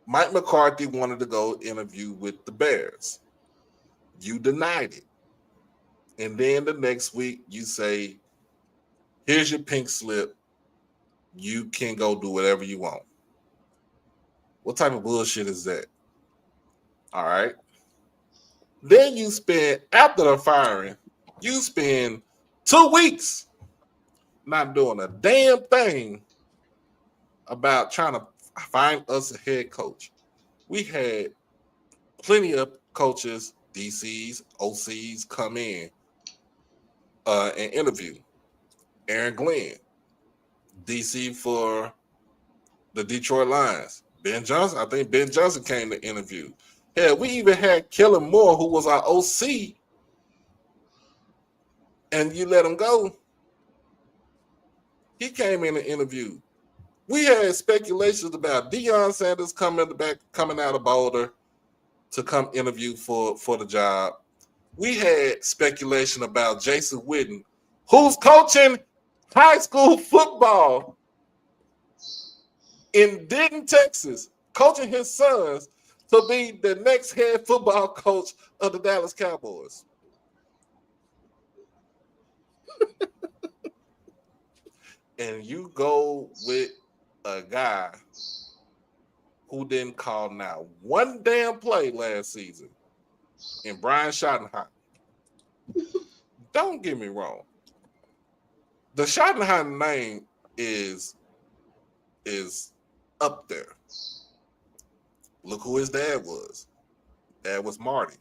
[SPEAKER 4] Mike McCarthy wanted to go interview with the Bears. You denied it. And then the next week you say, here's your pink slip. You can go do whatever you want. What type of bullshit is that? All right. Then you spend, after the firing, you spend 2 weeks not doing a damn thing about trying to find us a head coach. We had plenty of coaches, DCs, OCs come in and interview. Aaron Glenn, DC for the Detroit Lions. Ben Johnson. I think Ben Johnson came to interview. Hell, we even had Kellen Moore, who was our OC, and you let him go. He came in and interviewed. We had speculations about Deion Sanders coming out of Boulder to come interview for the job. We had speculation about Jason Witten, who's coaching high school football in Denton, Texas, coaching his sons to be the next head football coach of the Dallas Cowboys. And you go with a guy who didn't call now one damn play last season in Brian Schottenheimer. Don't get me wrong. The Schottenheimer name is up there. Look who his dad was. Dad was Marty.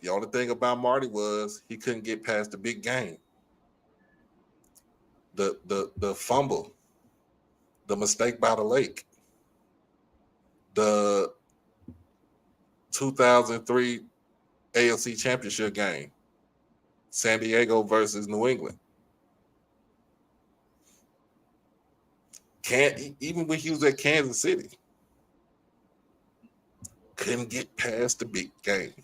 [SPEAKER 4] The only thing about Marty was he couldn't get past the big game. The fumble, the mistake by the lake, the 2003 AFC Championship game, San Diego versus New England. Even when he was at Kansas City, couldn't get past the big game.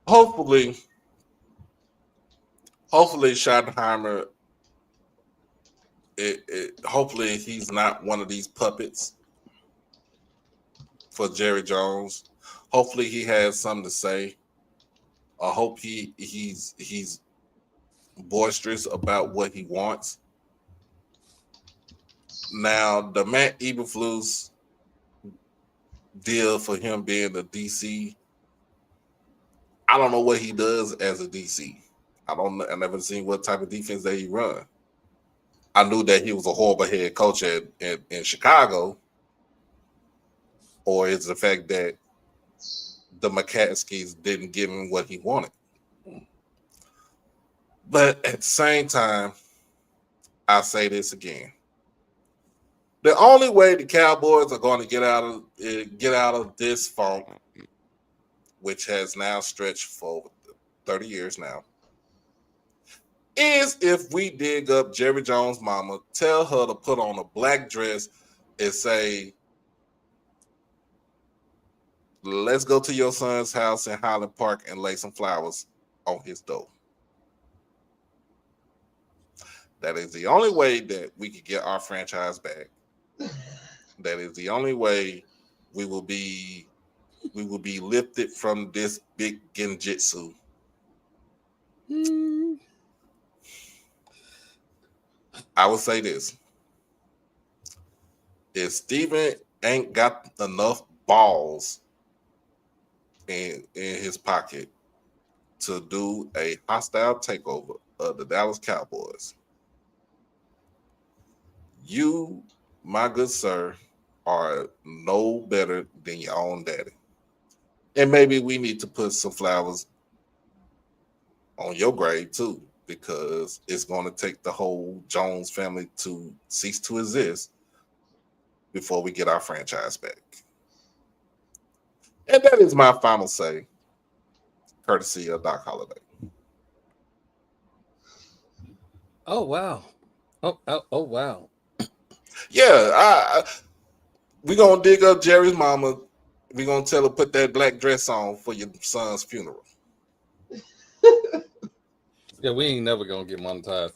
[SPEAKER 4] Hopefully Schottenheimer, hopefully he's not one of these puppets for Jerry Jones. Hopefully he has something to say. I hope he's boisterous about what he wants. Now, the Matt Eberflus deal for him being a DC, I don't know what he does as a DC. I never seen what type of defense that he run. I knew that he was a horrible head coach in Chicago, or it's the fact that the McCaskies didn't give him what he wanted. But at the same time, I'll say this again. The only way the Cowboys are going to get out of this funk, which has now stretched for 30 years now, is if we dig up Jerry Jones' mama, tell her to put on a black dress and say, let's go to your son's house in Highland Park and lay some flowers on his door. That is the only way that we could get our franchise back. That is the only way we will be lifted from this big genjutsu. I would say this. If Steven ain't got enough balls in his pocket to do a hostile takeover of the Dallas Cowboys, you, my good sir, are no better than your own daddy. And maybe we need to put some flowers on your grave too, because it's going to take the whole Jones family to cease to exist before we get our franchise back. And that is my final say, courtesy of Doc Holliday.
[SPEAKER 1] Oh, wow. Oh wow.
[SPEAKER 4] Yeah, we're going to dig up Jerry's mama. We're going to tell her put that black dress on for your son's funeral.
[SPEAKER 1] Yeah, we ain't never going to get monetized.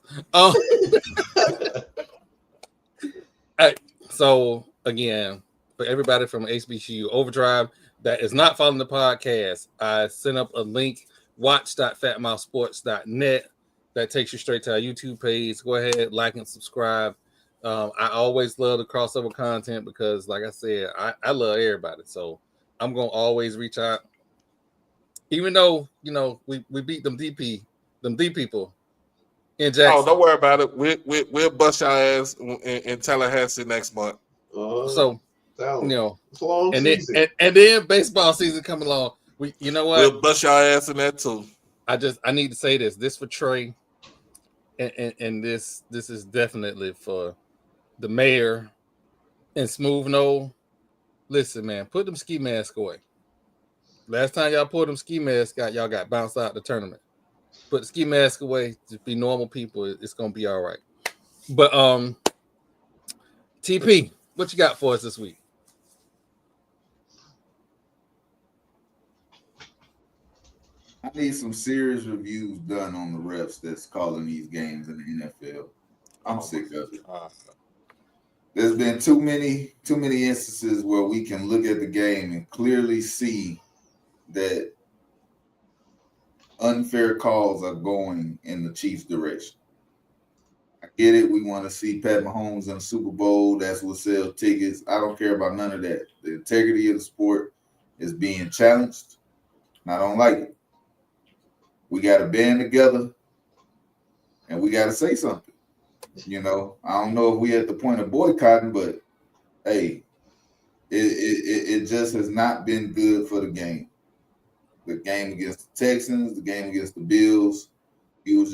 [SPEAKER 1] Hey, so, again, for everybody from HBCU Overdrive that is not following the podcast, I sent up a link, watch.fatmouthsports.net. That takes you straight to our YouTube page. Go ahead, like and subscribe. I always love the crossover content because, like I said, I love everybody. So I'm going to always reach out. Even though, we beat them D people in Jackson.
[SPEAKER 4] Oh, don't worry about it. We'll bust your ass in Tallahassee next month.
[SPEAKER 1] So,
[SPEAKER 2] it's a long
[SPEAKER 1] and
[SPEAKER 2] season.
[SPEAKER 1] then baseball season coming along. You know what?
[SPEAKER 4] We'll bust your ass in that too.
[SPEAKER 1] I need to say this. This for Trey, and this is definitely for the mayor, and Smooth No. Listen, man, put them ski masks away. Last time y'all pulled them ski masks out, y'all got bounced out the tournament. Put the ski mask away. Just be normal people. It's gonna be all right. But TP, what you got for us this week?
[SPEAKER 5] I need some serious reviews done on the refs that's calling these games in the NFL. I'm sick of it. There's been too many instances where we can look at the game and clearly see that unfair calls are going in the Chiefs' direction. I get it. We want to see Pat Mahomes in the Super Bowl. That's what sells tickets. I don't care about none of that. The integrity of the sport is being challenged, and I don't like it. We got to band together, and we got to say something. You know, I don't know if we at the point of boycotting, but hey, it just has not been good for the game. The game against the Texans, the game against the Bills, it was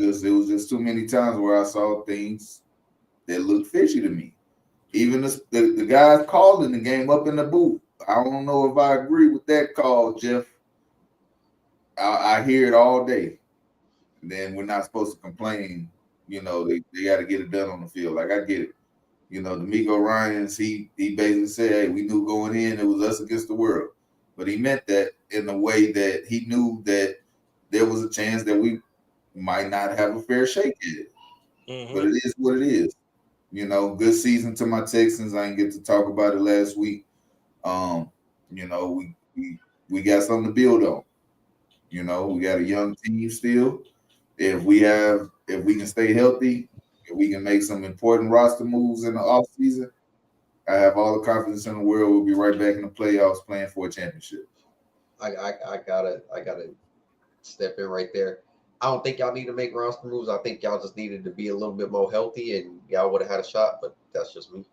[SPEAKER 5] just too many times where I saw things that looked fishy to me. Even the guys calling the game up in the booth. I don't know if I agree with that call, Jeff. I hear it all day. And then we're not supposed to complain. You know, they got to get it done on the field. Like, I get it. You know, D'Amico Ryans, he basically said, hey, we knew going in it was us against the world. But he meant that in a way that he knew that there was a chance that we might not have a fair shake at it. Mm-hmm. But it is what it is. You know, good season to my Texans. I didn't get to talk about it last week. You know, we got something to build on. You know, we got a young team still. If we can stay healthy, if we can make some important roster moves in the offseason, I have all the confidence in the world. We'll be right back in the playoffs playing for a championship.
[SPEAKER 7] I gotta step in right there. I don't think y'all need to make roster moves. I think y'all just needed to be a little bit more healthy, and y'all would have had a shot. But that's just me.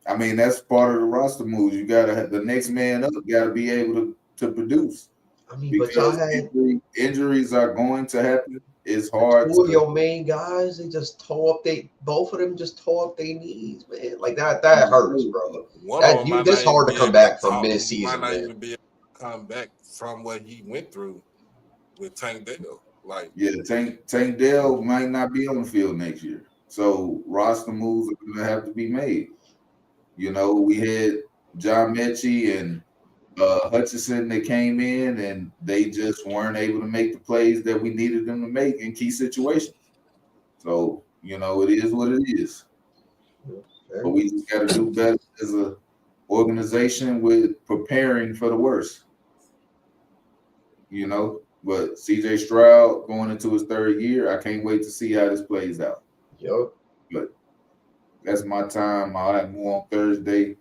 [SPEAKER 5] I mean, that's part of the roster moves. You gotta have the next man up. Gotta be able to produce.
[SPEAKER 7] I mean,
[SPEAKER 5] because
[SPEAKER 7] but y'all had
[SPEAKER 5] injuries are going to happen. It's hard.
[SPEAKER 7] Two of your main guys, they just both of them just tore up their knees, man. Like that hurts, bro. That's hard to come back from mid-season,
[SPEAKER 4] He might not even be able to come back from what he went through with Tank Dell. Like,
[SPEAKER 5] yeah, Tank Dell might not be on the field next year. So roster moves are gonna have to be made. You know, we had John Mechie and Hutchinson that came in, and they just weren't able to make the plays that we needed them to make in key situations. So, you know, it is what it is. But we just got to do better as an organization with preparing for the worst. You know, but CJ Stroud going into his third year, I can't wait to see how this plays out.
[SPEAKER 7] Yep.
[SPEAKER 5] But that's my time. I'll have more on Thursday.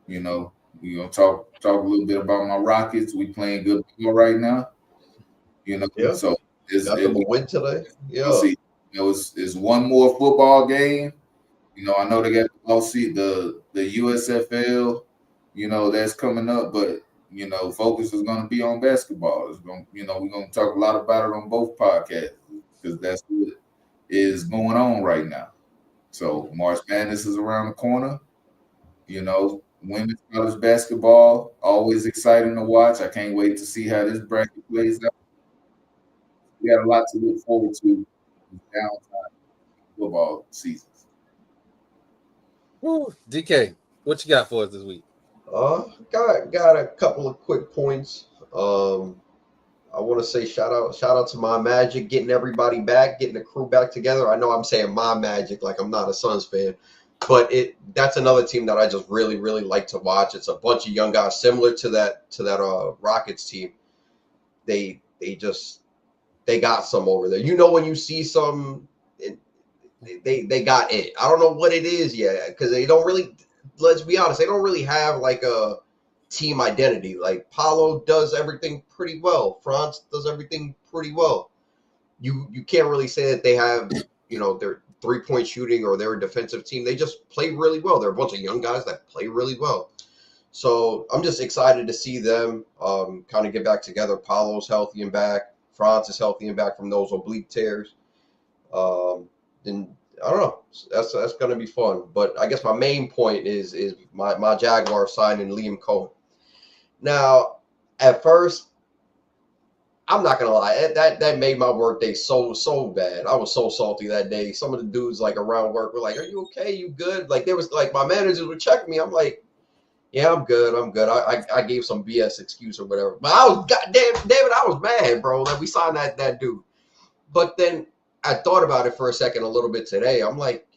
[SPEAKER 5] You know, we're gonna talk a little bit about my Rockets. We playing good ball right now. You know,
[SPEAKER 7] yeah.
[SPEAKER 5] So
[SPEAKER 7] got them a win today. Yeah.
[SPEAKER 5] See, you know, it's one more football game. You know, I know they got the USFL. You know, that's coming up, but you know, focus is going to be on basketball. It's going, you know, we're going to talk a lot about it on both podcasts because that's what is going on right now. So March Madness is around the corner. You know, women's college basketball, always exciting to watch. I can't wait to see how this bracket plays out. We got a lot to look forward to in downtime football seasons.
[SPEAKER 1] Woo, DK, what you got for us this week?
[SPEAKER 7] Got a couple of quick points. I want to say shout out to My Magic, getting everybody back, getting the crew back together. I know I'm saying My Magic like I'm not a Suns fan, but that's another team that I just really, really like to watch. It's a bunch of young guys similar to that Rockets team. They got some over there. You know, when you see some, they got it. I don't know what it is yet because they don't really. Let's be honest, they don't really have like a team identity. Like Paolo does everything pretty well. Franz does everything pretty well. You can't really say that they have, you know, their 3-point shooting or they're a defensive team. They just play really well. They're a bunch of young guys that play really well. So I'm just excited to see them kind of get back together. Paolo's healthy and back. Franz is healthy and back from those oblique tears. And I don't know. That's going to be fun. But I guess my main point is my Jaguar signing Liam Cohen. Now, at first, I'm not gonna lie, that made my work day so bad. I was so salty that day. Some of the dudes like around work were like, "Are you okay? You good?" Like there was like my managers were checking me. I'm like, "Yeah, I'm good. I'm good." I gave some BS excuse or whatever, but I was goddamn David. I was mad, bro. That we signed that dude. But then I thought about it for a second a little bit today. I'm like,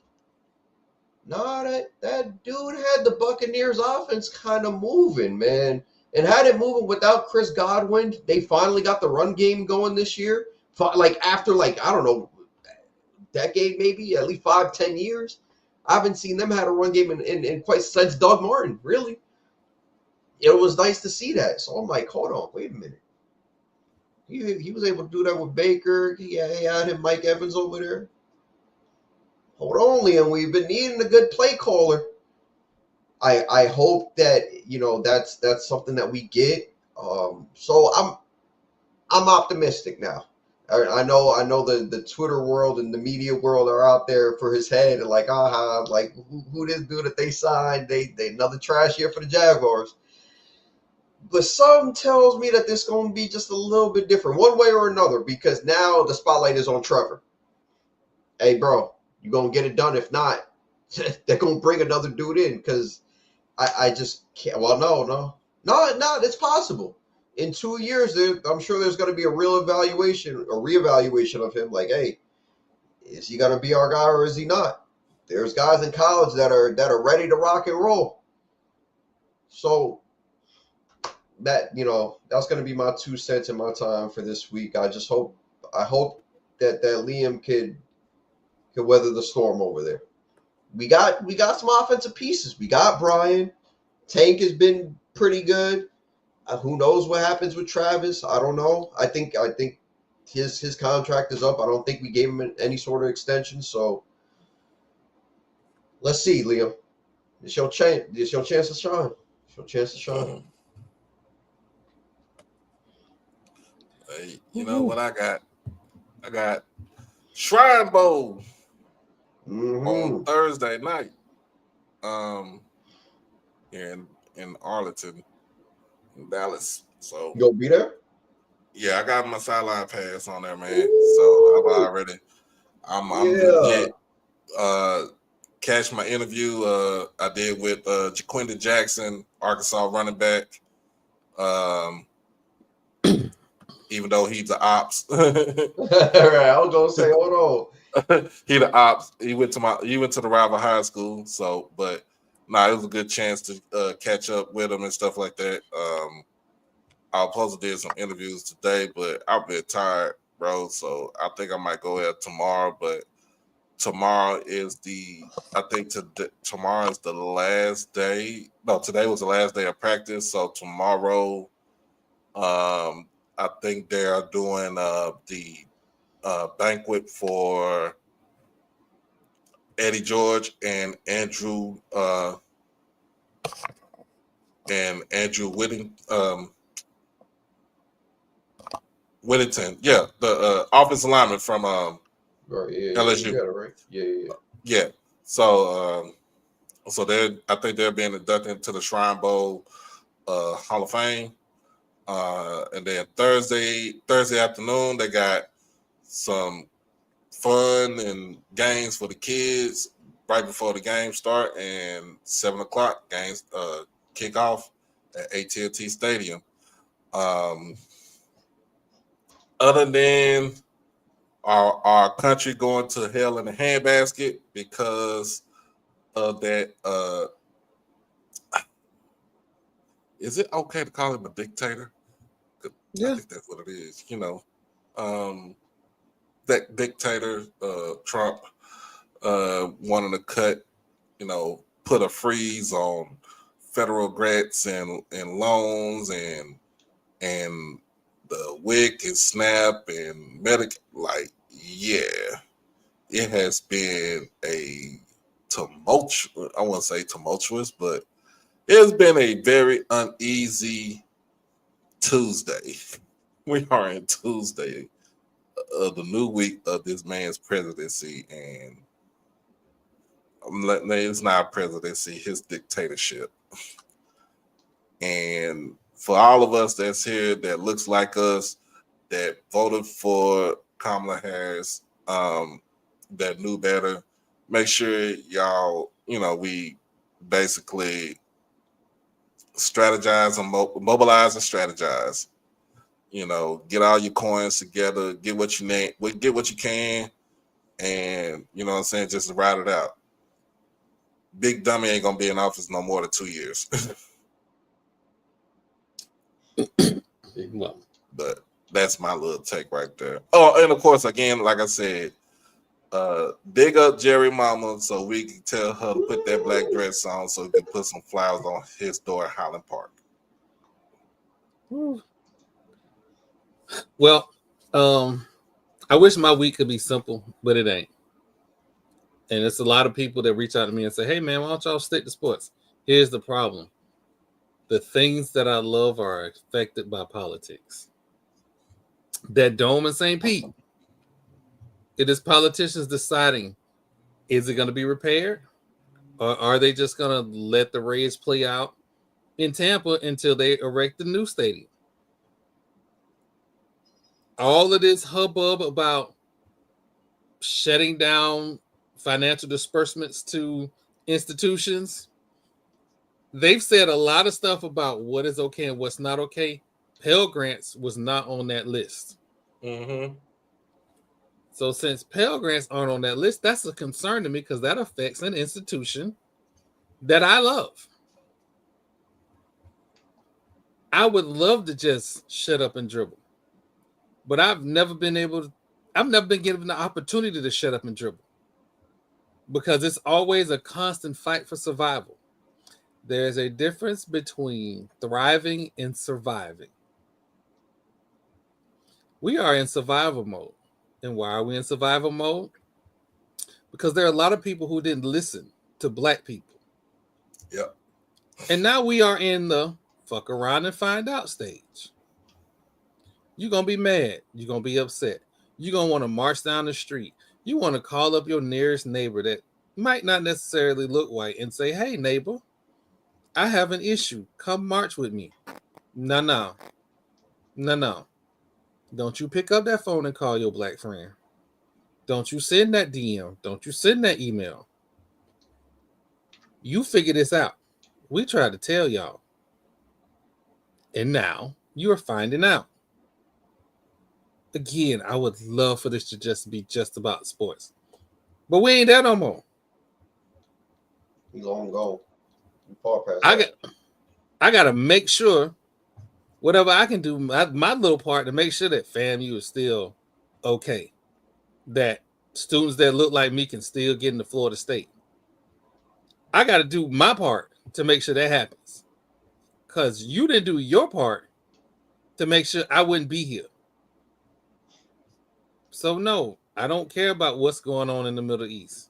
[SPEAKER 7] nah, that dude had the Buccaneers offense kind of moving, man. And had it moving without Chris Godwin, they finally got the run game going this year. Like after like, I don't know, decade maybe, at least 5-10 years. I haven't seen them had a run game in quite since Doug Martin, really. It was nice to see that. So I'm like, hold on, wait a minute. He was able to do that with Baker. He had him Mike Evans over there. Hold on, Liam. We've been needing a good play caller. I hope that that's something that we get. So I'm optimistic now. I know the Twitter world and the media world are out there for his head and like like who this dude that they signed? They another trash year for the Jaguars. But something tells me that this is going to be just a little bit different, one way or another, because now the spotlight is on Trevor. Hey, bro, you going to get it done? If not, they're going to bring another dude in because I just can't. Well, no, it's possible. In 2 years, I'm sure there's going to be a reevaluation of him. Like, hey, is he going to be our guy or is he not? There's guys in college that are ready to rock and roll. So that that's going to be my 2 cents in my time for this week. I hope that Liam could weather the storm over there. We got some offensive pieces. We got Brian. Tank has been pretty good. Who knows what happens with Travis? I don't know. I think his contract is up. I don't think we gave him any sort of extension. So let's see, Liam. It's your chance. It's your chance to shine. It's your chance to shine.
[SPEAKER 4] Hey, you know what I got? I got Shrine Bowl on Thursday night. In Arlington, in Dallas. So
[SPEAKER 7] you gonna be there?
[SPEAKER 4] Yeah, I got my sideline pass on there, man. So I'm legit. Catch my interview I did with Jaquinda Jackson, Arkansas running back. Even though he's the ops.
[SPEAKER 7] Right, I was gonna say, hold
[SPEAKER 4] on. He the ops. He went to the rival high school. So, but it was a good chance to catch up with him and stuff like that. I was supposed to do some interviews today, but I'm a bit tired, bro. So I think I might go ahead tomorrow. But tomorrow is tomorrow is the last day. No, today was the last day of practice. So tomorrow, I think they are doing the banquet for Eddie George and Andrew Whittington. Yeah, the offensive lineman from LSU.
[SPEAKER 7] You got it right.
[SPEAKER 4] Yeah. So I think they're being inducted into the Shrine Bowl Hall of Fame. And then Thursday afternoon, they got some fun and games for the kids right before the game start, and 7:00 games kick off at AT&T Stadium. Other than our country going to hell in a handbasket because of that, is it okay to call him a dictator? Yeah. I think that's what it is. That dictator, Trump, wanting to cut, put a freeze on federal grants and loans and the WIC and SNAP and Medicaid. Like, yeah, it has been a tumultuous, I won't say tumultuous, but it's been a very uneasy Tuesday. We are in Tuesday of the new week of this man's presidency, and it's not presidency, his dictatorship. And for all of us that's here that looks like us, that voted for Kamala Harris, that knew better, make sure y'all, we basically strategize and mobilize and strategize. Get all your coins together, get what you need, get what you can, and just ride it out. Big Dummy ain't gonna be in office no more than 2 years.
[SPEAKER 1] Well,
[SPEAKER 4] but that's my little take right there. Oh, and of course, again, like I said, dig up Jerry Mama so we can tell her to put that black dress on so we can put some flowers on his door at Highland Park.
[SPEAKER 1] Well, I wish my week could be simple, but it ain't. And it's a lot of people that reach out to me and say, hey, man, why don't y'all stick to sports? Here's the problem. The things that I love are affected by politics. That dome in St. Pete, it is politicians deciding, is it going to be repaired? Or are they just going to let the Rays play out in Tampa until they erect the new stadium? All of this hubbub about shutting down financial disbursements to institutions, they've said a lot of stuff about what is okay and what's not okay. Pell Grants was not on that list.
[SPEAKER 4] Mm-hmm.
[SPEAKER 1] So since Pell Grants aren't on that list, that's a concern to me because that affects an institution that I love. I would love to just shut up and dribble, but I've never been given the opportunity to shut up and dribble because it's always a constant fight for survival. There's a difference between thriving and surviving. We are in survival mode. And why are we in survival mode? Because there are a lot of people who didn't listen to black people.
[SPEAKER 4] Yep.
[SPEAKER 1] And now we are in the fuck around and find out stage. You're going to be mad. You're going to be upset. You're going to want to march down the street. You want to call up your nearest neighbor that might not necessarily look white and say, hey, neighbor, I have an issue. Come march with me. No. Don't you pick up that phone and call your black friend. Don't you send that DM. Don't you send that email. You figure this out. We tried to tell y'all. And now you are finding out. Again, I would love for this to just be just about sports. But we ain't there no more.
[SPEAKER 7] You long go.
[SPEAKER 1] I got to make sure whatever I can do, my little part to make sure that FAMU is still okay. That students that look like me can still get into Florida State. I got to do my part to make sure that happens. Because you didn't do your part to make sure I wouldn't be here. So, no, I don't care about what's going on in the Middle East.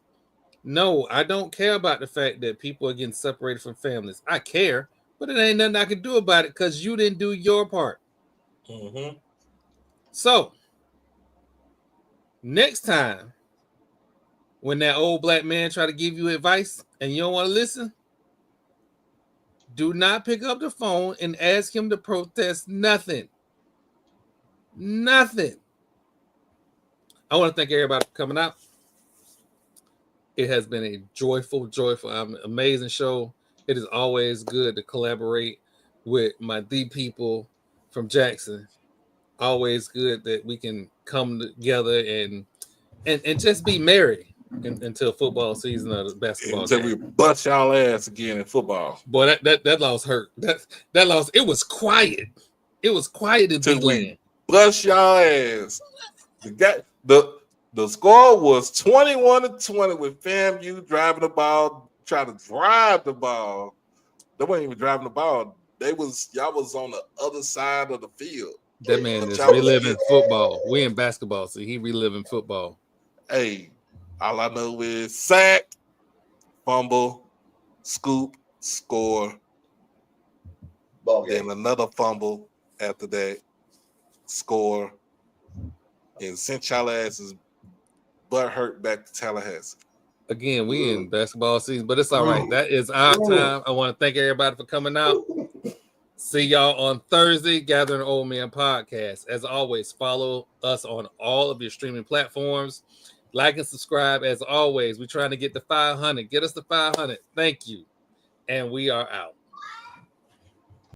[SPEAKER 1] No, I don't care about the fact that people are getting separated from families. I care, but it ain't nothing I can do about it because you didn't do your part.
[SPEAKER 4] Mm-hmm.
[SPEAKER 1] So, next time, when that old black man try to give you advice and you don't want to listen, do not pick up the phone and ask him to protest nothing. Nothing. I want to thank everybody for coming out. It has been a joyful, amazing show. It is always good to collaborate with my D people from Jackson. Always good that we can come together and just be merry until football season or the basketball
[SPEAKER 4] until
[SPEAKER 1] game.
[SPEAKER 4] we bust y'all ass again in football.
[SPEAKER 1] Boy, that loss hurt. That loss, it was quiet. It was quiet in big land.
[SPEAKER 4] Bust y'all ass. The score was 21-20 with FAMU driving the ball, trying to drive the ball. They weren't even driving the ball. Y'all was on the other side of the field.
[SPEAKER 1] That man is reliving football. We in basketball, so he reliving football.
[SPEAKER 4] Hey, all I know is sack, fumble, scoop, score. Then another fumble after that, score, and sent y'all asses butt hurt back to Tallahassee.
[SPEAKER 1] Again, we in basketball season, but it's all right. That is our time. I want to thank everybody for coming out. See y'all on Thursday, Gathering Old Men Podcast. As always, follow us on all of your streaming platforms. Like and subscribe. As always, we're trying to get to 500. Get us to 500. Thank you. And we are out.